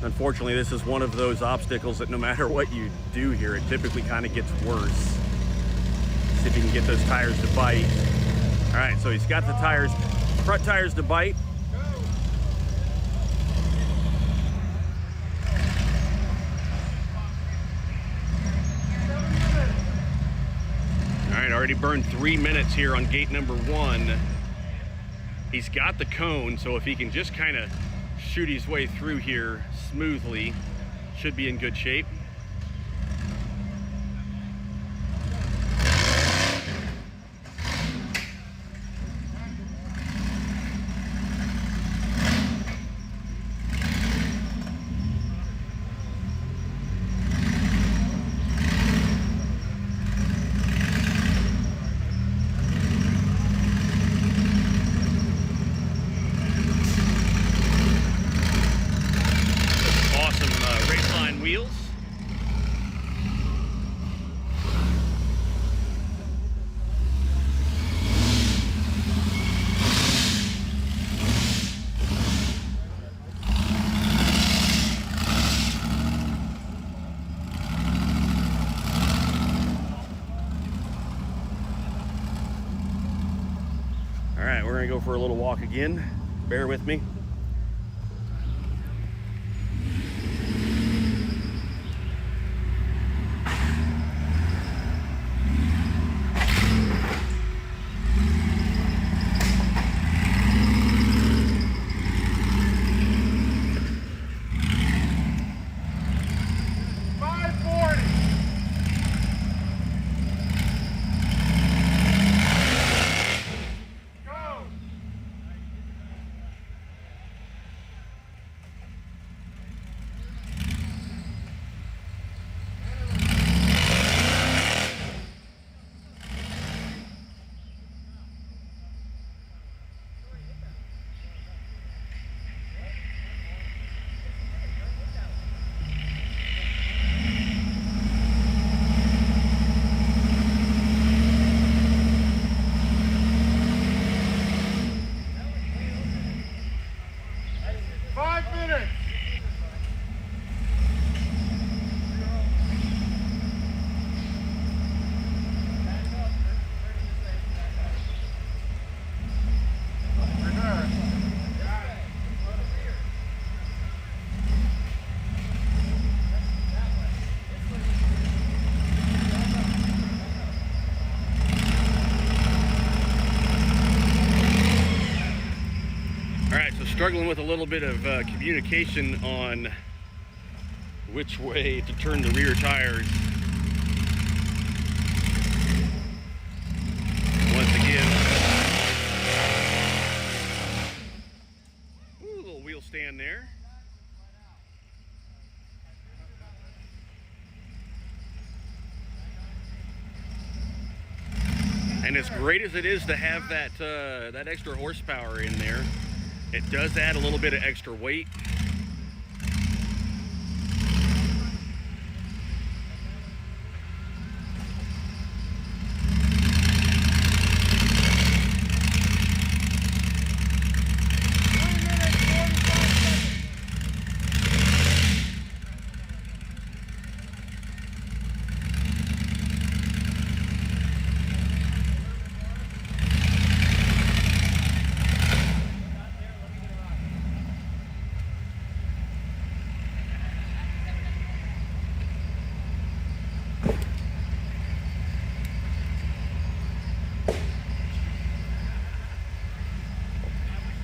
Unfortunately, this is one of those obstacles that no matter what you do here, it typically kind of gets worse. See if you can get those tires to bite. All right, so he's got the tires, front tires to bite. All right, already burned 3 minutes here on gate number 1. He's got the cone, so if he can just kind of shoot his way through here smoothly, should be in good shape. Wheels. All right, we're gonna go for a little walk again. Bear with me. Struggling with a little bit of communication on which way to turn the rear tires. Once again, ooh, little wheel stand there. And as great as it is to have that that extra horsepower in there, it does add a little bit of extra weight.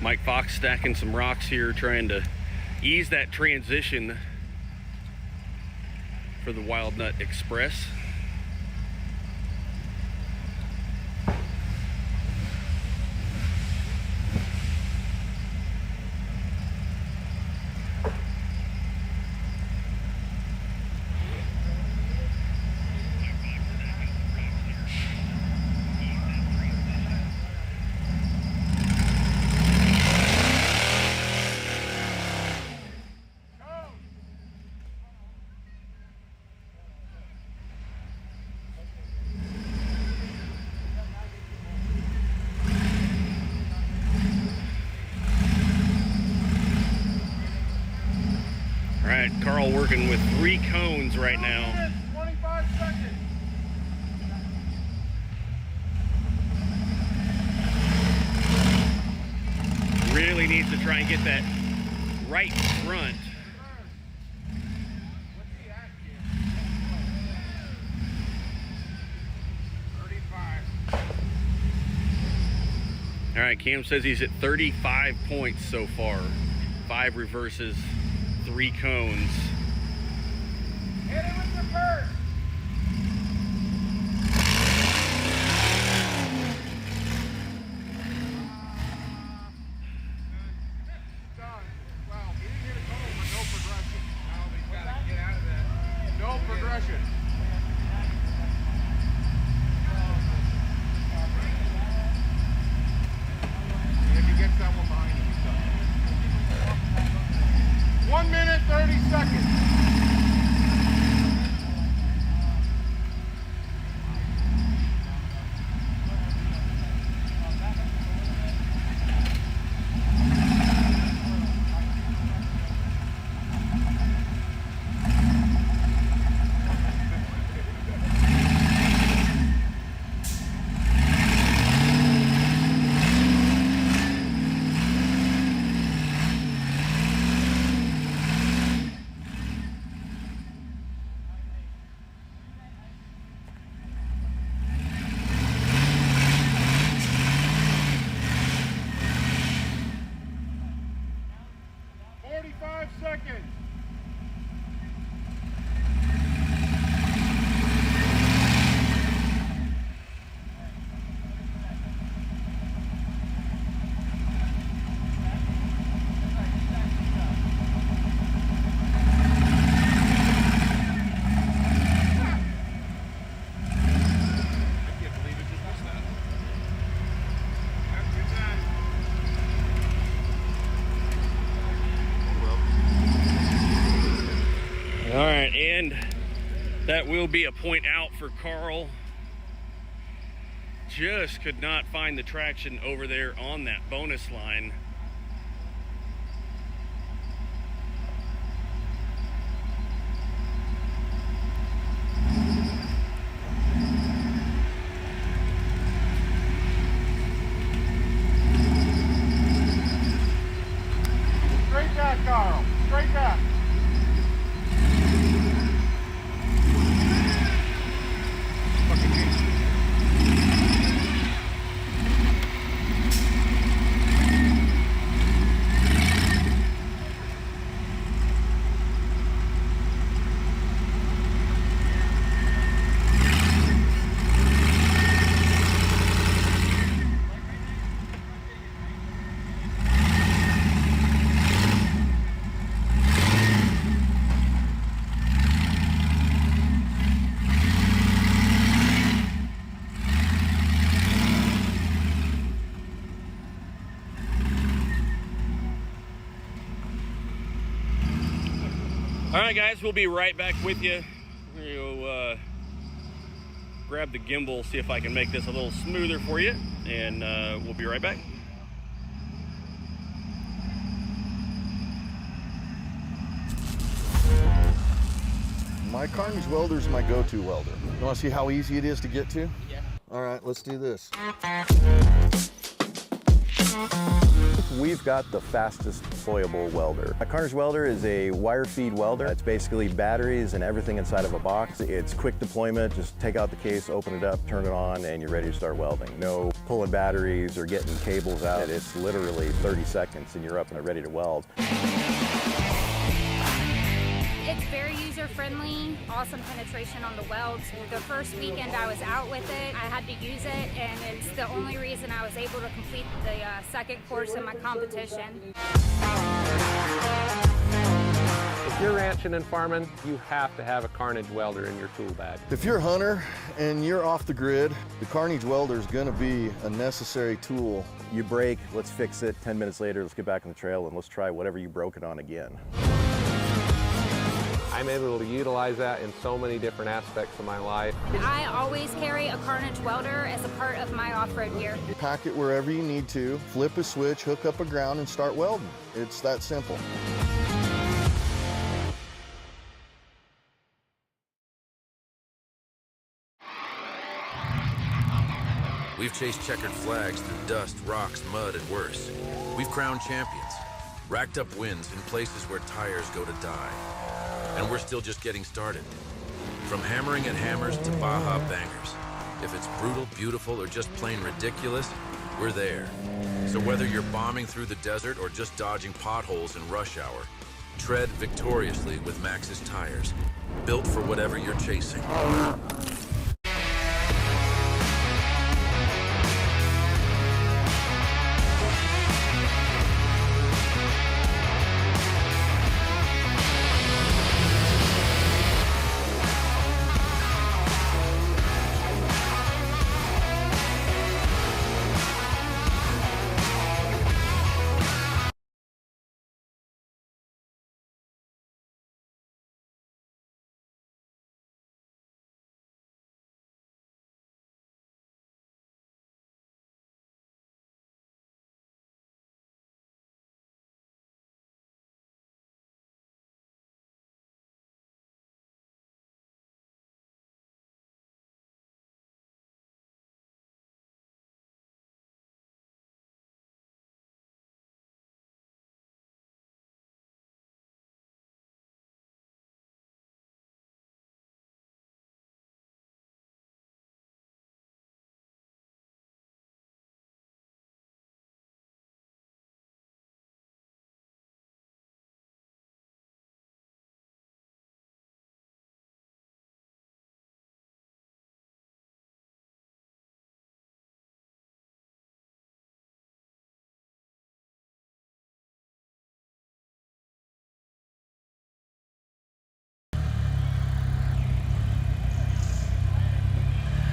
Mike Fox stacking some rocks here, trying to ease that transition for the Wild Nut Express. right, Carl working with 3 cones right now. 25 seconds. Really needs to try and get that right front. All right, Cam says he's at 35 points so far. 5 reverses, 3 cones. Hit it with the first. Done. Wow, he didn't hit a cone for no progression. Now he's got to get out of that. No progression. And if he gets that one behind him, he's done. 1 minute, 30 seconds. Seconds. All right, and that will be a point out for Carl. Just could not find the traction over there on that bonus line. Straight back, Carl. Straight back. All right, guys, we'll be right back with you. We'll grab the gimbal, see if I can make this a little smoother for you, and we'll be right back. My Carnage welder is my go-to welder. You want to see how easy it is to get to? Yeah. All right, let's do this. We've got the fastest deployable welder. A Carnage welder is a wire feed welder. It's basically batteries and everything inside of a box. It's quick deployment. Just take out the case, open it up, turn it on, and you're ready to start welding. No pulling batteries or getting cables out. It's literally 30 seconds and you're up and ready to weld. It's very user-friendly, awesome penetration on the welds. The first weekend I was out with it, I had to use it, and it's the only reason I was able to complete the second course in my competition. If you're ranching and farming, you have to have a Carnage welder in your tool bag. If you're a hunter and you're off the grid, the Carnage welder is going to be a necessary tool. You break, let's fix it. 10 minutes later, let's get back on the trail and let's try whatever you broke it on again. I'm able to utilize that in so many different aspects of my life. I always carry a Carnage welder as a part of my off-road gear. Pack it wherever you need to, flip a switch, hook up a ground, and start welding. It's that simple. We've chased checkered flags through dust, rocks, mud, and worse. We've crowned champions, racked up wins in places where tires go to die. And we're still just getting started. From hammering at hammers to Baja bangers. If it's brutal, beautiful, or just plain ridiculous, we're there. So whether you're bombing through the desert or just dodging potholes in rush hour, tread victoriously with Maxxis tires, built for whatever you're chasing.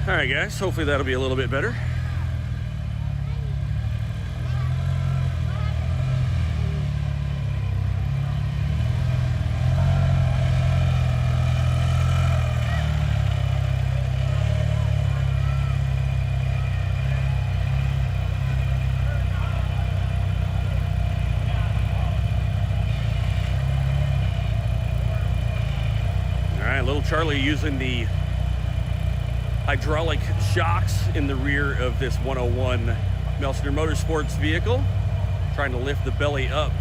All right, guys, hopefully that'll be a little bit better. All right, little Charlie using the hydraulic shocks in the rear of this 101 Melchner Motorsports vehicle, trying to lift the belly up.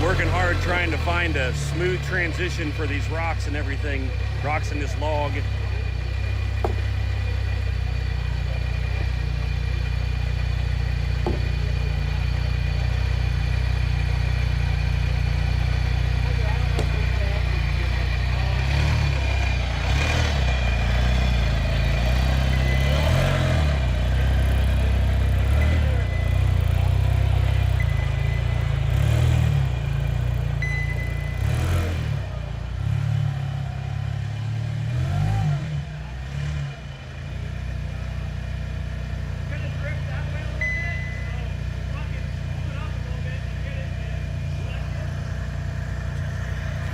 Working hard trying to find a smooth transition for these rocks and everything, rocks in this log.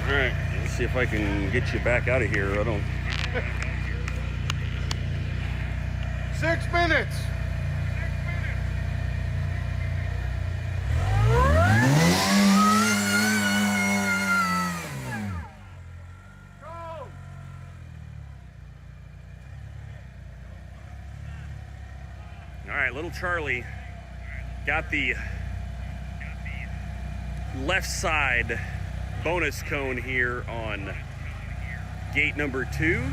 All right, let's see if I can get you back out of here. I don't. 6 minutes. All right, little Charlie got the left side bonus cone here on gate number 2.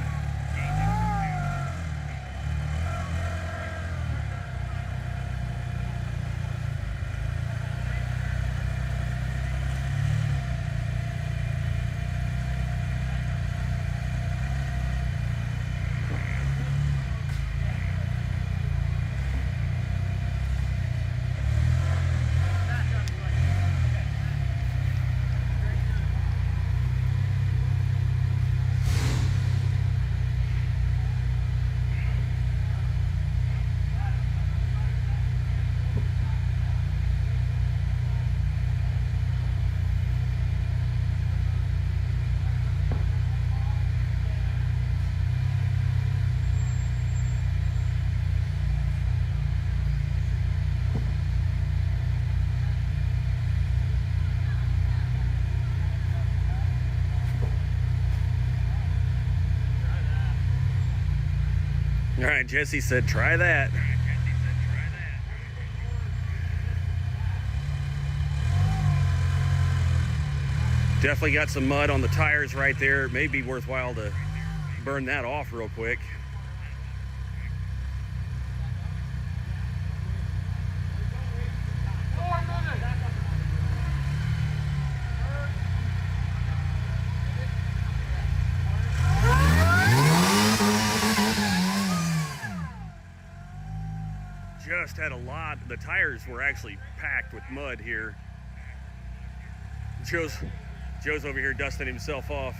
All right, Jesse said, try that. Definitely got some mud on the tires right there. It may be worthwhile to burn that off real quick. Just had a lot. The tires were actually packed with mud here. Joe's over here dusting himself off.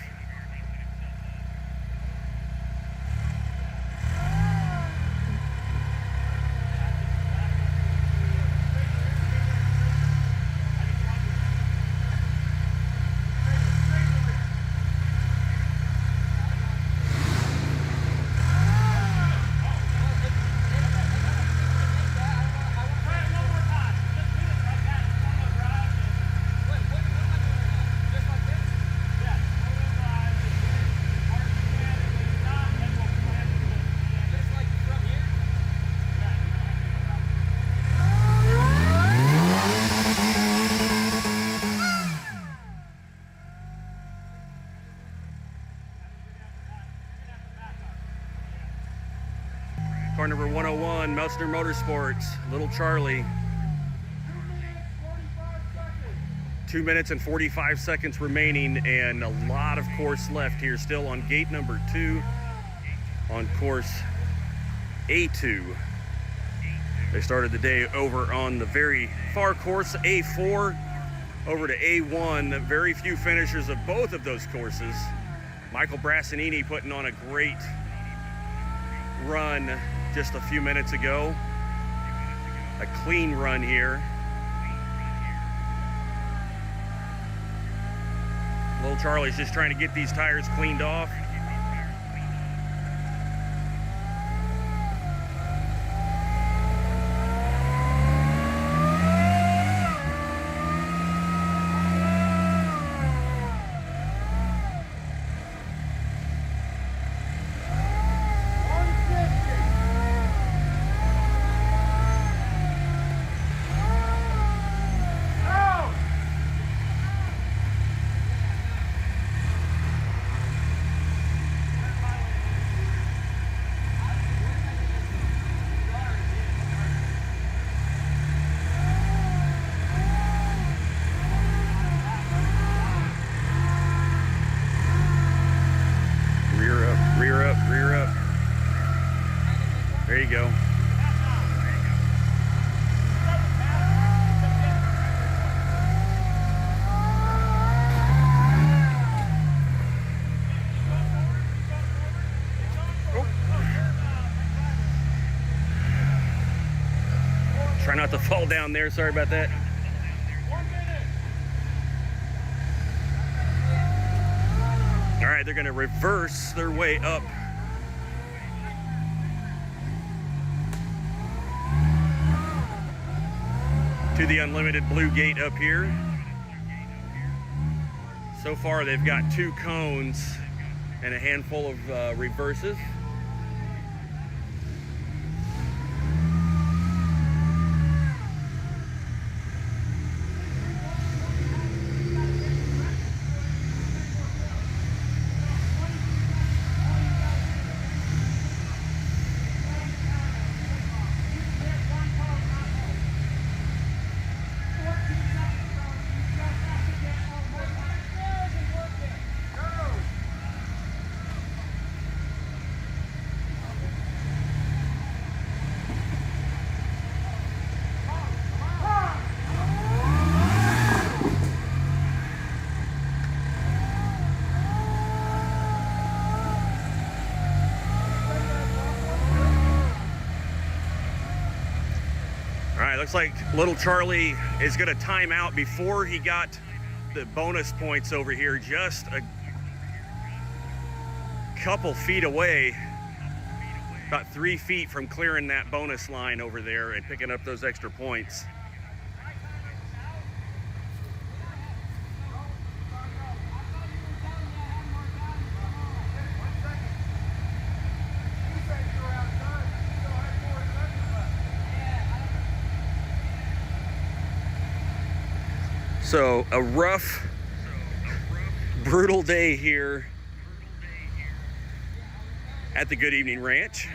Car number 101, Melchner Motorsports, Little Charlie. 2 minutes and 45 seconds remaining, and a lot of course left here still on gate number 2 on course A2. They started the day over on the very far course A4 over to A1. Very few finishers of both of those courses. Michael Brassanini putting on a great run just a few minutes ago. A clean run here. Little Charlie's just trying to get these tires cleaned off. Rear up. There you go. Try not to fall down there. Sorry about that. they're going to reverse their way up. To the unlimited blue gate up here. So far, they've got 2 cones and a handful of reverses. Looks like little Charlie is going to time out before he got the bonus points over here, just a couple feet away, about 3 feet from clearing that bonus line over there and picking up those extra points. So a rough, brutal day here at the Good Evening Ranch.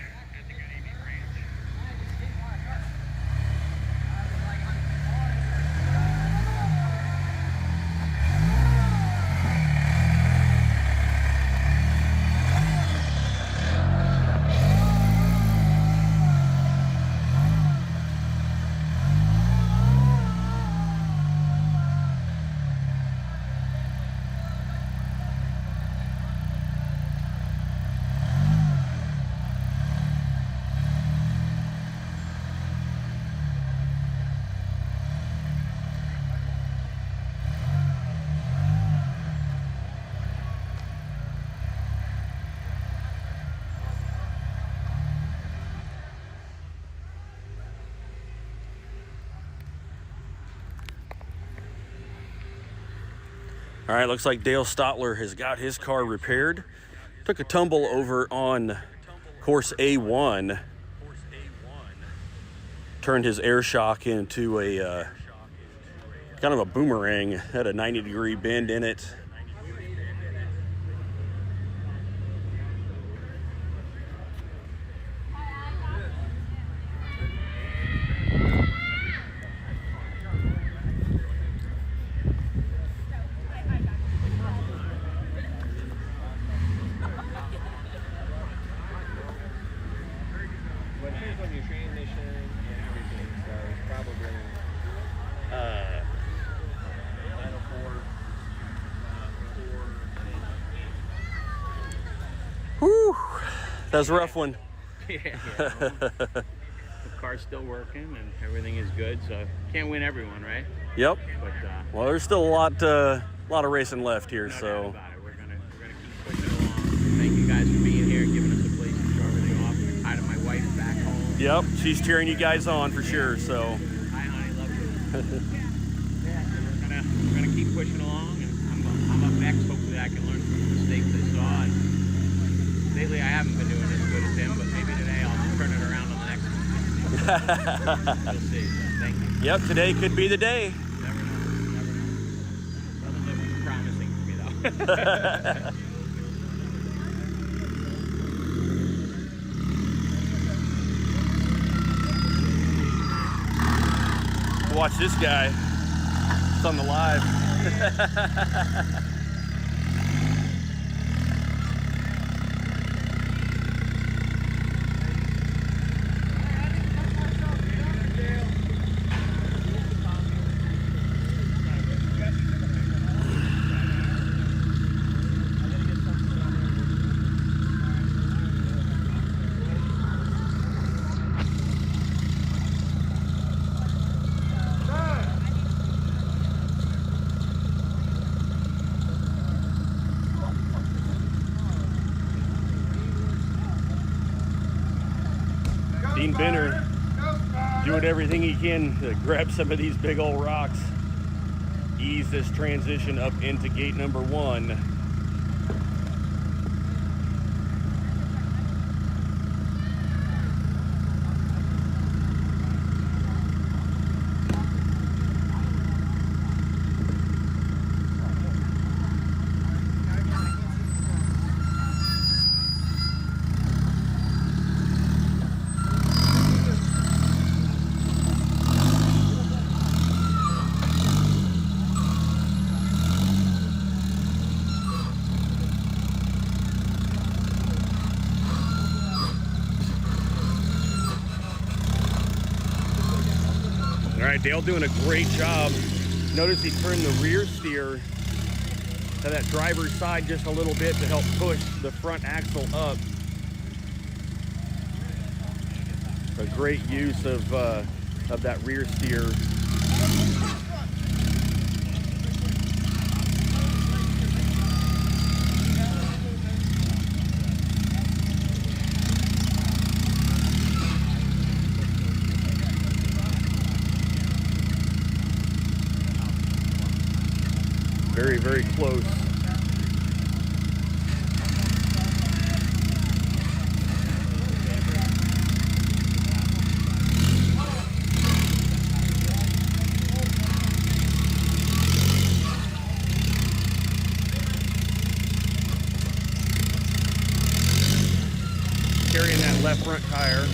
All right, looks like Dale Stotler has got his car repaired. Took a tumble over on course A1. Turned his air shock into a kind of a boomerang. Had a 90-degree bend in it. Whew, that was a rough one. The car's still working and everything is good, so can't win everyone, right? Yep. But well, there's still a lot of racing left here, no so. doubt about it. We're gonna keep pushing along. Thank you guys for being here, giving us a place to show everything off. We're tied to my wife back home. Yep, she's cheering you guys on for sure. So. Hi, honey, love you. We're gonna keep pushing along, and I'm up next. Hopefully, I can learn from the mistakes I saw. And lately, I haven't been doing as good as him, but maybe today I'll turn it around on the next one. We'll see. So thank you. Yep, today could be the day. Never know. Doesn't look promising for me though. Watch this guy. It's on the live. Dean Benner doing everything he can to grab some of these big old rocks, ease this transition up into gate number 1. All right, Dale doing a great job. Notice he turned the rear steer to that driver's side just a little bit to help push the front axle up. A great use of that rear steer. Very, very close. Carrying that left front tire.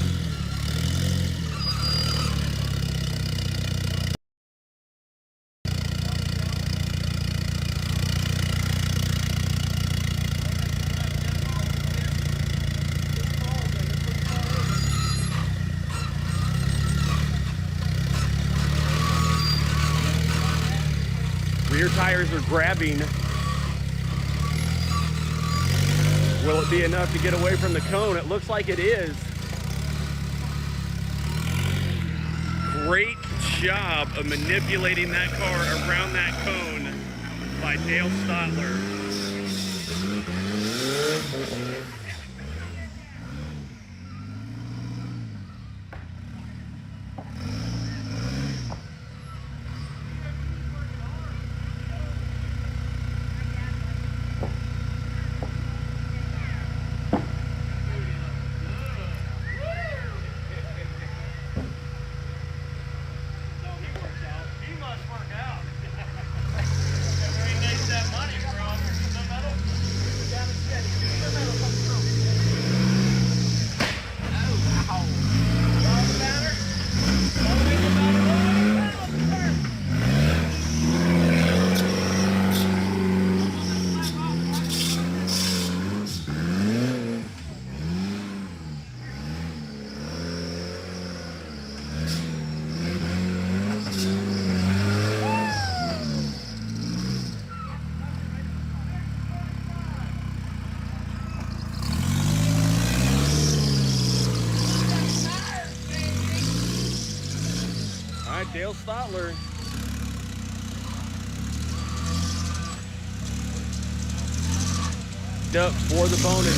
Rear tires are grabbing. Will it be enough to get away from the cone? It looks like it is. Great job of manipulating that car around that cone by Dale Stotler. Dale Stotler. Up for the bonus.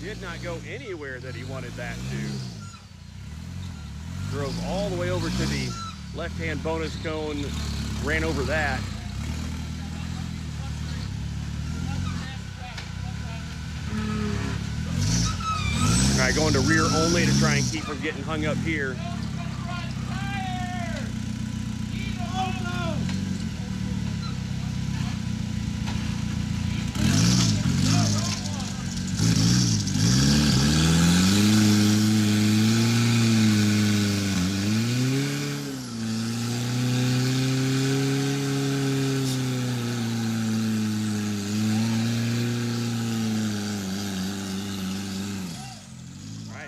Did not go anywhere that he wanted that to. Drove all the way over to the left-hand bonus cone, ran over that. All right, going to rear only to try and keep from getting hung up here.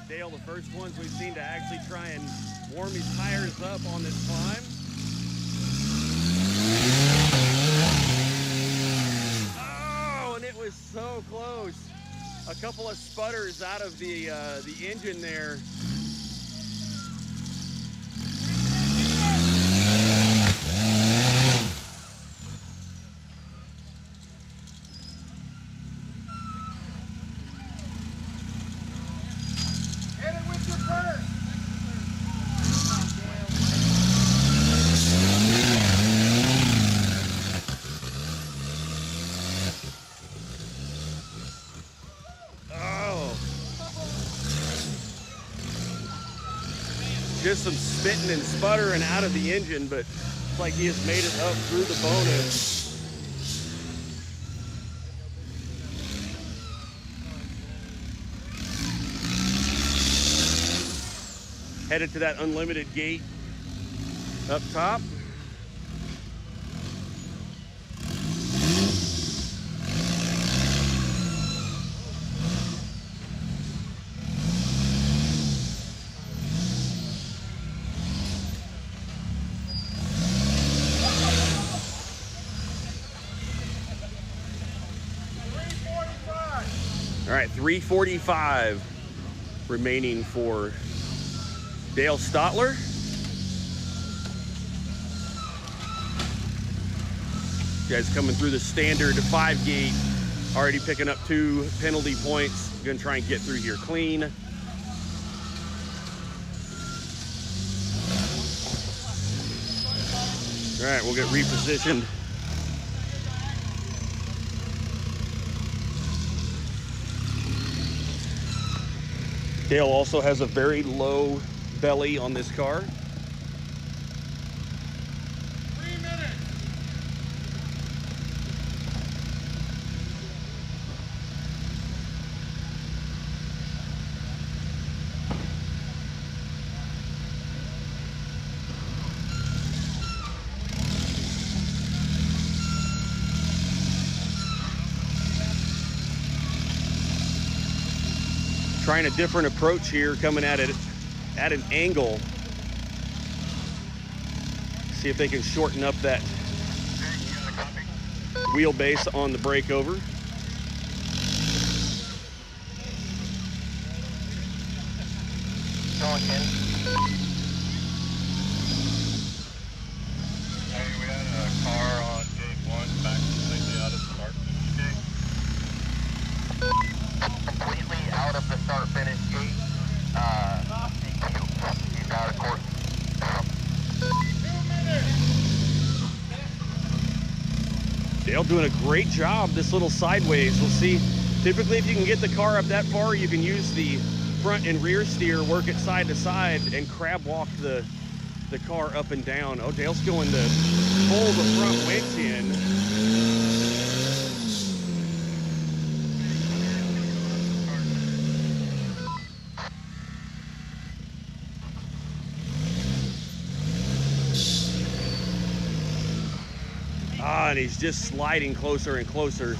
Dale, the first ones we've seen to actually try and warm his tires up on this climb. Oh, and it was so close. A couple of sputters out of the engine there. just some spitting and sputtering out of the engine, but it's like he has made it up through the bonus. Headed to that unlimited gate up top. All right, 3:45 remaining for Dale Stotler. Guys coming through the standard 5 gate, already picking up 2 penalty points. Gonna try and get through here clean. All right, we'll get repositioned. Dale also has a very low belly on this car. 3 minutes. Trying a different approach here, coming at it at an angle. See if they can shorten up that wheelbase on the breakover. Going in. Hey, we had a car on gate 1 back completely out of the start finish gate. Completely out of the start finish gate. He's out of course. 2 minutes. Dale doing a great job this little sideways. We'll see. Typically, if you can get the car up that far, you can use the front and rear steer, work it side to side, and crab walk the car up and down. Oh, Dale's going to pull the front winch in. And he's just sliding closer and closer.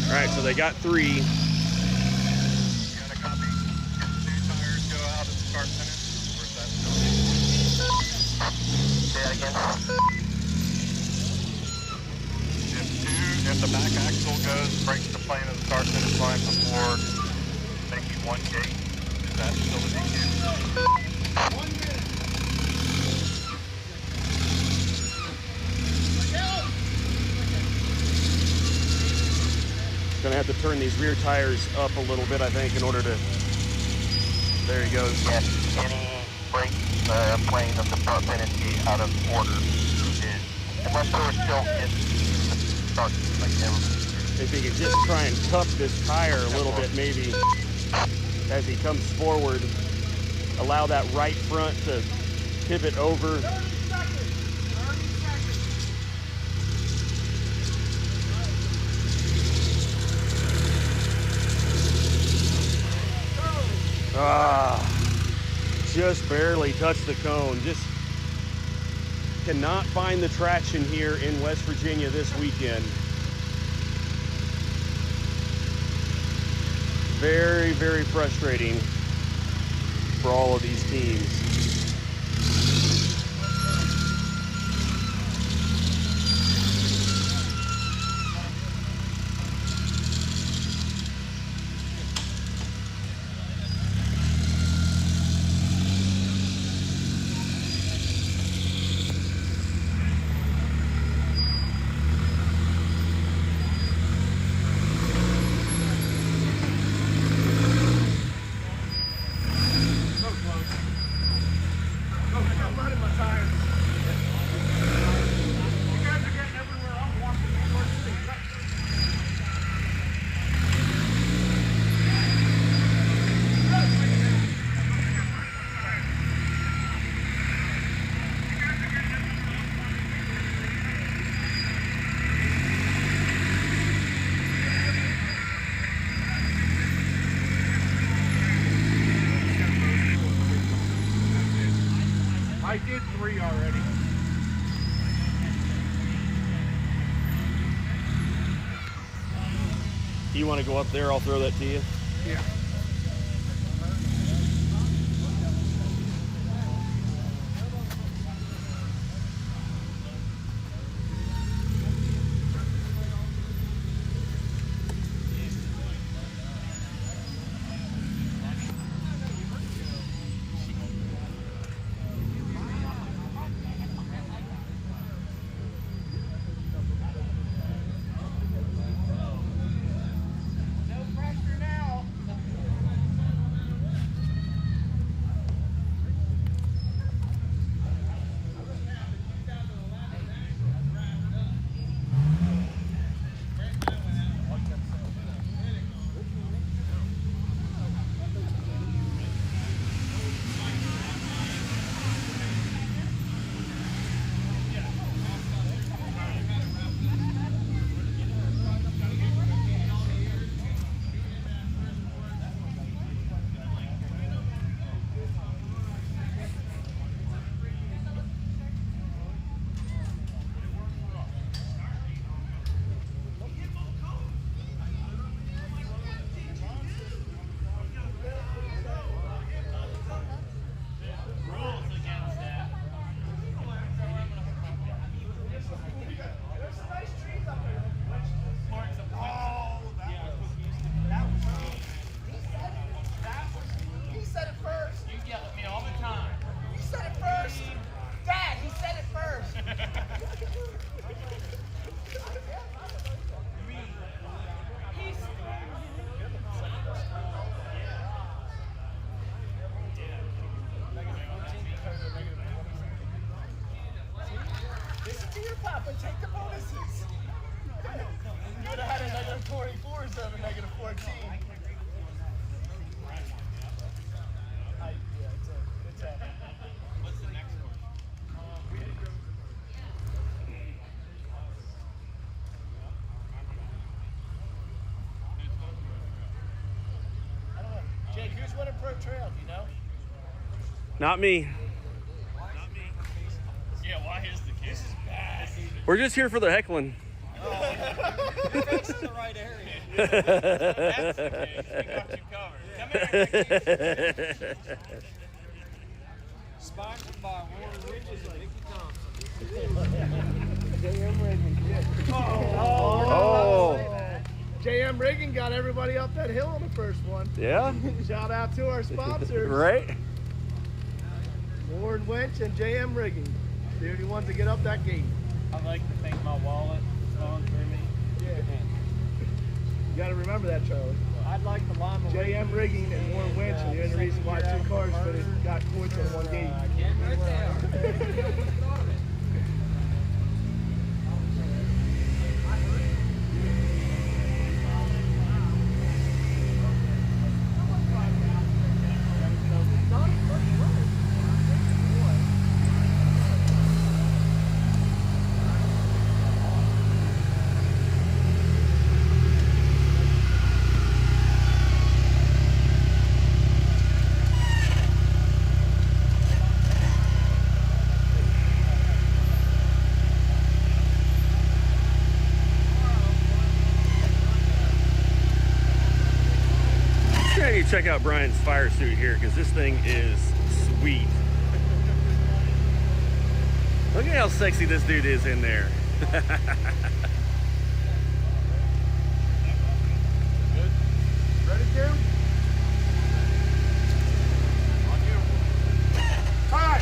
All right, so they got 3. Got a copy. 2 tires go out at the start finish. Where's that still? Say that again. If the back axle goes, breaks the plane of the start finish line before making 1 gate, is that still a DQ? 1 minute. Gonna have to turn these rear tires up a little bit, I think, in order to. There he goes. Yes, any break plane of the start finish gate out of order is, unless there was still in the start, like if he could just try and cup this tire a little bit, maybe as he comes forward, allow that right front to pivot over. 30 seconds. Just barely touched the cone. Just cannot find the traction here in West Virginia this weekend. Very, very frustrating for all of these teams. I did 3 already. You want to go up there? I'll throw that to you. Yeah. Take the bonuses. You would have had a negative 24 instead of a negative 14. What's the next one? I don't know. Jake, who's winning Pro Trail? Do you know? Not me. Yeah, why is the kid? This is bad. We're just here for the heckling. You're facing the right area. That's the case. We got you covered. Come here. Sponsored by Warren Riches and Mickey Thompson. JM Rigging. Oh. JM Rigging got everybody up that hill on the first one. Yeah? Shout out to our sponsors. Right? Warren Winch and JM Rigging. They're the ones that get up that gate. I'd like to thank my wallet for sponsoring me. Yeah. You got to remember that, Charlie. I'd like to line the JM Rigging and Warren Winch, and you're the reason why 2 cars got points on one gate. Right there. Check out Brian's fire suit here because this thing is sweet. Look at how sexy this dude is in there. Good. Ready, Kim? On you. Time!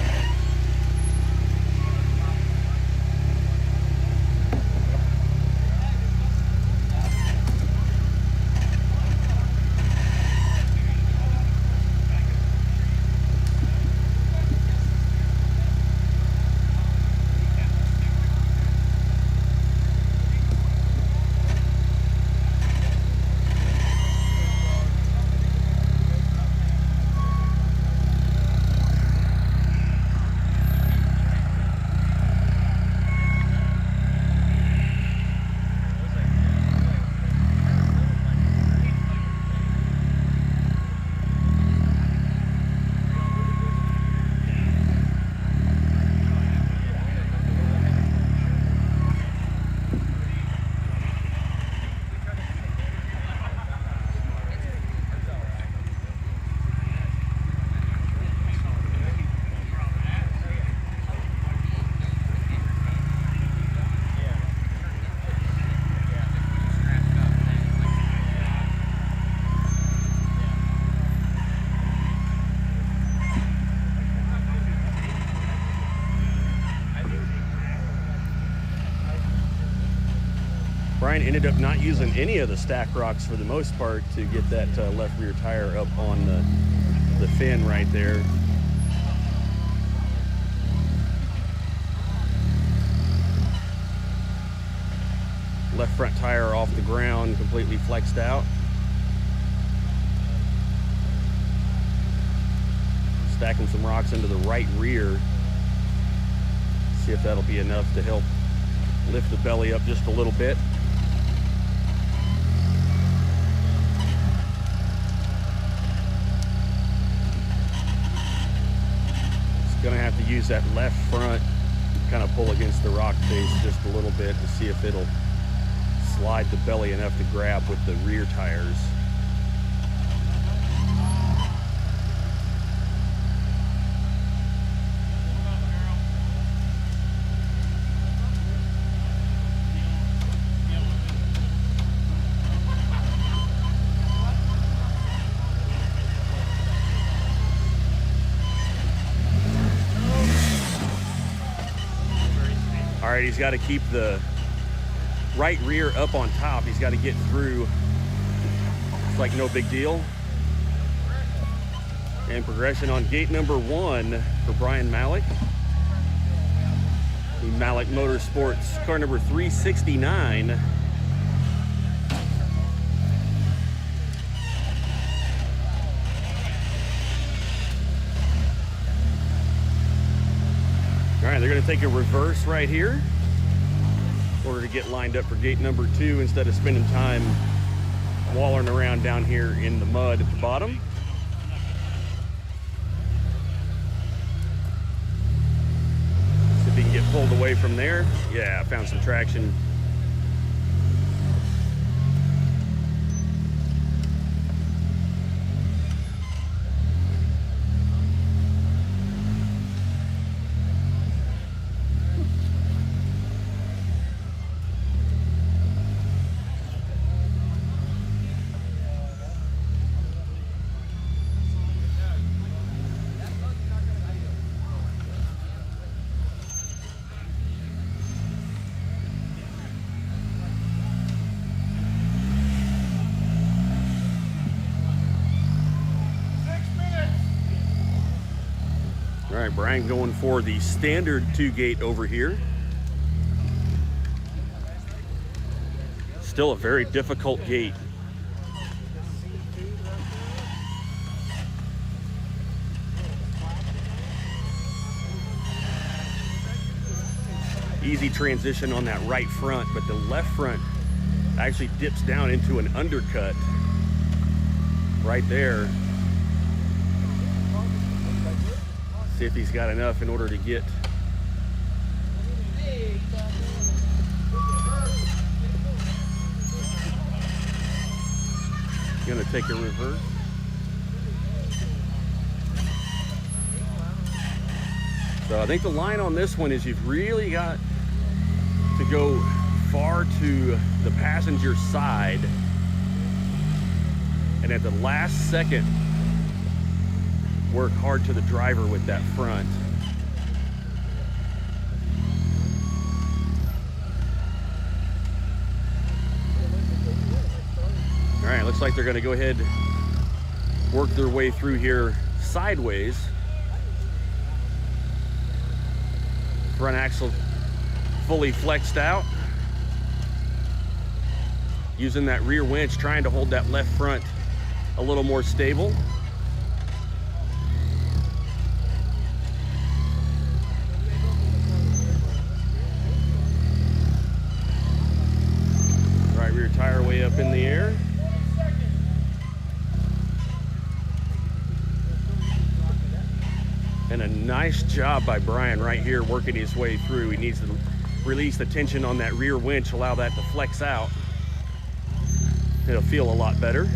Brian ended up not using any of the stack rocks for the most part to get that left rear tire up on the fin right there. Left front tire off the ground, completely flexed out. Stacking some rocks into the right rear. See if that'll be enough to help lift the belly up just a little bit. It's gonna have to use that left front, kind of pull against the rock face just a little bit to see if it'll slide the belly enough to grab with the rear tires. All right, he's got to keep the right rear up on top. He's got to get through. It's like no big deal. And progression on gate number 1 for Brian Malik. The Malik Motorsports car number 369. All right, they're going to take a reverse right here in order to get lined up for gate number 2 instead of spending time wallering around down here in the mud at the bottom. See if he can get pulled away from there. Yeah, I found some traction. All right, Brian going for the standard 2 gate over here. Still a very difficult gate. Easy transition on that right front, but the left front actually dips down into an undercut right there. See if he's got enough in order to get gonna take a reverse. So I think the line on this one is you've really got to go far to the passenger side and at the last second work hard to the driver with that front. All right, looks like they're going to go ahead, work their way through here sideways. Front axle fully flexed out. Using that rear winch, trying to hold that left front a little more stable. Rear tire way up in the air. And a nice job by Brian right here working his way through. He needs to release the tension on that rear winch, allow that to flex out. It'll feel a lot better.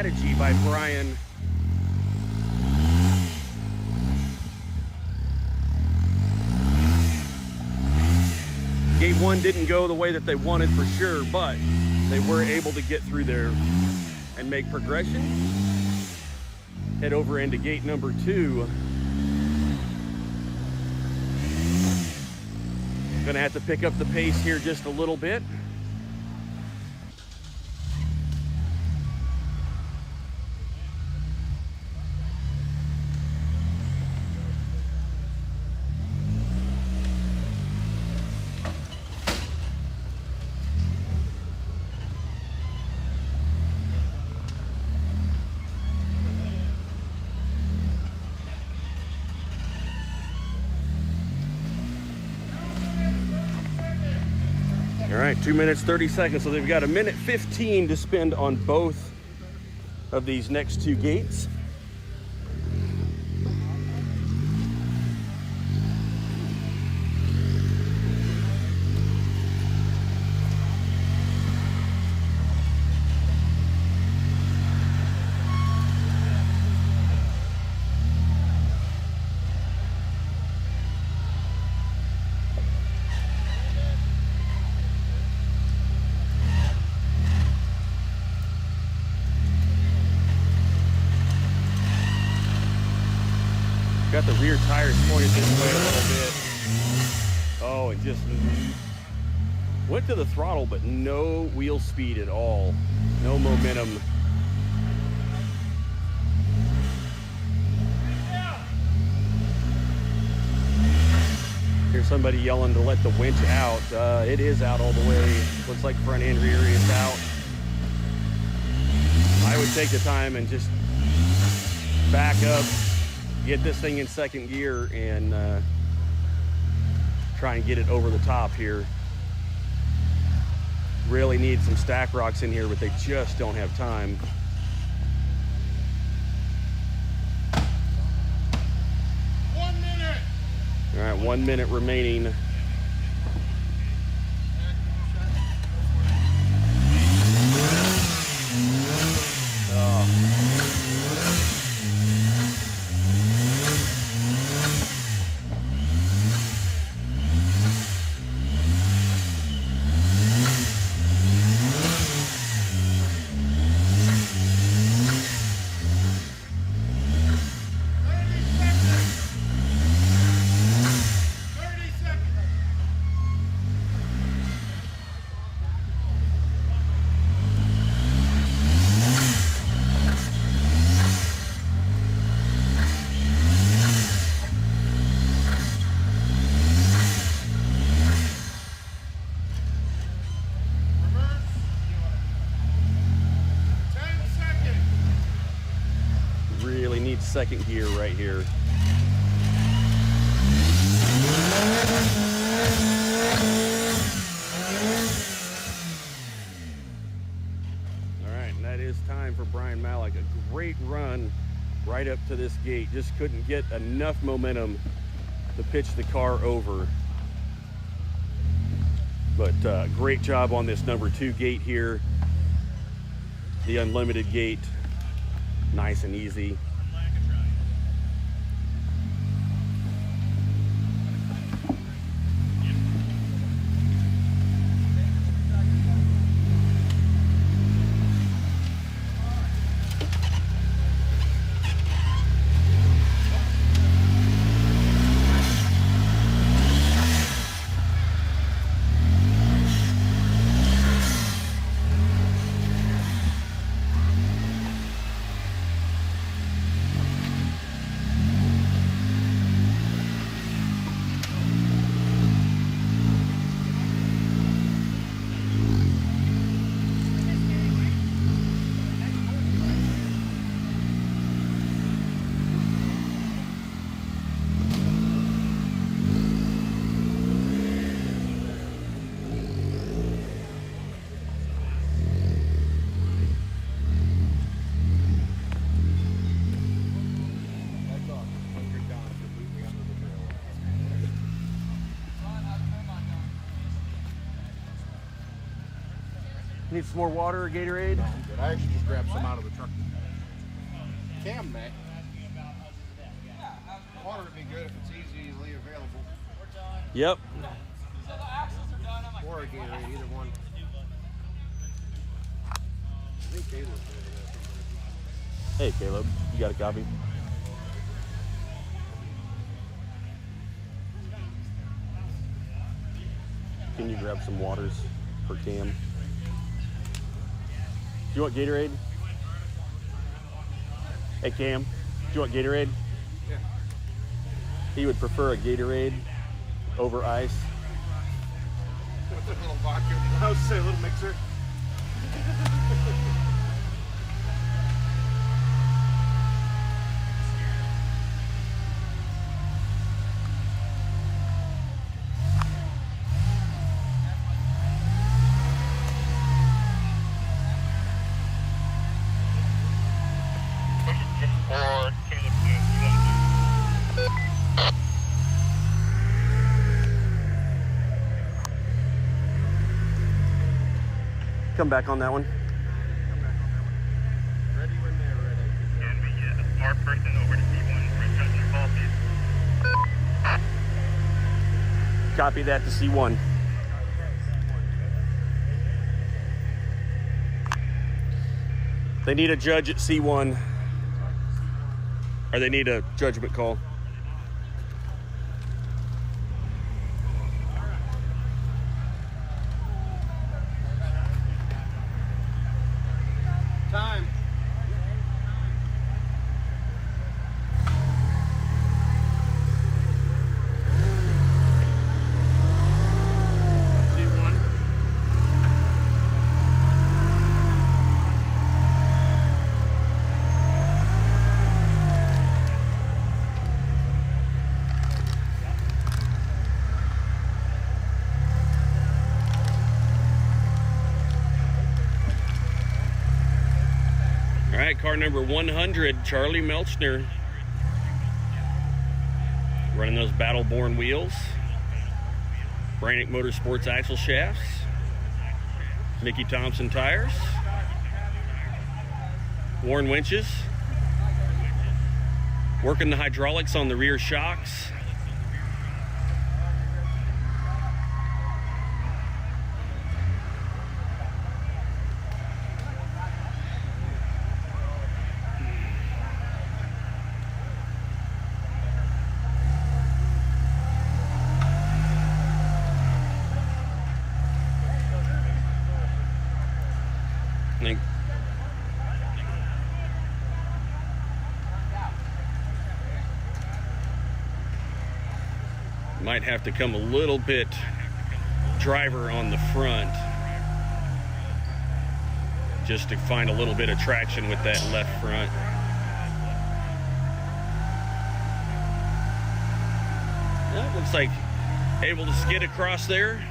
strategy by Brian. Gate 1 didn't go the way that they wanted for sure, but they were able to get through there and make progression. Head over into gate number 2. Gonna have to pick up the pace here just a little bit. All right, 2 minutes, 30 seconds. So they've got 1:15 to spend on both of these next 2 gates. Got the rear tires pointed this way a little bit. Oh, it just went to the throttle, but no wheel speed at all. No momentum. Here's somebody yelling to let the winch out. It is out all the way. Looks like front and rear is out. I would take the time and just back up, get this thing in second gear, and try and get it over the top here. Really need some stack rocks in here, but they just don't have time. All right, 1 minute remaining. Really need second gear right here. All right, and that is time for Brian Malik. A great run right up to this gate. Just couldn't get enough momentum to pitch the car over. But great job on this number 2 gate here. The unlimited gate. Nice and easy. Need some more water or Gatorade? No, I'm good. I actually just grabbed some out of the truck. Cam may. Water would be good if it's easily available. Yep. Or a Gatorade, either one. I think Caleb's good. Hey, Caleb, you got a copy? Can you grab some waters for Cam? Do you want Gatorade? Hey, Cam, do you want Gatorade? Yeah. He would prefer a Gatorade over ice. With a little vodka. I was say a little mixer. Come back on that one. Ready when they're ready. Can we get a smart person over to C1 for adjusting policies? Copy that to C1. They need a judge at C1, or they need a judgment call. Time. All right, car number 100, Charlie Melchner. Running those Battle-Born wheels. Brannick Motorsports axle shafts. Mickey Thompson tires. Warren winches. Working the hydraulics on the rear shocks. I think might have to come a little bit driver on the front just to find a little bit of traction with that left front. That looks like able to skid across there.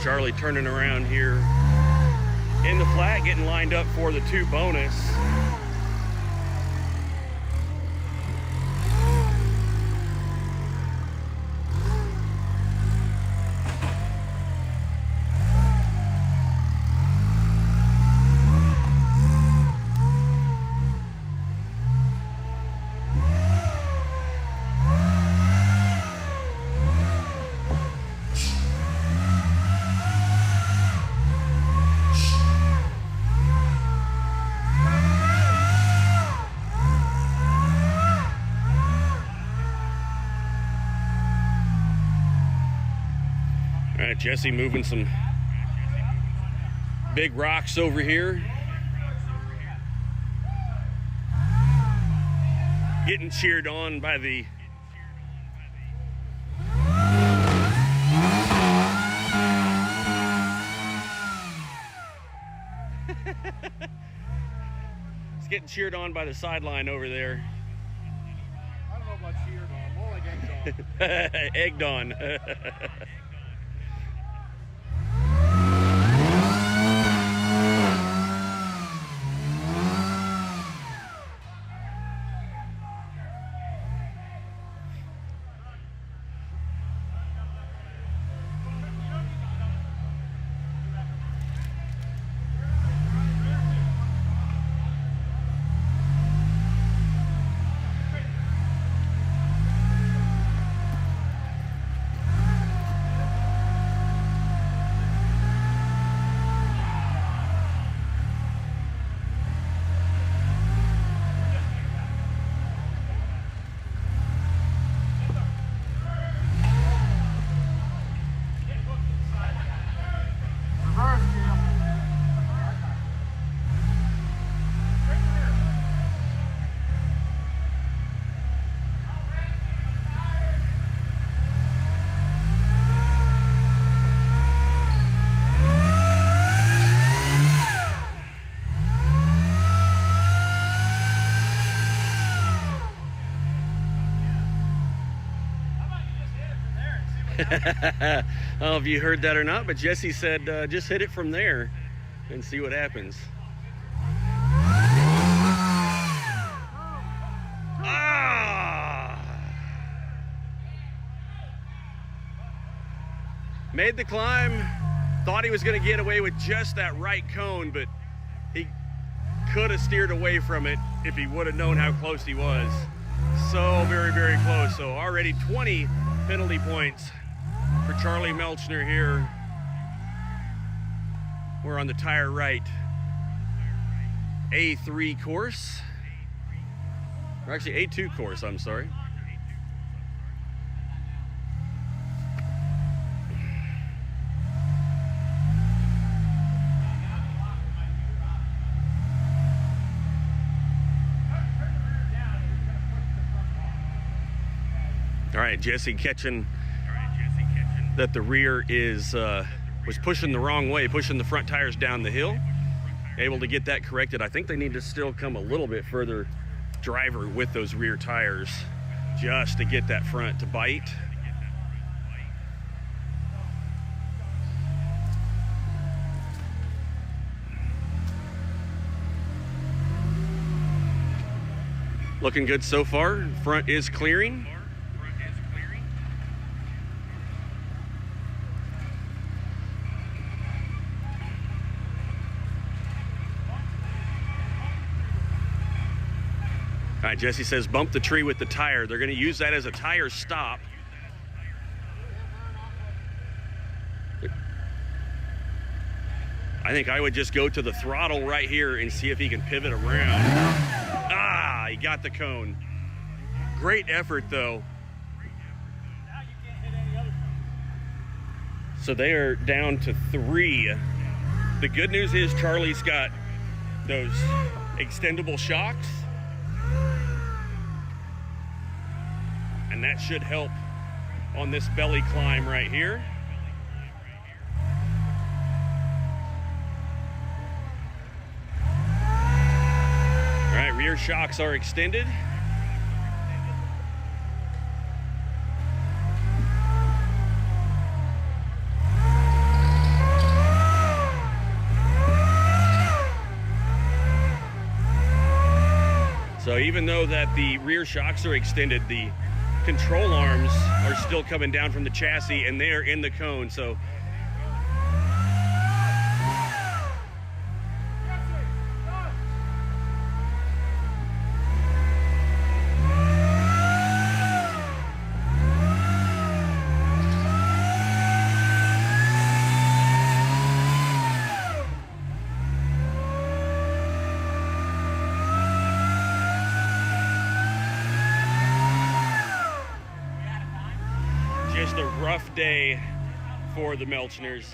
Charlie turning around here in the flat, getting lined up for the 2 bonus. All right, Jesse moving some big rocks over here. getting cheered on by the It's getting cheered on by the sideline over there. I don't know about cheered on, more like egged on. Egged on. I don't know if you heard that or not, but Jesse said just hit it from there and see what happens. Made the climb, thought he was going to get away with just that right cone, but he could have steered away from it if he would have known how close he was. So very, very close. So already 20 penalty points for Charlie Melchner here. We're on the tire right A3 course, or actually A2 course, I'm sorry. All right, Jesse catching that the rear is was pushing the wrong way, pushing the front tires down the hill. Able to get that corrected. I think they need to still come a little bit further driver with those rear tires just to get that front to bite. Looking good so far. Front is clearing. All right, Jesse says bump the tree with the tire. They're going to use that as a tire stop. I think I would just go to the throttle right here and see if he can pivot around. Ah, he got the cone. Great effort, though. So they are down to 3. The good news is Charlie's got those extendable shocks. And that should help on this belly climb right here. All right, rear shocks are extended. So even though that the rear shocks are extended, the control arms are still coming down from the chassis and they are in the cone. So just a rough day for the Melchners.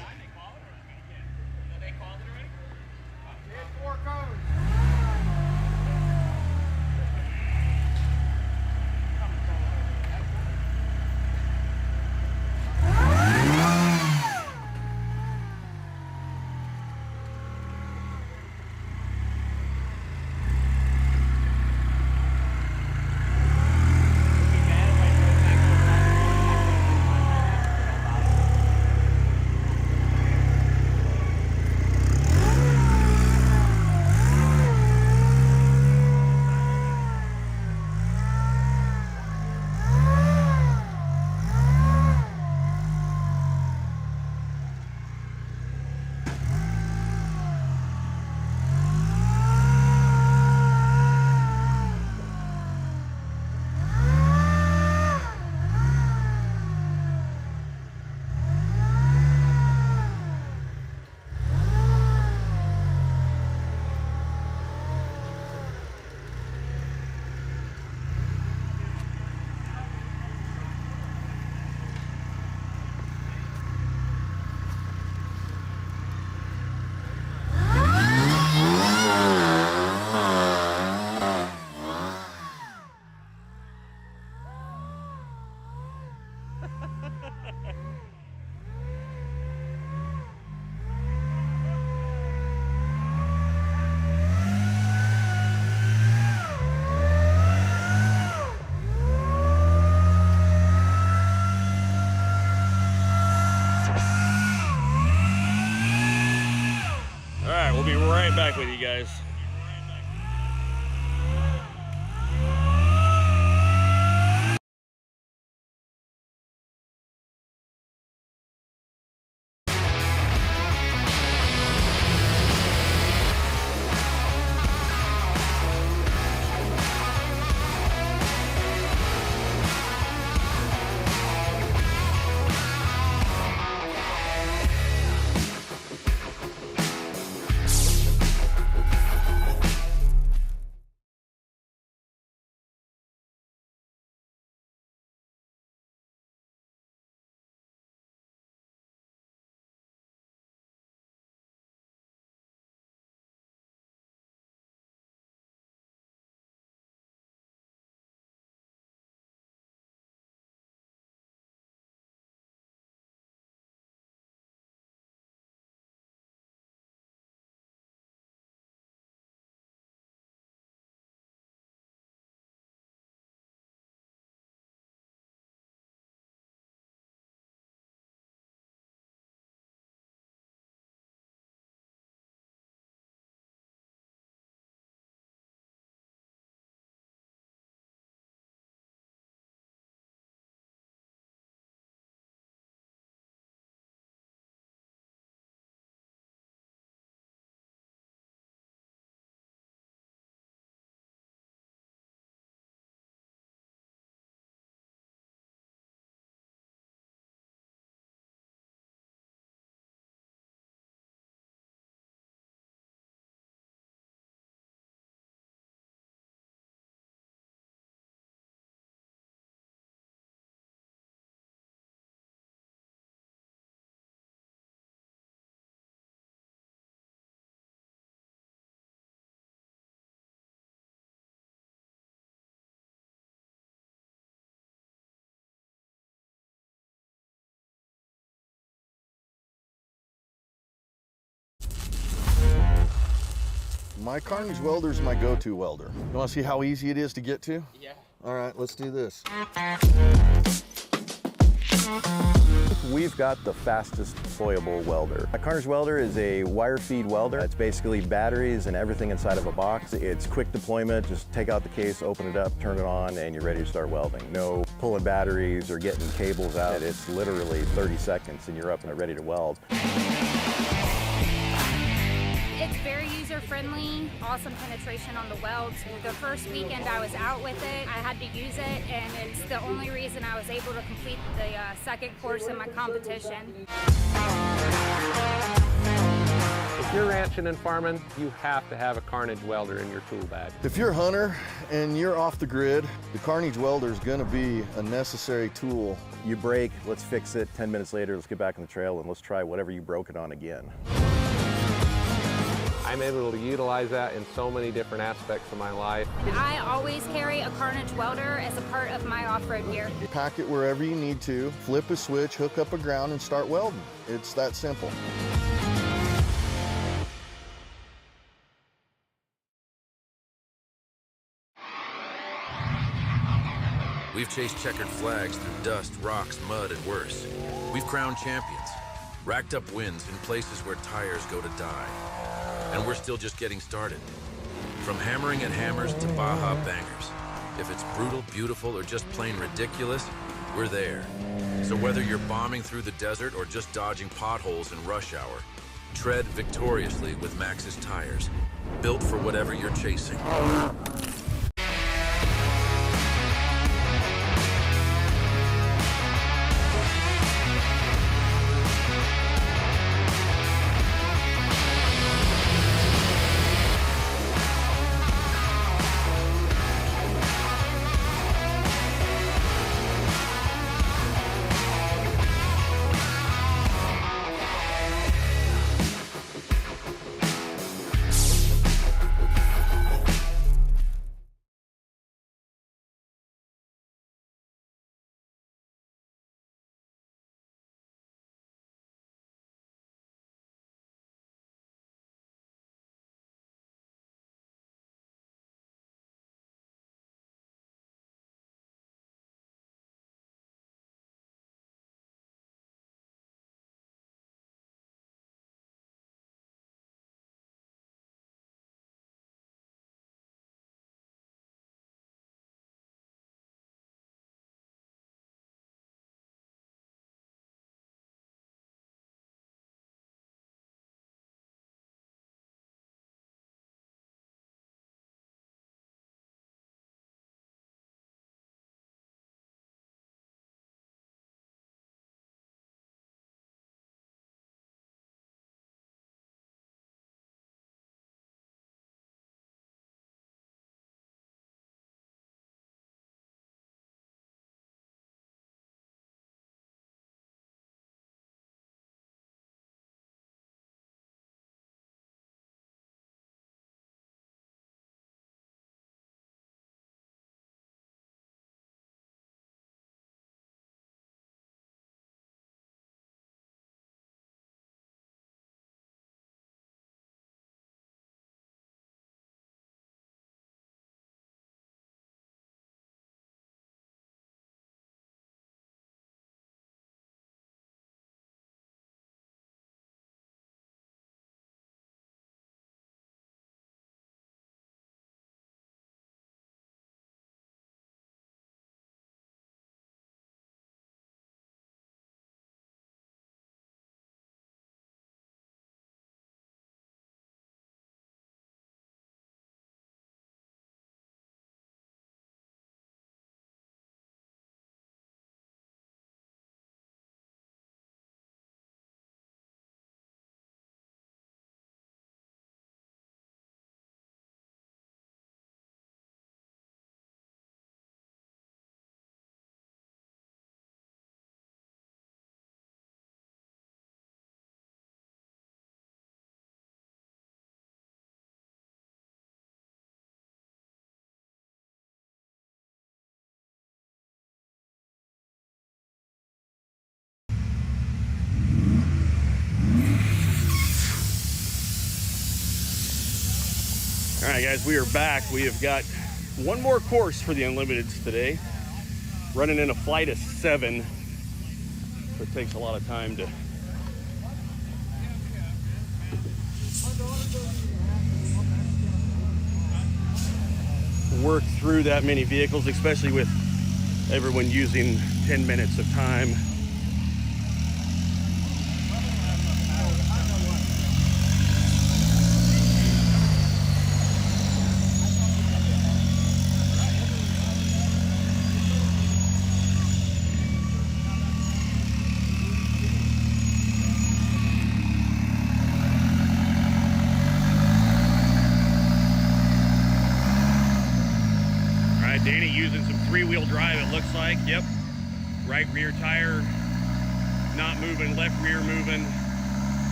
back with you guys. My Carnage welder is my go-to welder. You want to see how easy it is to get to? Yeah. All right, let's do this. We've got the fastest deployable welder. A Carnage welder is a wire feed welder. It's basically batteries and everything inside of a box. It's quick deployment. Just take out the case, open it up, turn it on, and you're ready to start welding. No pulling batteries or getting cables out. It's literally 30 seconds and you're up and ready to weld. It's very user-friendly, awesome penetration on the welds. The first weekend I was out with it, I had to use it, and it's the only reason I was able to complete the second course in my competition. If you're ranching and farming, you have to have a Carnage welder in your tool bag. If you're a hunter and you're off the grid, the Carnage welder is going to be a necessary tool. You break, let's fix it. 10 minutes later, let's get back on the trail and let's try whatever you broke it on again. I'm able to utilize that in so many different aspects of my life. I always carry a Carnage welder as a part of my off-road gear. Pack it wherever you need to, flip a switch, hook up a ground, and start welding. It's that simple. We've chased checkered flags through dust, rocks, mud, and worse. We've crowned champions, racked up wins in places where tires go to die. And we're still just getting started. From hammering at hammers to Baja bangers. If it's brutal, beautiful, or just plain ridiculous, we're there. So whether you're bombing through the desert or just dodging potholes in rush hour, tread victoriously with Maxxis tires, built for whatever you're chasing. right, guys, we are back. We have got one more course for the Unlimiteds today. Running in a flight of 7. So it takes a lot of time to work through that many vehicles, especially with everyone using 10 minutes of time. Danny using some 3-wheel drive, it looks like. Yep. Right rear tire not moving, left rear moving.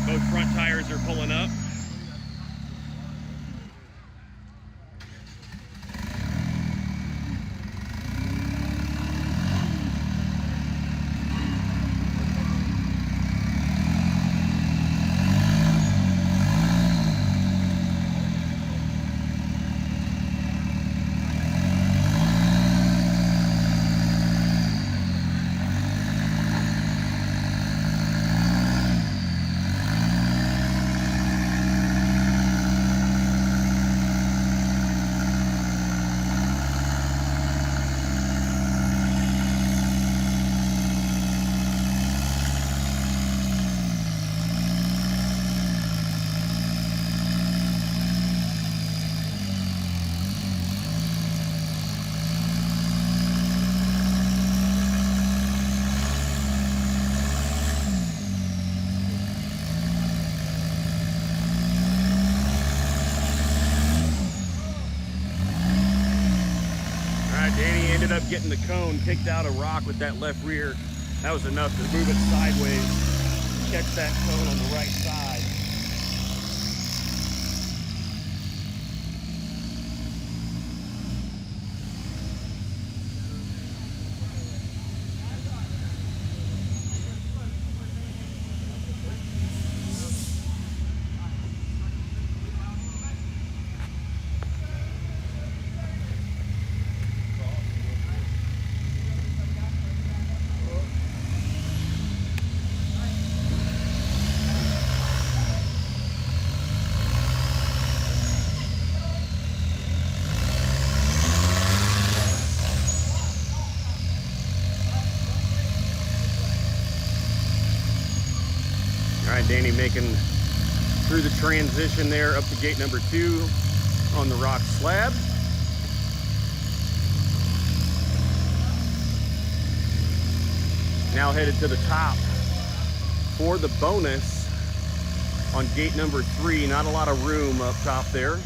Both front tires are pulling up. Danny ended up getting the cone kicked out of rock with that left rear. That was enough to move it sideways, catch that cone on the right side. All right, Danny making through the transition there up to gate number 2 on the rock slab. Now headed to the top for the bonus on gate number 3. Not a lot of room up top there.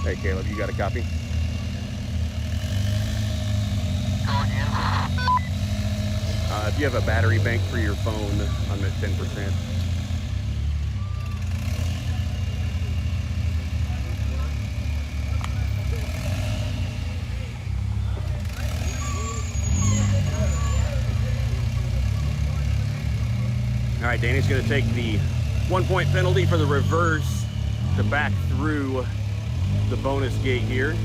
Hey Caleb, you got a copy? If you have a battery bank for your phone, I'm at 10%. All right, Danny's gonna take the 1-point penalty for the reverse to back through the bonus gate here.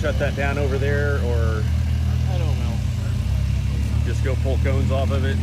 shut that down over there, or I don't know. just go pull cones off of it?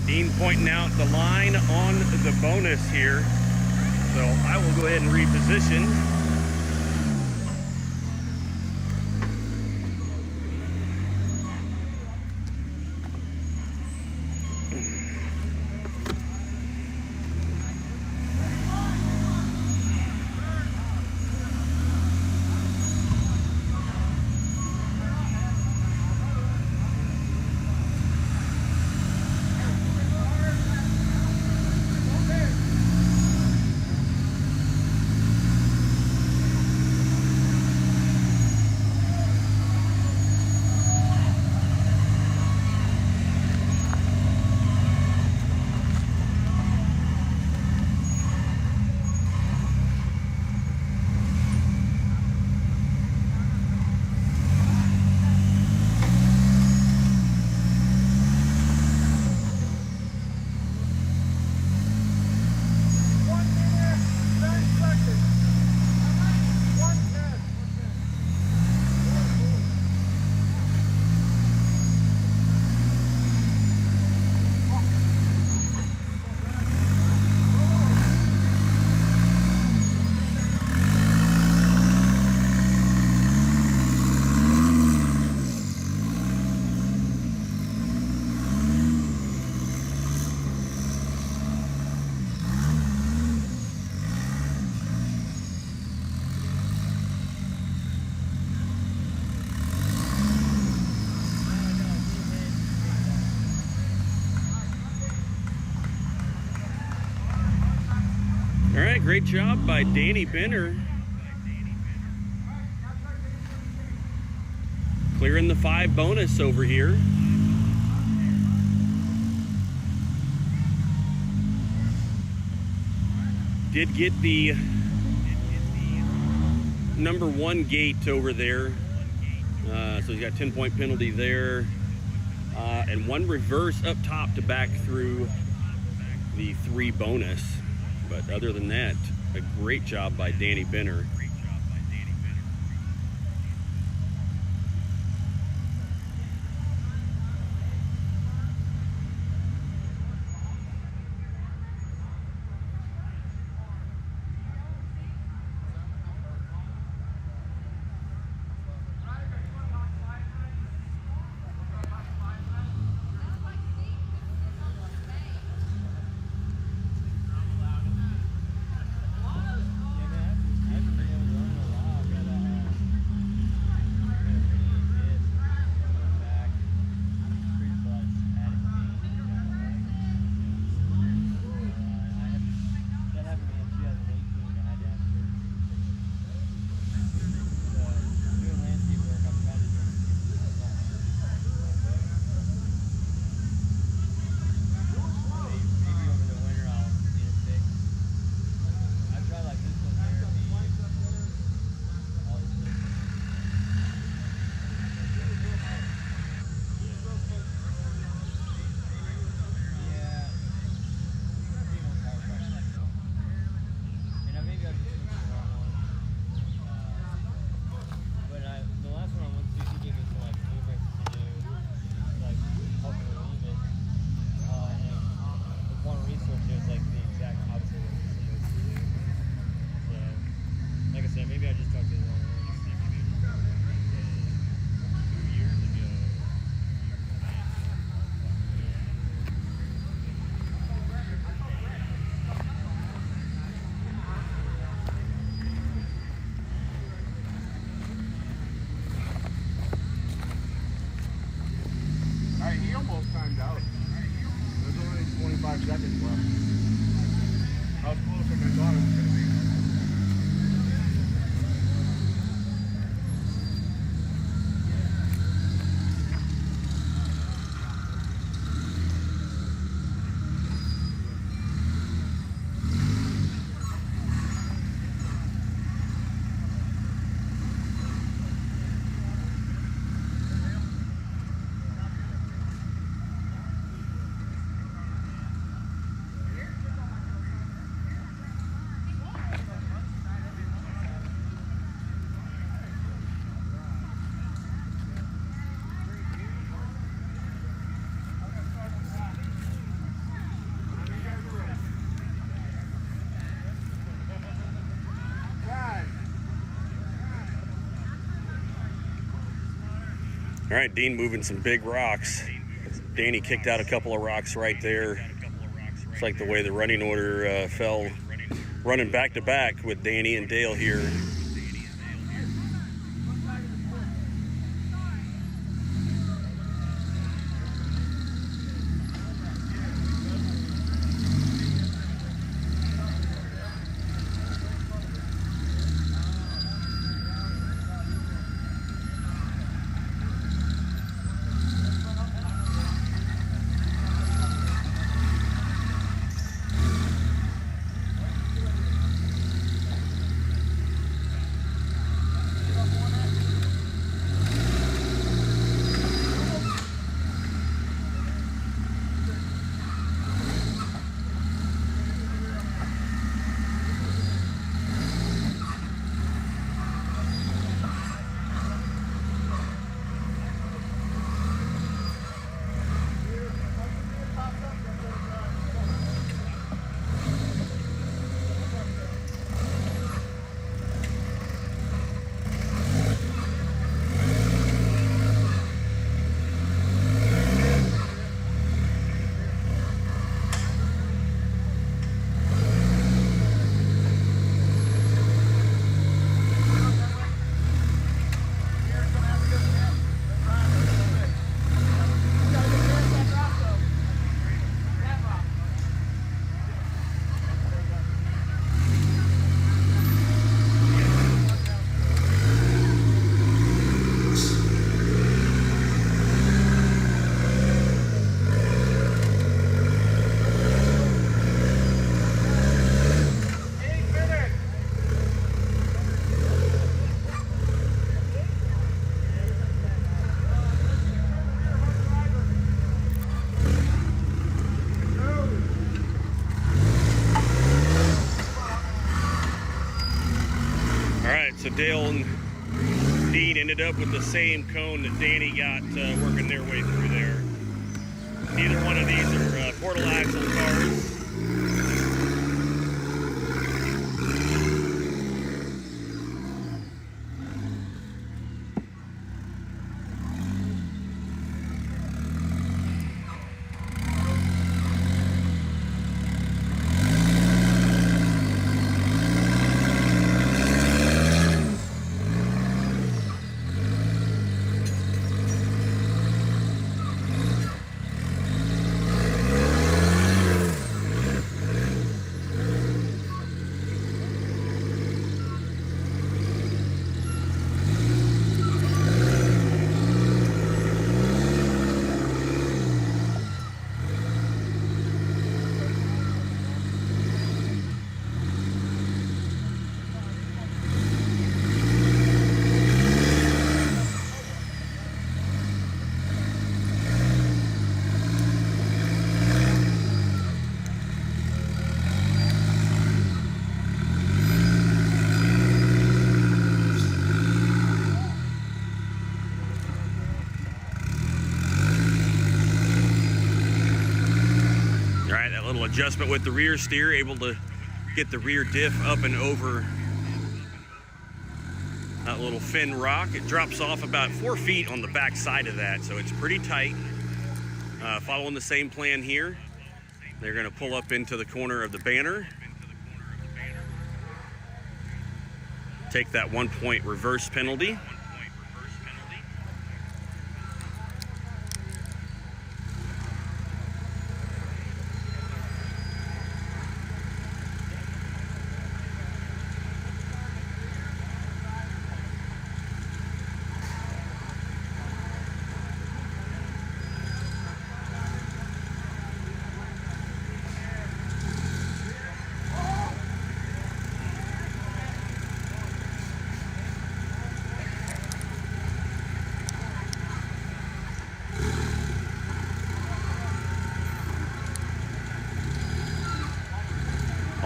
Dean pointing out the line on the bonus here. So I will go ahead and reposition. All right, great job by Danny Benner. Clearing the 5 bonus over here. Did get the number 1 gate over there. So he's got 10-point penalty there. And 1 reverse up top to back through the 3 bonus. But other than that, a great job by Danny Benner. 5 seconds left. I was closer than I thought it was going to be. All right, Dean moving some big rocks. Danny kicked out a couple of rocks right there. It's like the way the running order fell, running back to back with Danny and Dale here. So Dale and Dean ended up with the same cone that Danny got working their way through there. Neither one of these are portal axle cars. Adjustment with the rear steer, able to get the rear diff up and over that little fin rock. It drops off about 4 feet on the back side of that, so it's pretty tight. Following the same plan here, they're going to pull up into the corner of the banner, take that 1 point reverse penalty.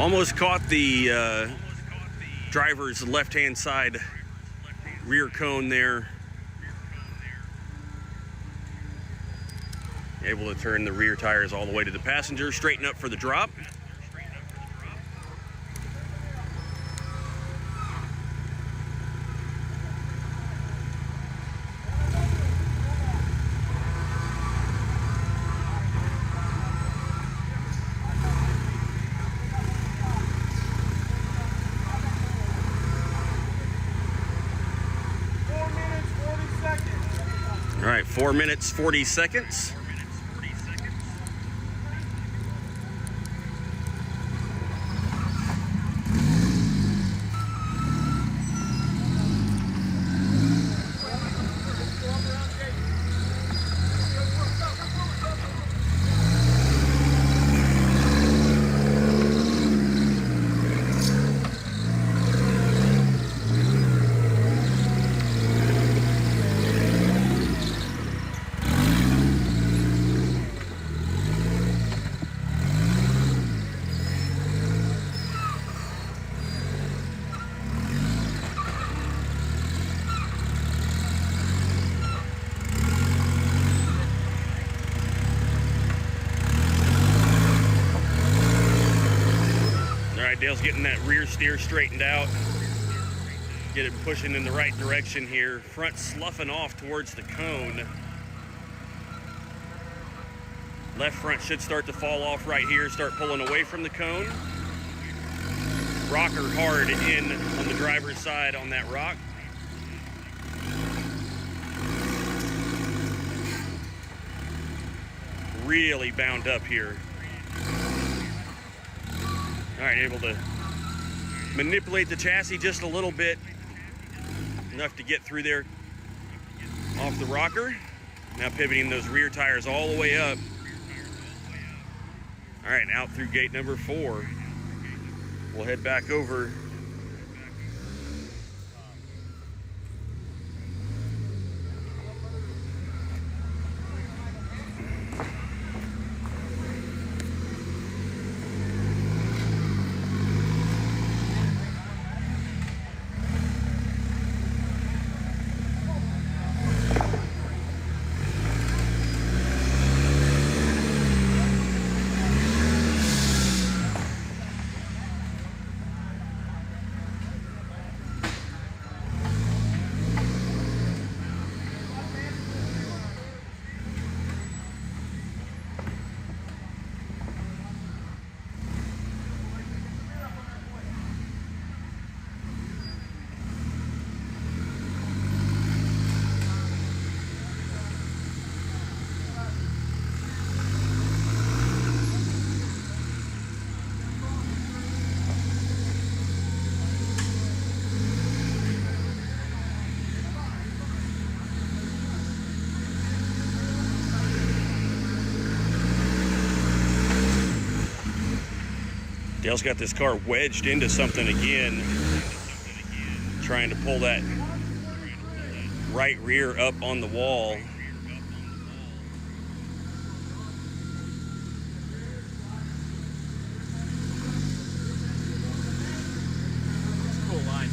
Almost caught the driver's left-hand side rear cone there. Able to turn the rear tires all the way to the passenger, straighten up for the drop. All right, 4 minutes, 40 seconds. Dale's getting that rear steer straightened out. Get it pushing in the right direction here. Front sloughing off towards the cone. Left front should start to fall off right here, start pulling away from the cone. Rocker hard in on the driver's side on that rock. Really bound up here. All right, able to manipulate the chassis just a little bit, enough to get through there off the rocker. Now pivoting those rear tires all the way up. All right, out through gate number 4. We'll head back over. Dale's got this car wedged into something again, trying to pull that right rear up on the wall. Cool line.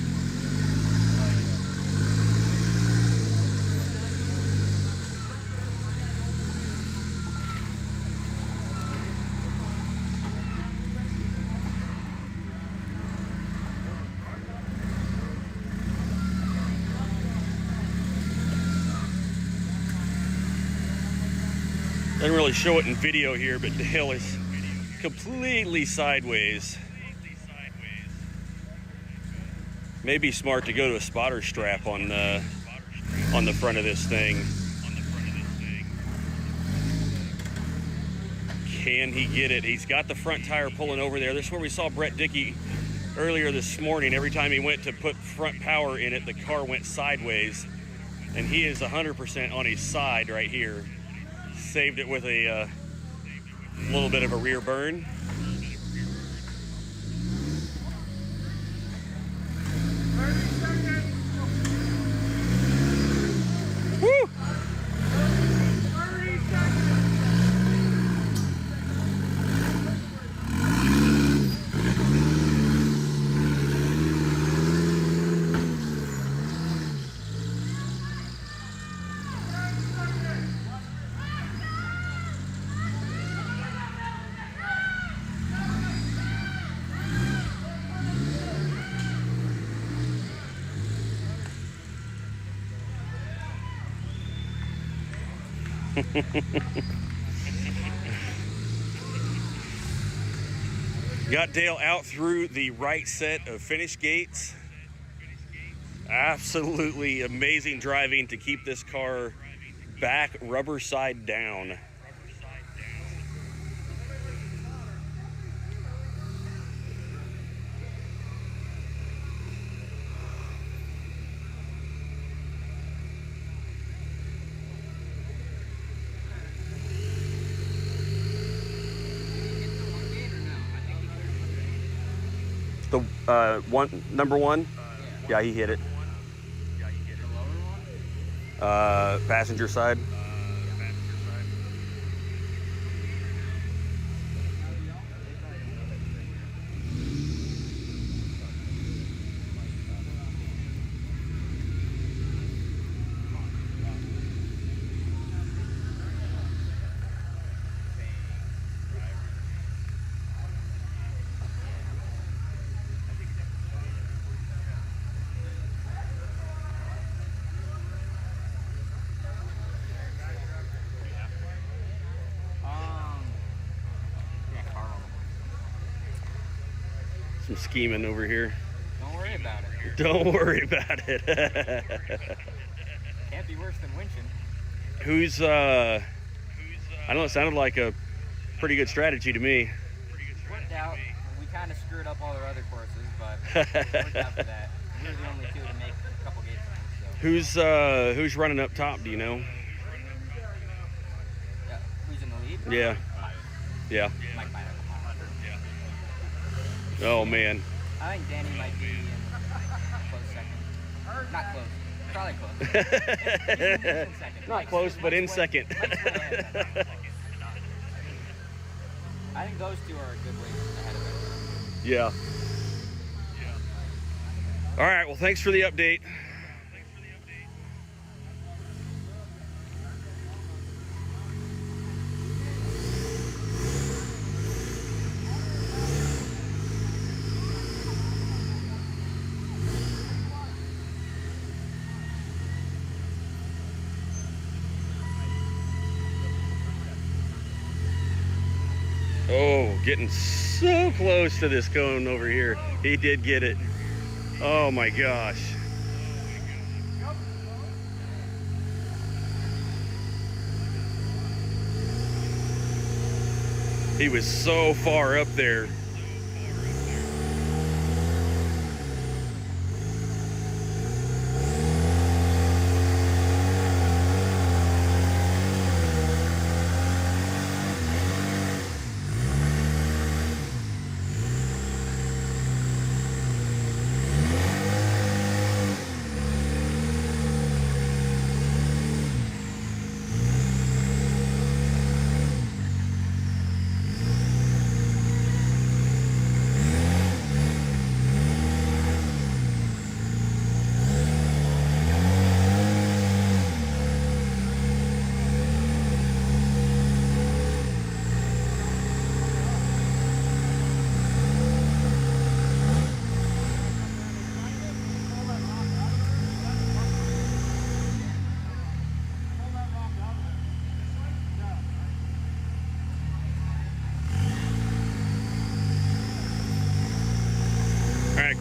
Doesn't really show it in video here, but Dale is completely sideways. Maybe smart to go to a spotter strap on the front of this thing. Can he get it? He's got the front tire pulling over there. This is where we saw Brett Dickey earlier this morning. Every time he went to put front power in it, the car went sideways. And he is 100% on his side right here. Saved it with a little bit of a rear burn. Woo! Got Dale out through the right set of finish gates. Absolutely amazing driving to keep this car back rubber side down. The number one? Yeah, he hit it. Passenger side. Some scheming over here. Don't worry about it. Don't worry about it. Can't be worse than winching. Who's, I don't know, it sounded like a pretty good strategy to me. Worked out. We kind of screwed up all our other courses, but it worked out for that. We were the only two to make a couple gates. So. Who's running up top, do you know? Yeah. Who's in the lead? Yeah. Yeah. Mike might have a Oh, man. I think Danny might be in close second. Not close. Probably close. He's in second. Not close, but in second. I think those two are a good ways ahead of us. Yeah. All right, well, thanks for the update. Oh, getting so close to this cone over here. He did get it. Oh my gosh. He was so far up there.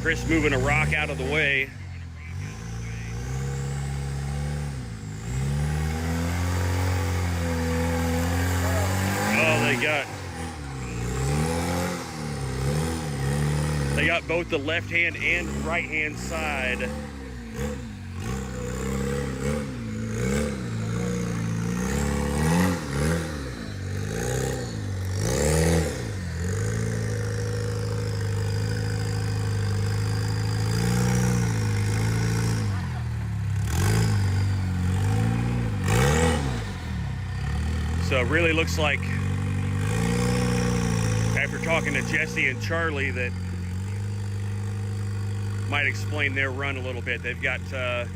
Chris moving a rock out of the way. Oh, they got both the left hand and right hand side. So it really looks like, after talking to Jesse and Charlie, that might explain their run a little bit. They've got a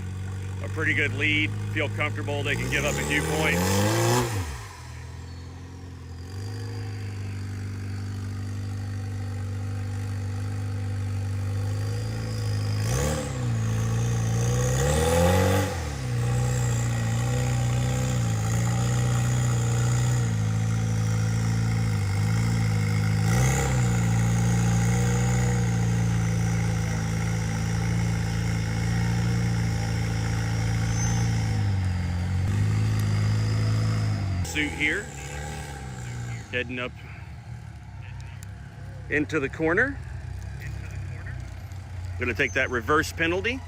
pretty good lead, feel comfortable, they can give up a few points. pursuit here. Heading up into the corner. Gonna take that reverse penalty.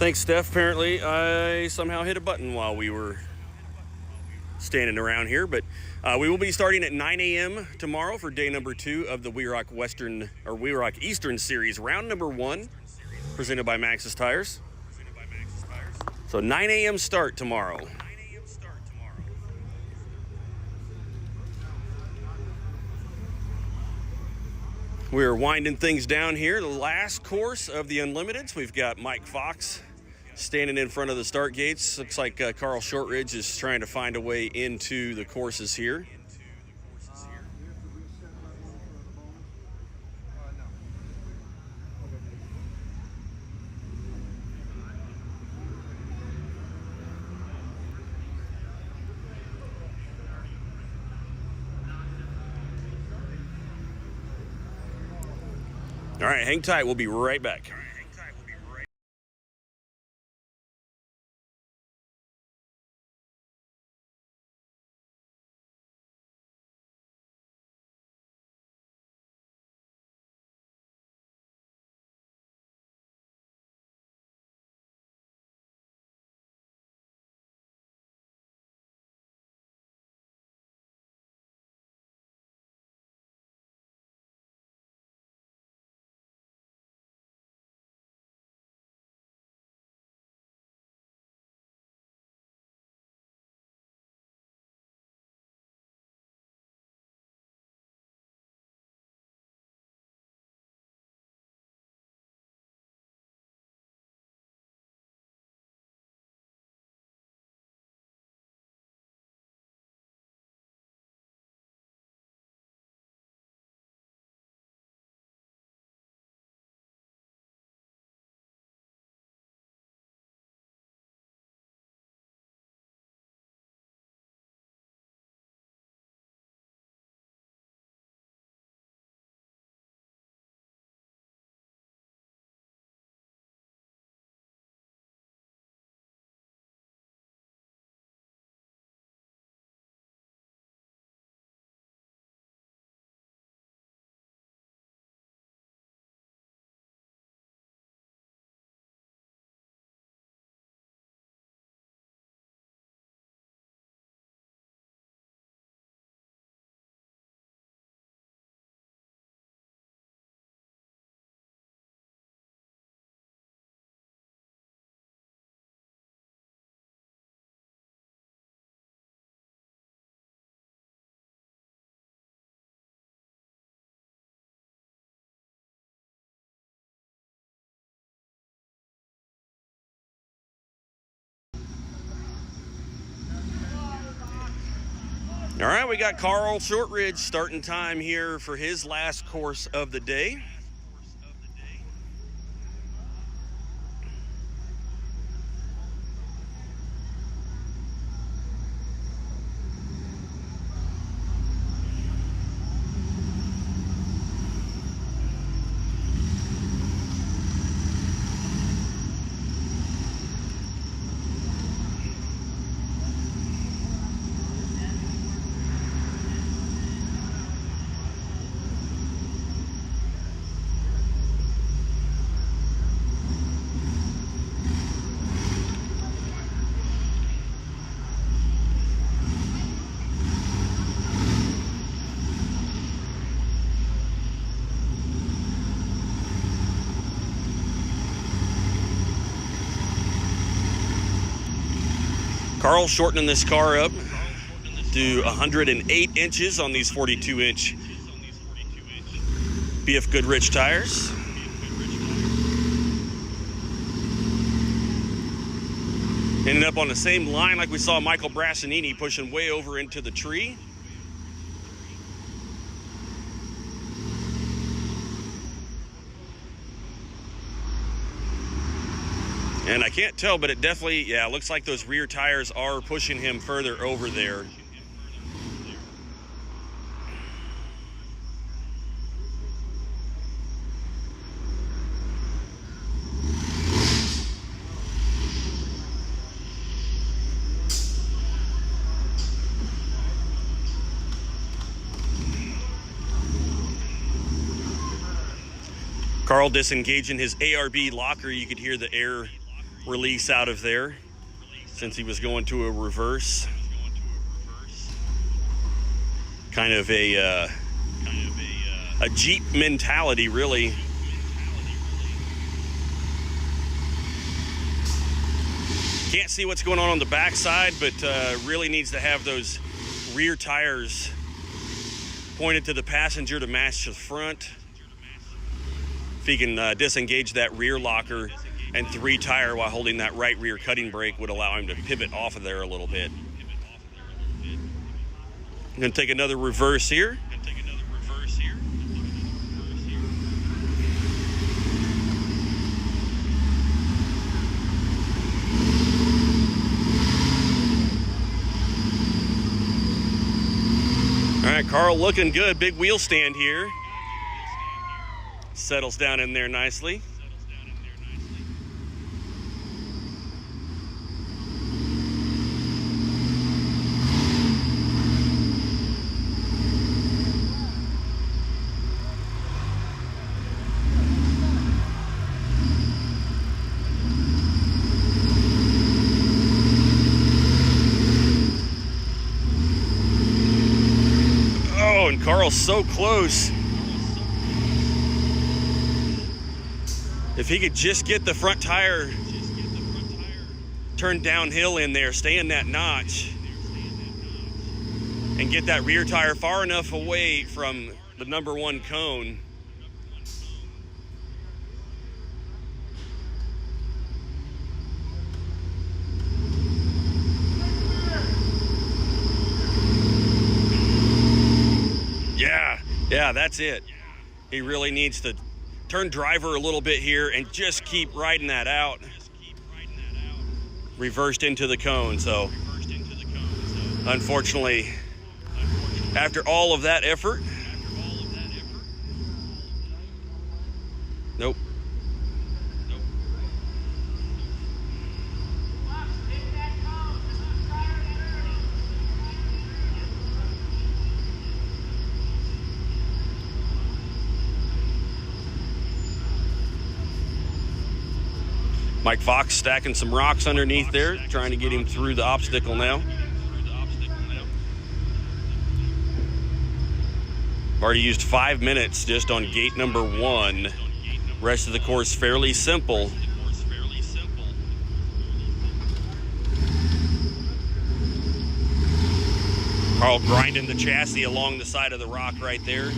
Thanks, Steph. Apparently, I somehow hit a button while we were standing around here, but we will be starting at 9 a.m. tomorrow for day number 2 of the We Rock Eastern Series, round number 1, presented by Maxxis Tires. So 9 a.m. start tomorrow. We're winding things down here. The last course of the Unlimiteds. We've got Mike Fox standing in front of the start gates. Looks like Carl Shortridge is trying to find a way into the courses here. All right, hang tight. We'll be right back. All right, we got Carl Shortridge starting time here for his last course of the day. Carl shortening this car up to 108 inches on these 42-inch BF Goodrich tires. Ended up on the same line like we saw Michael Brassanini pushing way over into the tree. And I can't tell, but it definitely, yeah, looks like those rear tires are pushing him further over there. Carl disengaging his ARB locker. You could hear the air release out of there since he was going to a reverse. Kind of a Jeep mentality, really. Can't see what's going on the backside, but really needs to have those rear tires pointed to the passenger to match the front. If he can disengage that rear locker and 3 tire while holding that right rear cutting brake, would allow him to pivot off of there a little bit. I'm going to take another reverse here. All right, Carl looking good. Big wheel stand here. Settles down in there nicely. Oh, and Carl's so close. If he could just get the front tire turned downhill in there, stay in that notch, and get that rear tire far enough away from the number 1 cone. Yeah, that's it. He really needs to turn driver a little bit here and just keep riding that out. Reversed into the cone. So unfortunately, after all of that effort, nope. Mike Fox stacking some rocks underneath there, trying to get him through the obstacle now. Already used 5 minutes just on gate number 1. Rest of the course fairly simple. Carl grinding the chassis along the side of the rock right there.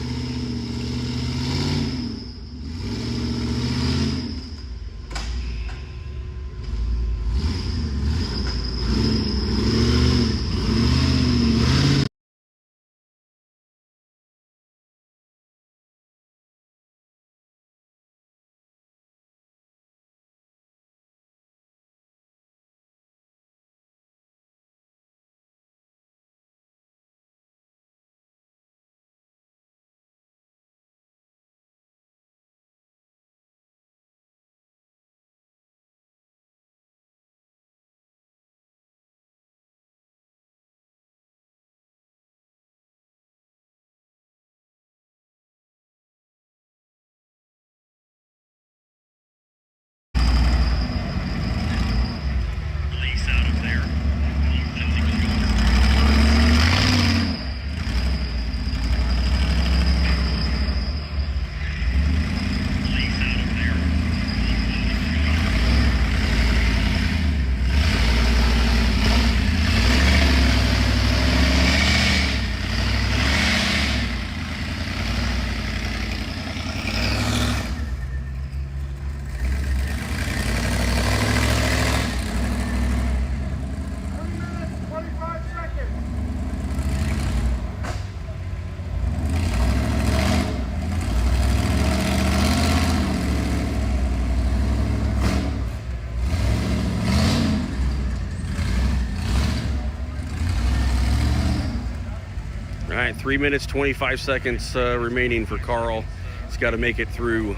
All right, 3 minutes, 25 seconds remaining for Carl. He's got to make it through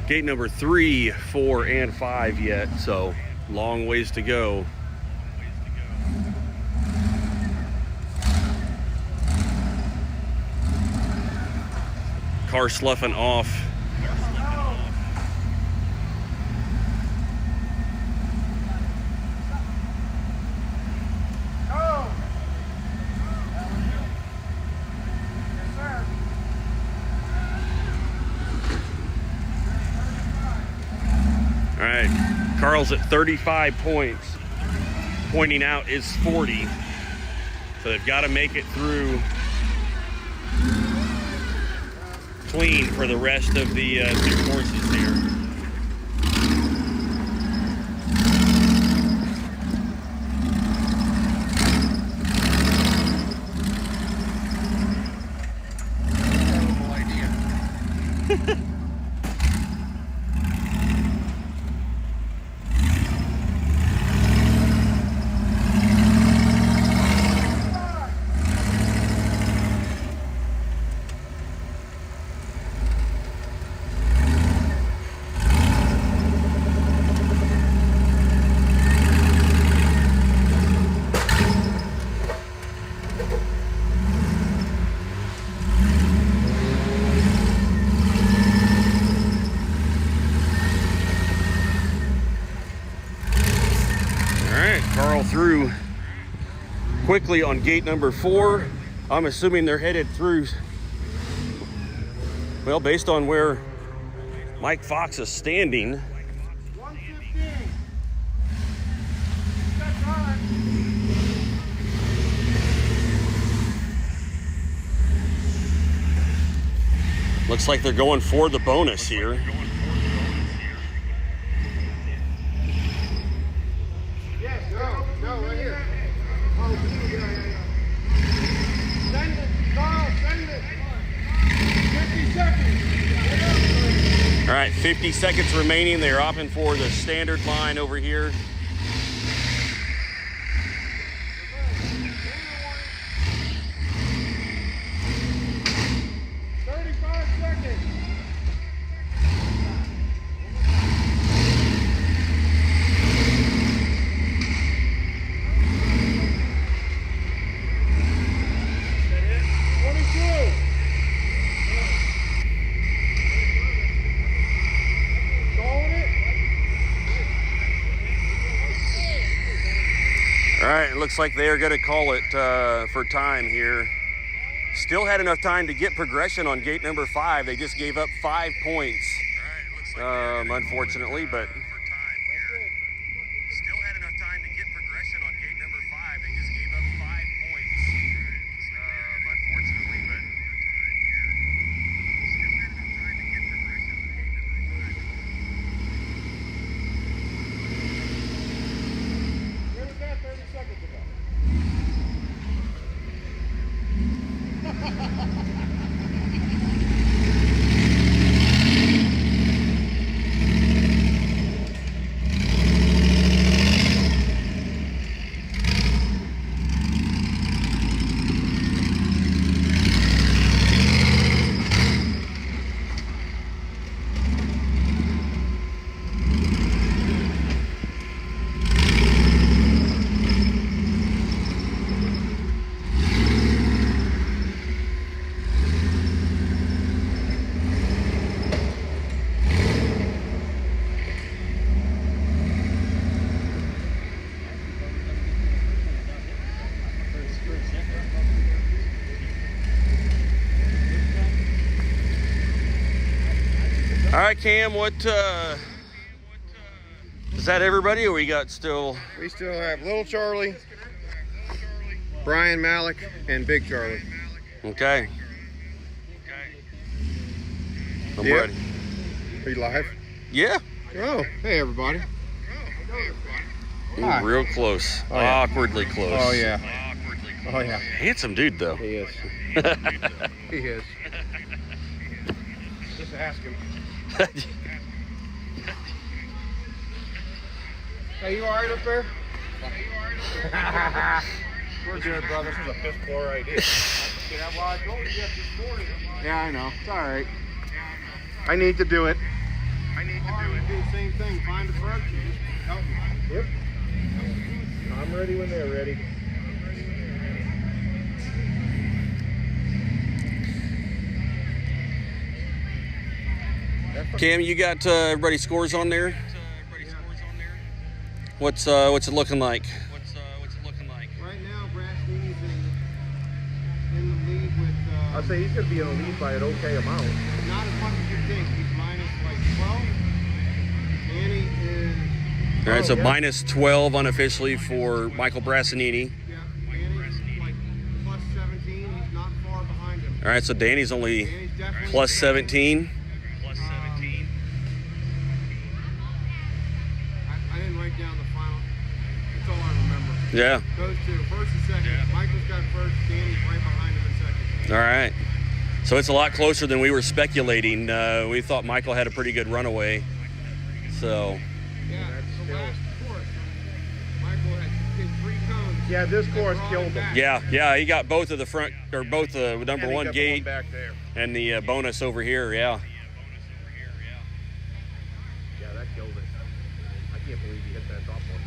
gate number 3, 4, and 5 yet, so long ways to go. Car sloughing off. All right, Carl's at 35 points. Pointing out is 40. So they've got to make it through clean for the rest of the 2 courses here. Carl through quickly on gate number 4. I'm assuming they're headed through, well, based on where Mike Fox is standing. 115. Looks like they're going for the bonus here. No, right here. Oh, yeah. Send it, Carl, send it. 50 seconds. All right, 50 seconds remaining. They're opting for the standard line over here. All right, it looks like they are going to call it for time here. Still had enough time to get progression on gate number 5. They just gave up 5 points, unfortunately, but still had enough time to get progression on gate number 5. They just gave up 5 points, unfortunately, but still had enough time to get progression on gate number 5. Where was that 30 seconds ago? All right, Cam, what, is that everybody, or we got still? We still have Little Charlie, Brian Malik, and Big Charlie. Okay. I'm Yep. ready. Are you live? Yeah. Oh, hey everybody. Ooh, Hi. real close. Oh, yeah. Awkwardly close. Oh yeah. Oh yeah. Handsome dude, though. He is. He is. Just ask him. Hey, you alright up there? We're good, brother. This is a piss poor idea. Yeah, I know. It's alright. I need to do it. Do the same thing. Find the front and just help me. Yep. I'm ready when they're ready. Cam, you got everybody's scores on there? What's it looking like? Right now, Brastini's in the lead with... I'd say he's going to be in the lead by an okay amount. Not as much as you think. He's minus like 12. Danny is All right, so minus 12 unofficially for Michael Brassanini. Yeah, Danny's like plus 17. He's not far behind him. All right, so Danny's only Danny's definitely plus 17. I didn't write down the final. That's all I remember. Yeah. Those two, first and second. Yeah. Michael's got first. Danny's right behind him in second. All right. So it's a lot closer than we were speculating. We thought Michael had a pretty good runaway. So. Yeah, that's the last course. Michael had 3 cones. Yeah, this course killed him. Yeah, he got both of the front, or both the number And he one got the gate one back there. and the bonus over here, yeah. Yeah, that killed it. I can't believe he hit that top one.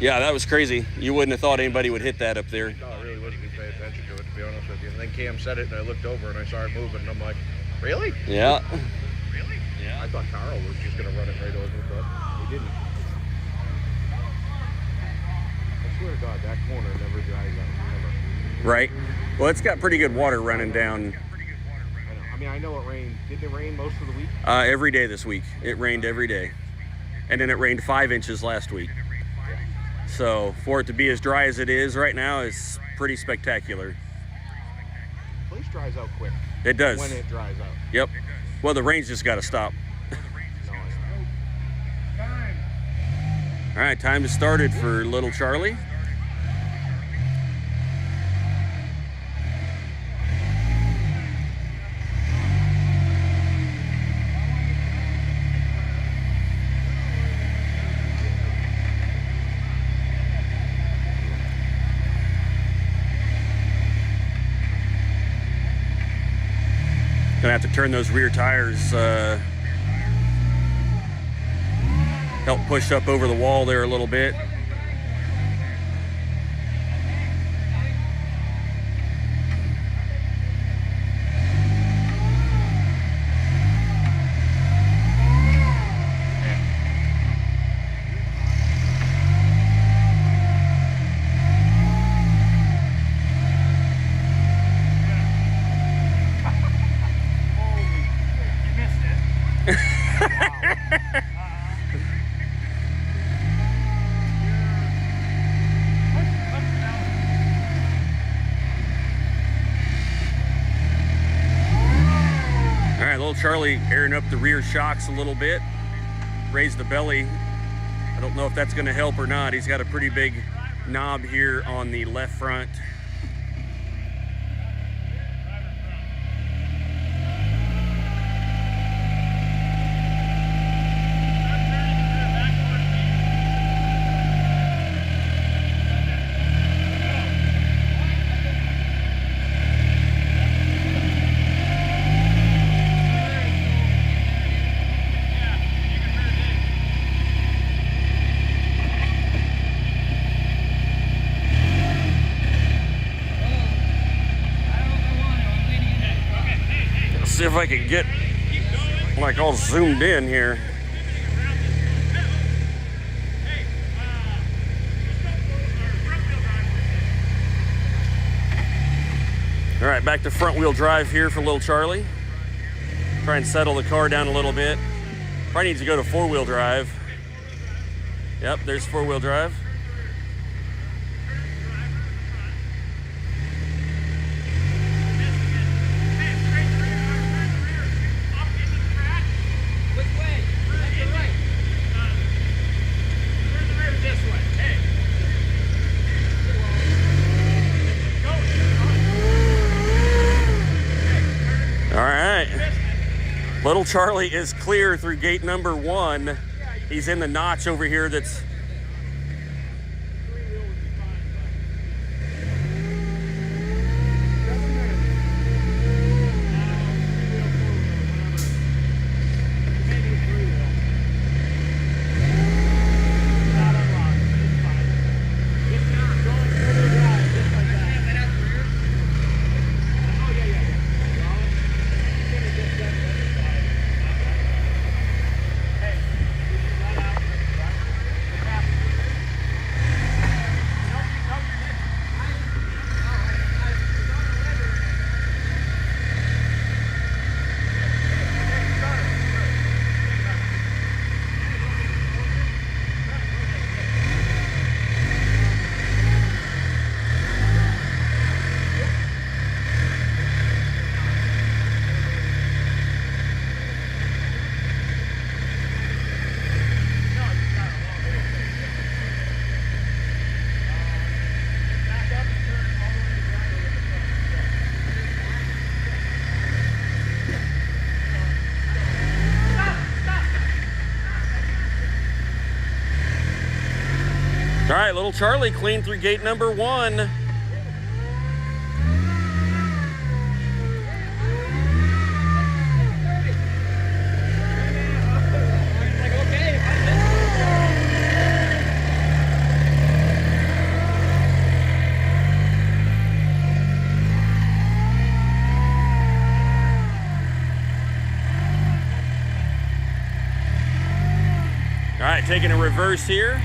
Yeah, that was crazy. You wouldn't have thought anybody would hit that up there. No, I really wasn't paying attention to it, to be honest with you. And then Cam said it, and I looked over and I saw it moving, and I'm like, really? Yeah. Really? Yeah. I thought Carl was just going to run it right over, but he didn't. I swear to God, that corner never dries out. Never. Right. Well, it's got pretty good water running down. I mean, I know it rained. Didn't it rain most of the week? Every day this week. It rained every day. And then it rained 5 inches last week. So for it to be as dry as it is right now is pretty spectacular. Place dries out quick. It does. When it dries out. Yep. Well, the rain's just got to stop. All right, time has started for little Charlie. Gonna have to turn those rear tires, help push up over the wall there a little bit. Charlie airing up the rear shocks a little bit, raise the belly. I don't know if that's going to help or not. He's got a pretty big knob here on the left front. See if I can get like all zoomed in here. All right, back to front wheel drive here for little Charlie. Try and settle the car down a little bit. Probably needs to go to 4-wheel drive. Yep, there's 4-wheel drive. Little Charlie is clear through gate number 1. He's in the notch over here that's little Charlie clean through gate number 1. All right, taking a reverse here.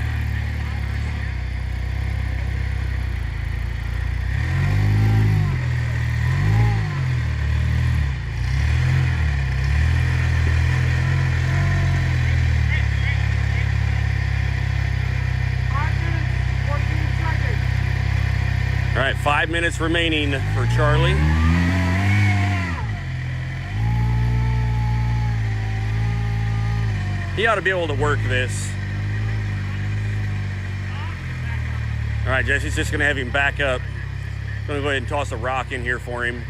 All right, 5 minutes remaining for Charlie. He ought to be able to work this. All right, Jesse's just gonna have him back up. Gonna go ahead and toss a rock in here for him.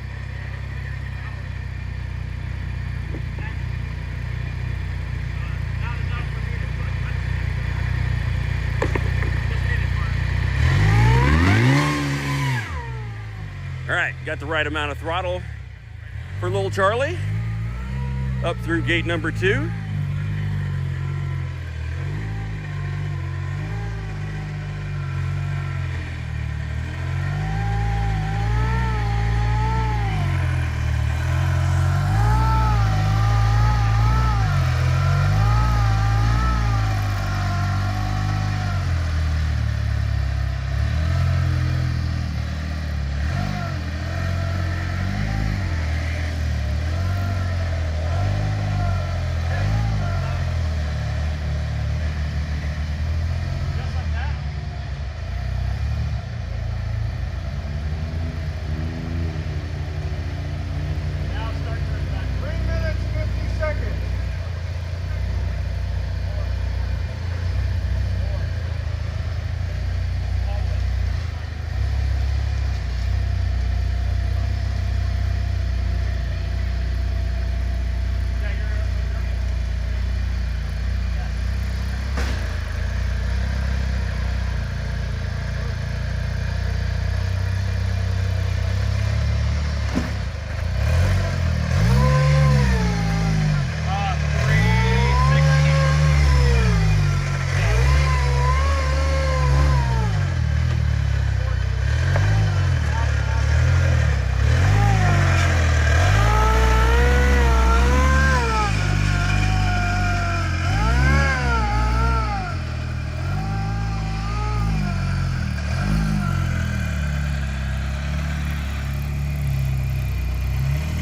All right, got the right amount of throttle for little Charlie. Up through gate number 2.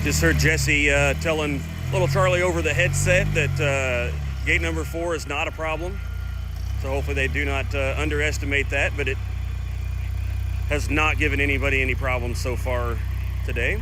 Just heard Jesse telling little Charlie over the headset that gate number 4 is not a problem. So hopefully they do not underestimate that, but it has not given anybody any problems so far today.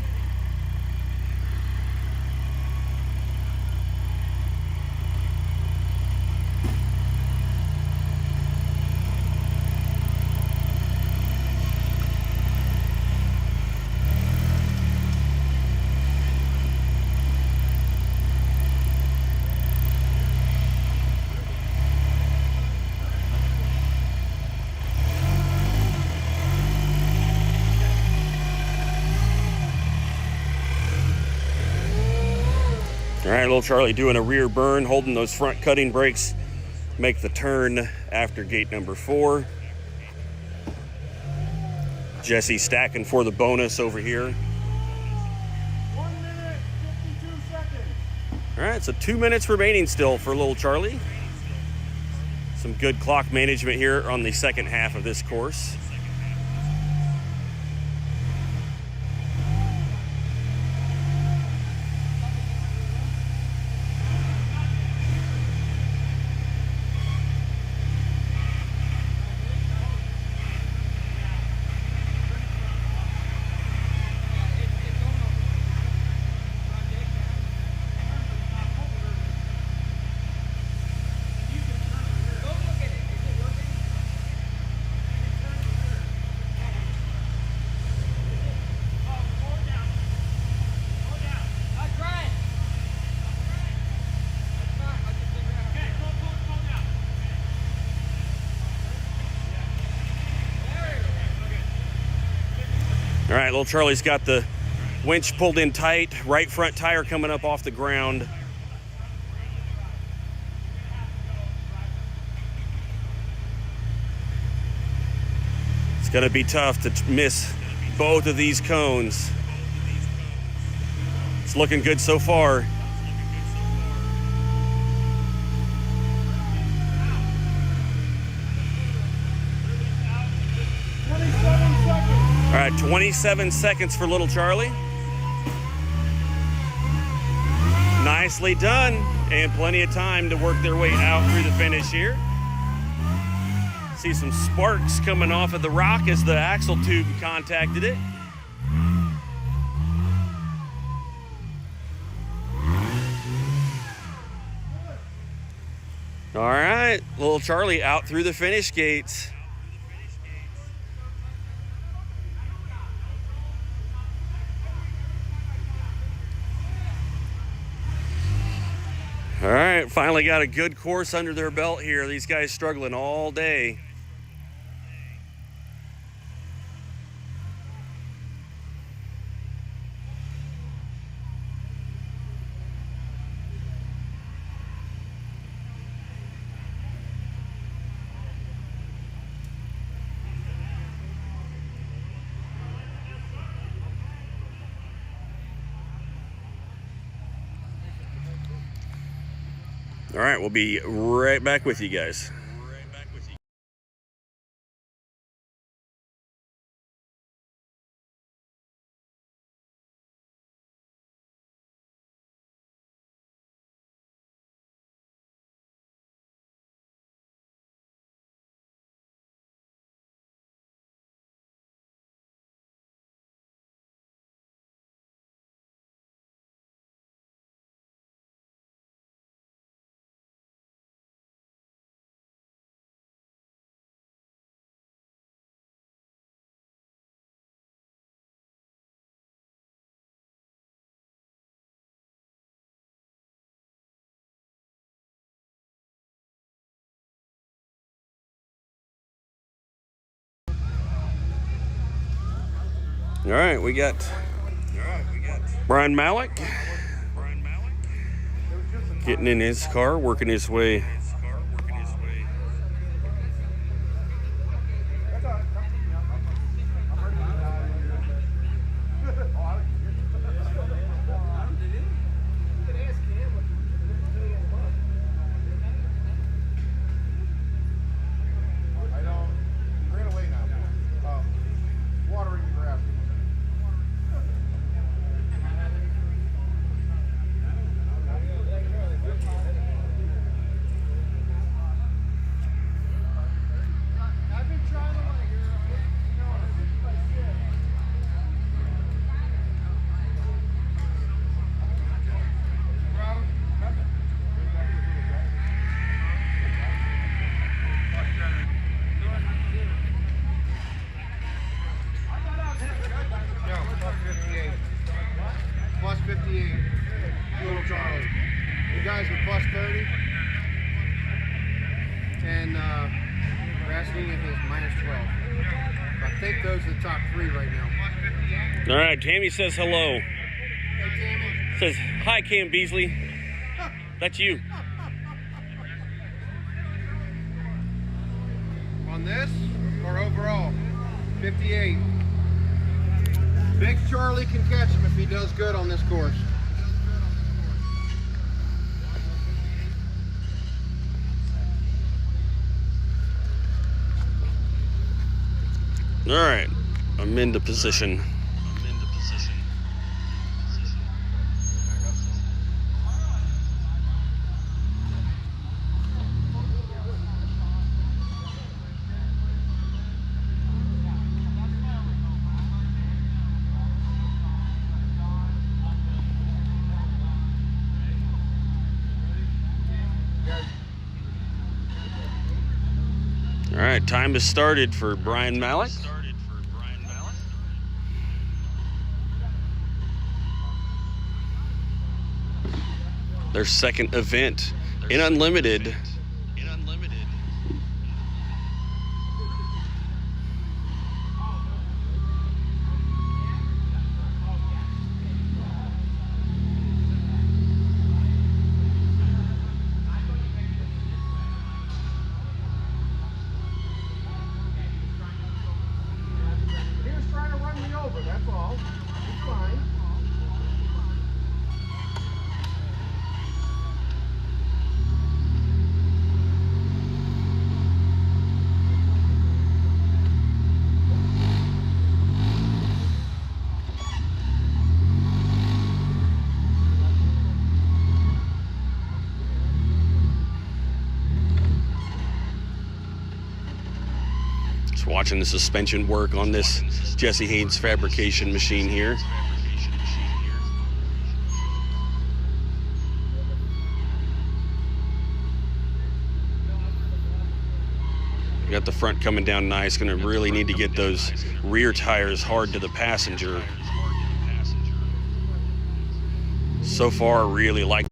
All right, little Charlie doing a rear burn, holding those front cutting brakes, make the turn after gate number 4. Jesse stacking for the bonus over here. 1 minute, 52 seconds. All right, so 2 minutes remaining still for little Charlie. Some good clock management here on the second half of this course. right, little Charlie's got the winch pulled in tight, right front tire coming up off the ground. It's gonna be tough to miss both of these cones. It's looking good so far. All right, 27 seconds for little Charlie. Nicely done, and plenty of time to work their way out through the finish here. See some sparks coming off of the rock as the axle tube contacted it. All right, little Charlie out through the finish gates. All right, finally got a good course under their belt here. These guys struggling all day. All right, we'll be right back with you guys. All right, we got Brian Malik getting in his car, working his way. Plus 58, little Charlie. You guys are plus 30. And we're asking if it's minus 12. I think those are the top three right now. All right, Tammy says hello. Hey, Tammy. Says, hi, Cam Beasley. That's you. On this or overall? 58. Big Charlie can catch him if he does good on this course. All right, I'm into position. All right, time has started for Brian Malik. Their second event in Unlimited. Watching the suspension work on this Jesse Haynes fabrication machine here. We got the front coming down nice. Gonna really need to get those rear tires hard to the passenger. So far, really like.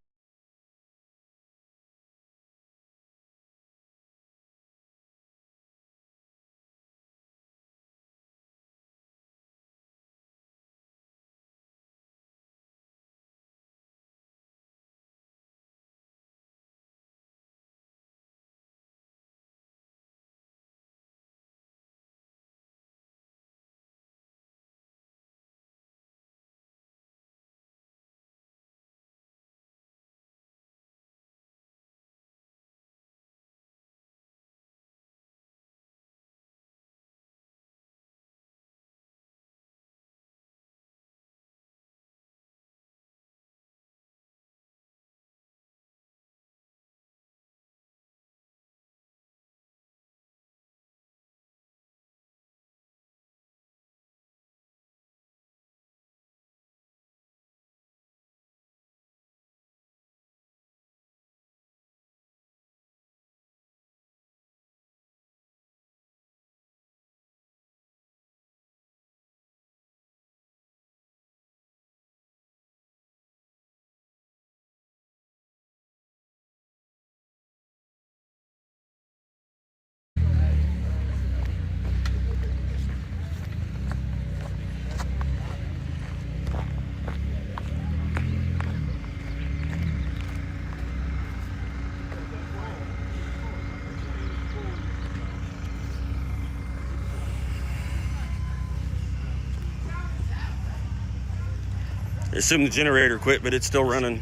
I assume the generator quit, but it's still running.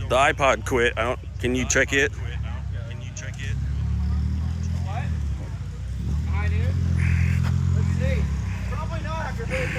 The iPod quit. Can you check it? What? I do. Let's see. Probably not after this.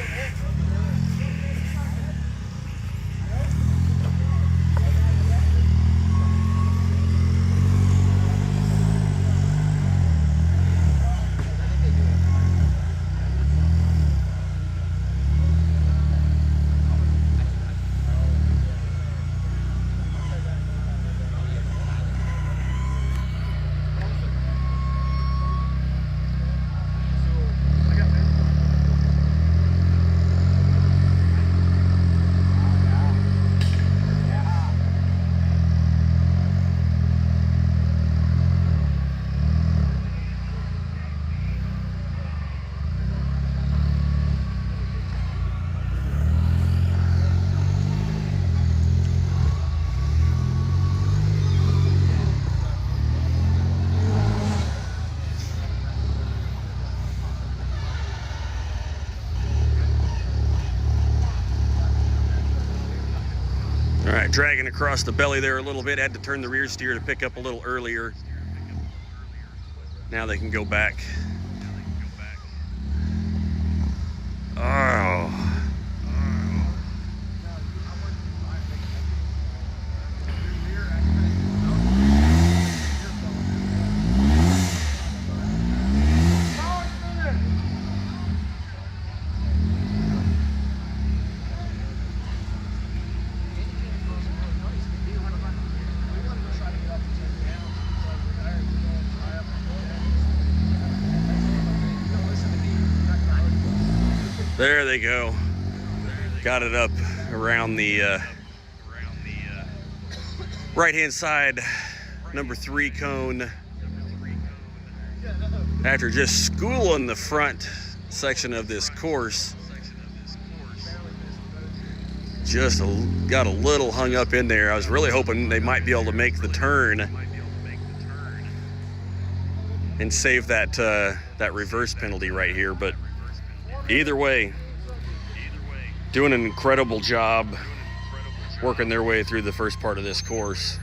All right, dragging across the belly there a little bit. Had to turn the rear steer to pick up a little earlier. Now they can go back. Oh. There they go. Got it up around the right-hand side, number 3 cone. After just schooling the front section of this course, just got a little hung up in there. I was really hoping they might be able to make the turn and save that that reverse penalty right here, but either way, doing an incredible job working their way through the first part of this course.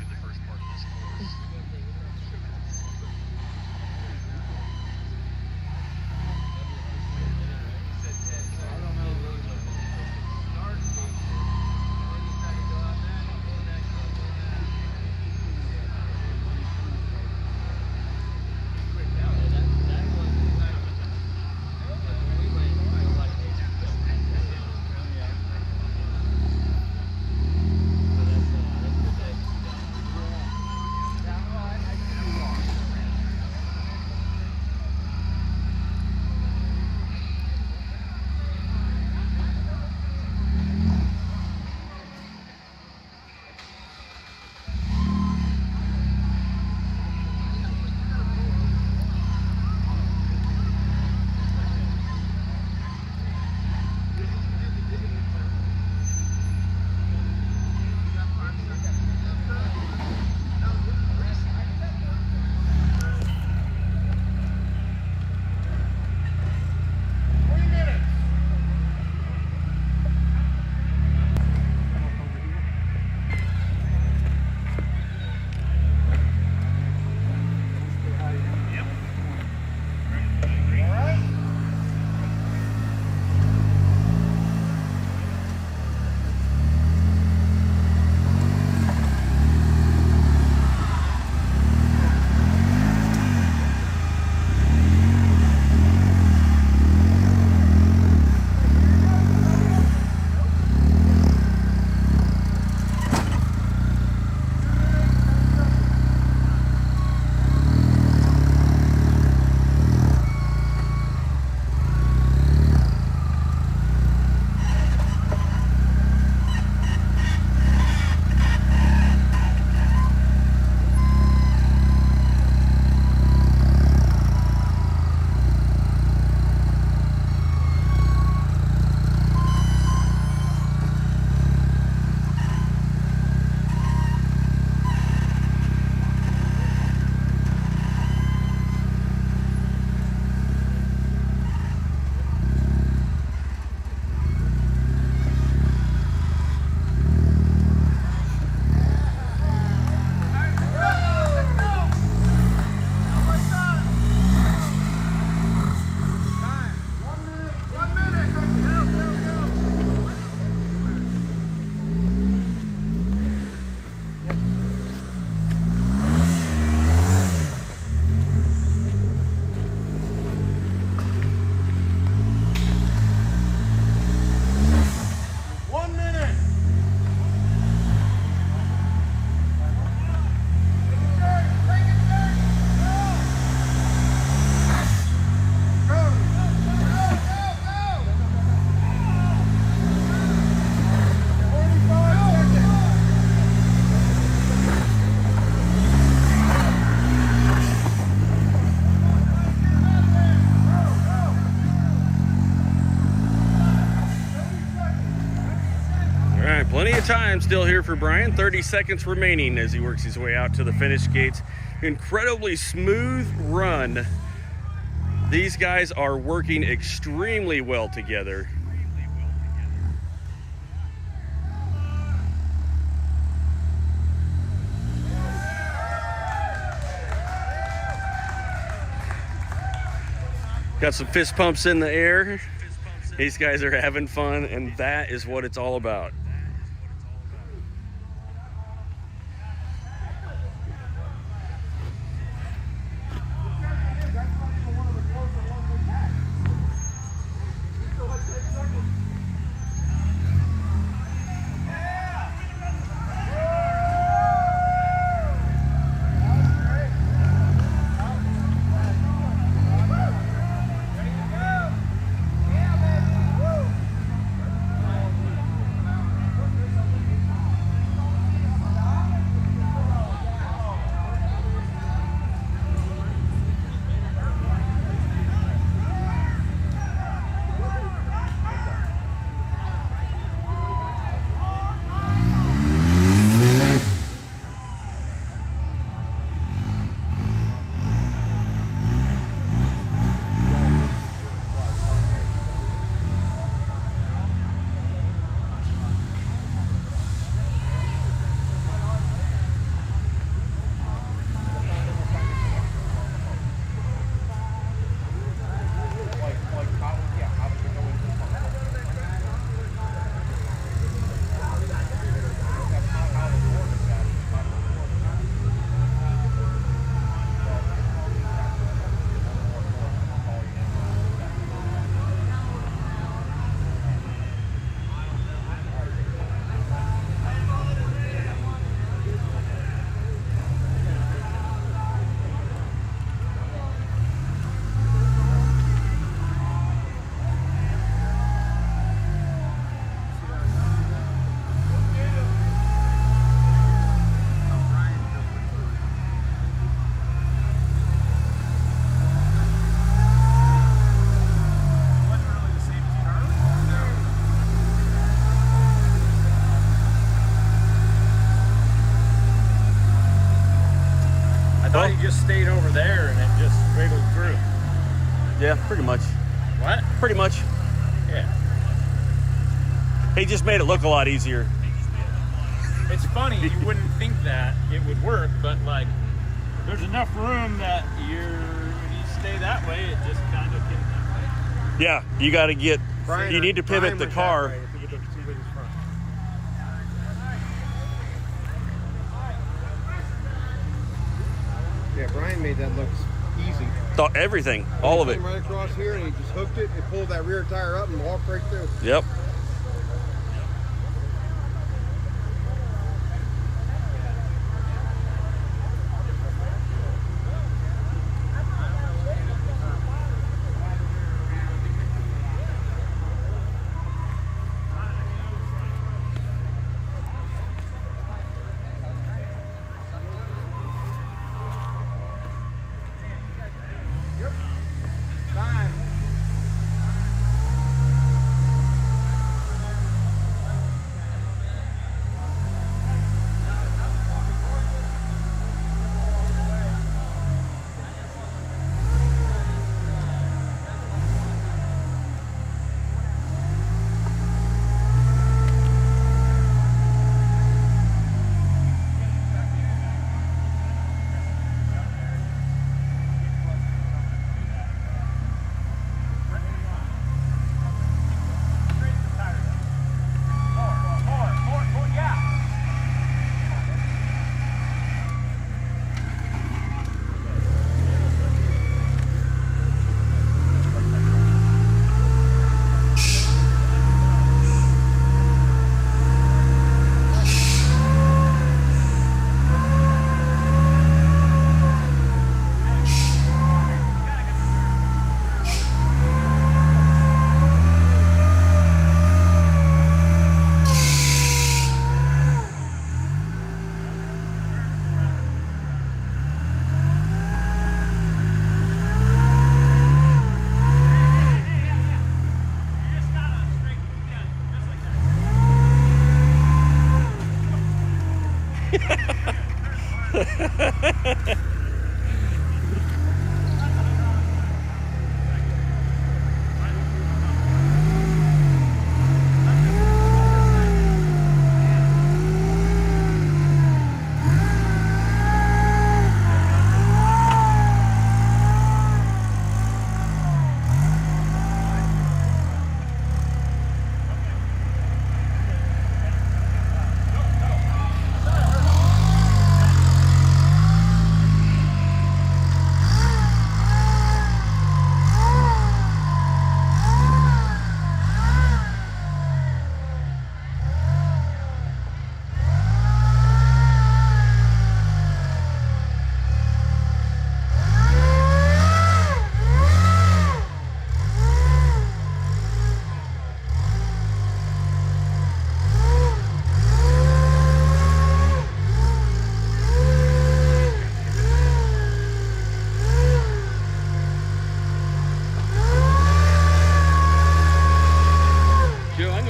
Good time still here for Brian. 30 seconds remaining as he works his way out to the finish gates. Incredibly smooth run. These guys are working extremely well together. Got some fist pumps in the air. These guys are having fun, and that is what it's all about. thought you just stayed over there and it just wiggled through. Yeah, pretty much. What? Pretty much. Yeah. He just made it look a lot easier. It's funny, you wouldn't think that it would work, but like, there's enough room that when you stay that way, it just kind of can. Yeah, you got to get, Brian, you need to pivot Brian the was car. that way if you look to his front. Yeah, Brian made that look easy. Thought everything, all of it. Came right across here and he just hooked it, it pulled that rear tire up and walked right through. Yep.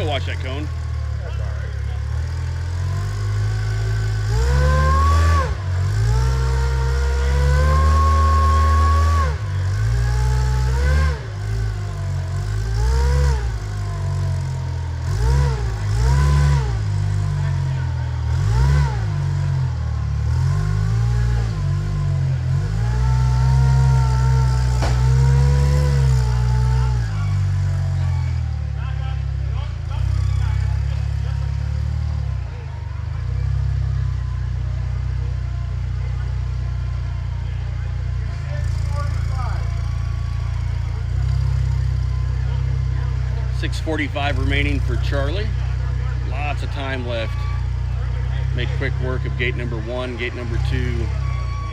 Watch that cone. .45 remaining for Charlie. Lots of time left. Made quick work of gate number 1, gate number 2,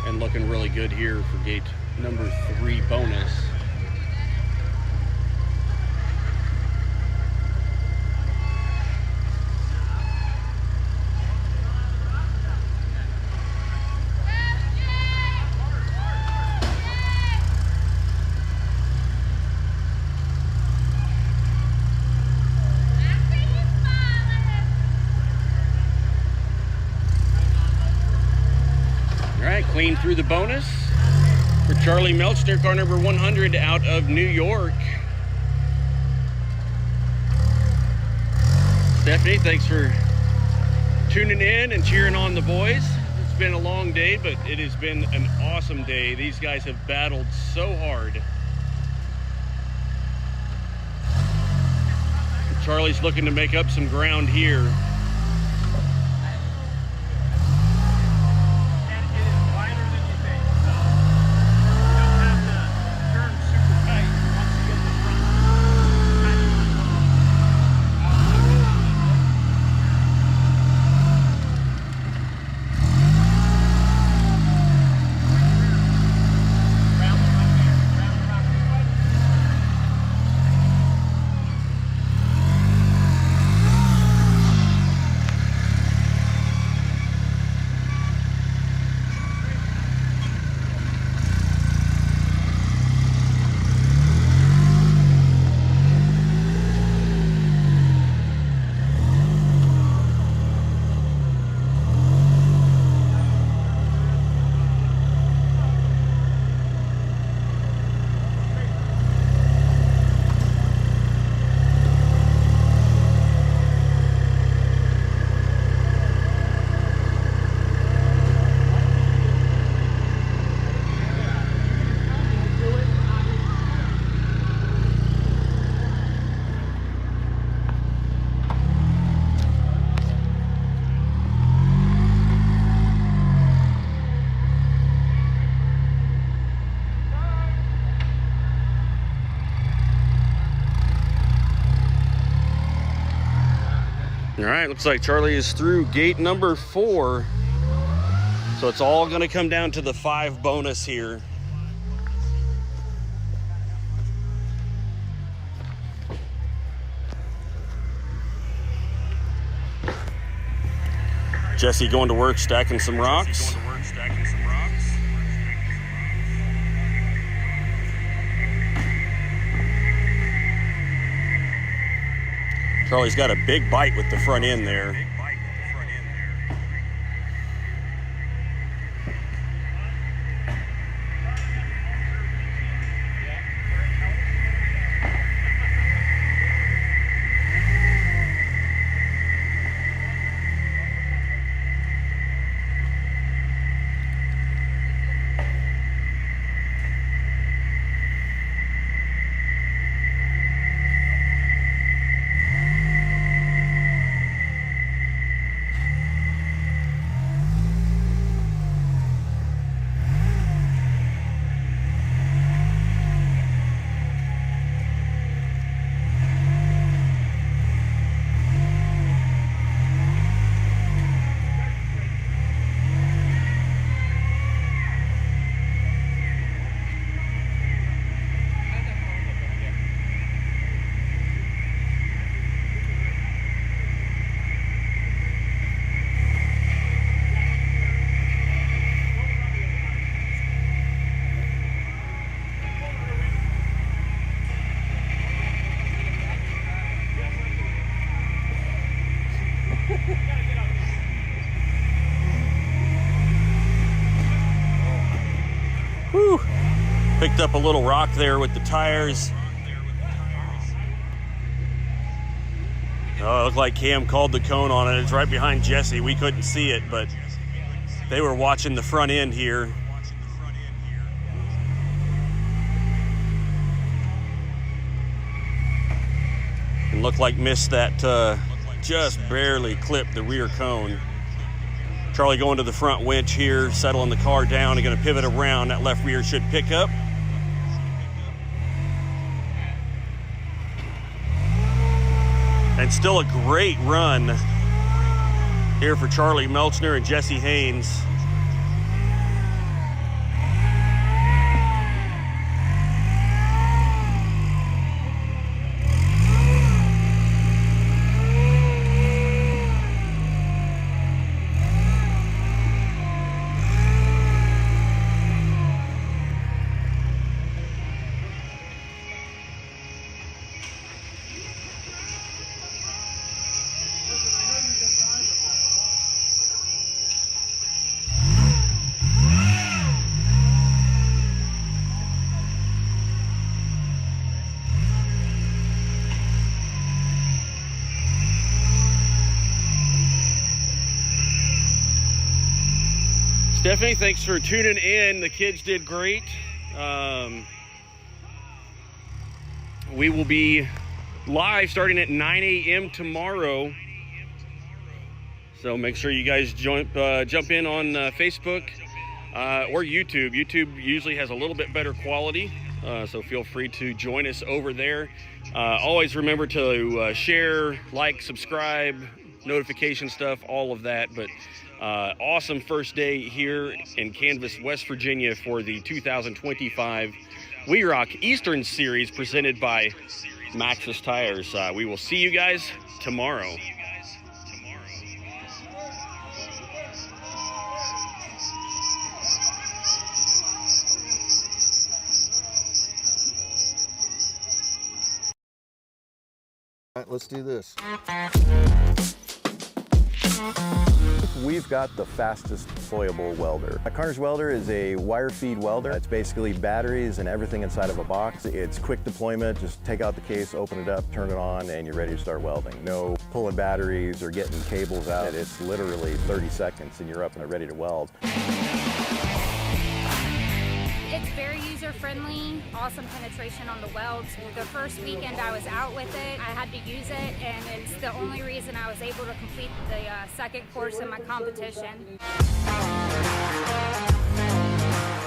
and looking really good here for gate number 3 bonus. Clean through the bonus for Charlie Melchner, car number 100 out of New York. Stephanie, thanks for tuning in and cheering on the boys. It's been a long day, but it has been an awesome day. These guys have battled so hard. Charlie's looking to make up some ground here. All right, looks like Charlie is through gate number 4. So it's all gonna come down to the 5 bonus here. Jesse going to work stacking some rocks. Charlie's got a big bite with the front end there. Picked up a little rock there with the tires. Oh, it looked like Cam called the cone on it. It's right behind Jesse. We couldn't see it, but they were watching the front end here. And looked like missed that, just barely clipped the rear cone. Charlie going to the front winch here, settling the car down and going to pivot around. That left rear should pick up. And still a great run here for Charlie Melchner and Jesse Haynes. Stephanie, thanks for tuning in. The kids did great. We will be live starting at 9 a.m. tomorrow. So make sure you guys jump in on Facebook or YouTube. YouTube usually has a little bit better quality, so feel free to join us over there. Always remember to share, like, subscribe, notification stuff, all of that. But awesome first day here in Canvas, West Virginia for the 2025 We Rock Eastern Series presented by Maxxis Tires. We will see you guys tomorrow. All right, let's do this. We've got the fastest deployable welder. A Carnage welder is a wire feed welder. It's basically batteries and everything inside of a box. It's quick deployment. Just take out the case, open it up, turn it on, and you're ready to start welding. No pulling batteries or getting cables out. It's literally 30 seconds and you're up and ready to weld. It's very user-friendly, awesome penetration on the welds. The first weekend I was out with it, I had to use it, and it's the only reason I was able to complete the second course in my competition.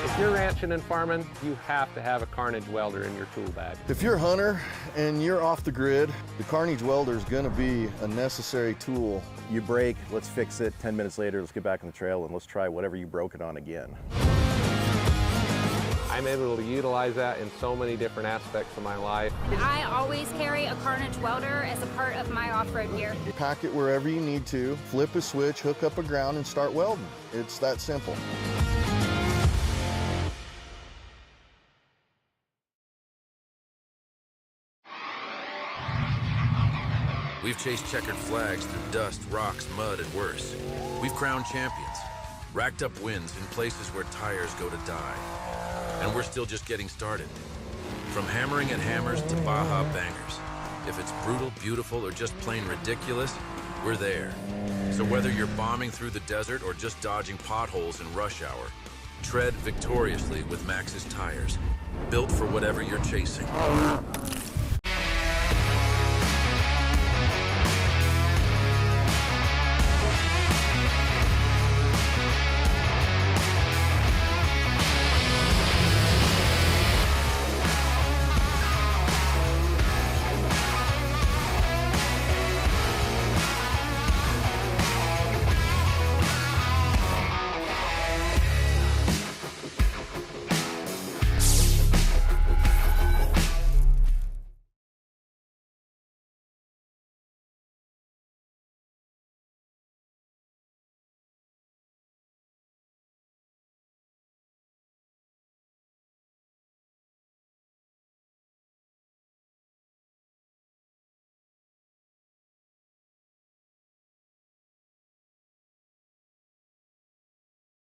If you're ranching and farming, you have to have a Carnage welder in your tool bag. If you're a hunter and you're off the grid, the Carnage welder is going to be a necessary tool. You break, let's fix it. 10 minutes later, let's get back on the trail and let's try whatever you broke it on again. I'm able to utilize that in so many different aspects of my life. I always carry a Carnage welder as a part of my off-road gear. You pack it wherever you need to, flip a switch, hook up a ground, and start welding. It's that simple. We've chased checkered flags through dust, rocks, mud, and worse. We've crowned champions, racked up wins in places where tires go to die. And we're still just getting started. From hammering at hammers to Baja bangers. If it's brutal, beautiful, or just plain ridiculous, we're there. So whether you're bombing through the desert or just dodging potholes in rush hour, tread victoriously with Maxxis tires. Built for whatever you're chasing.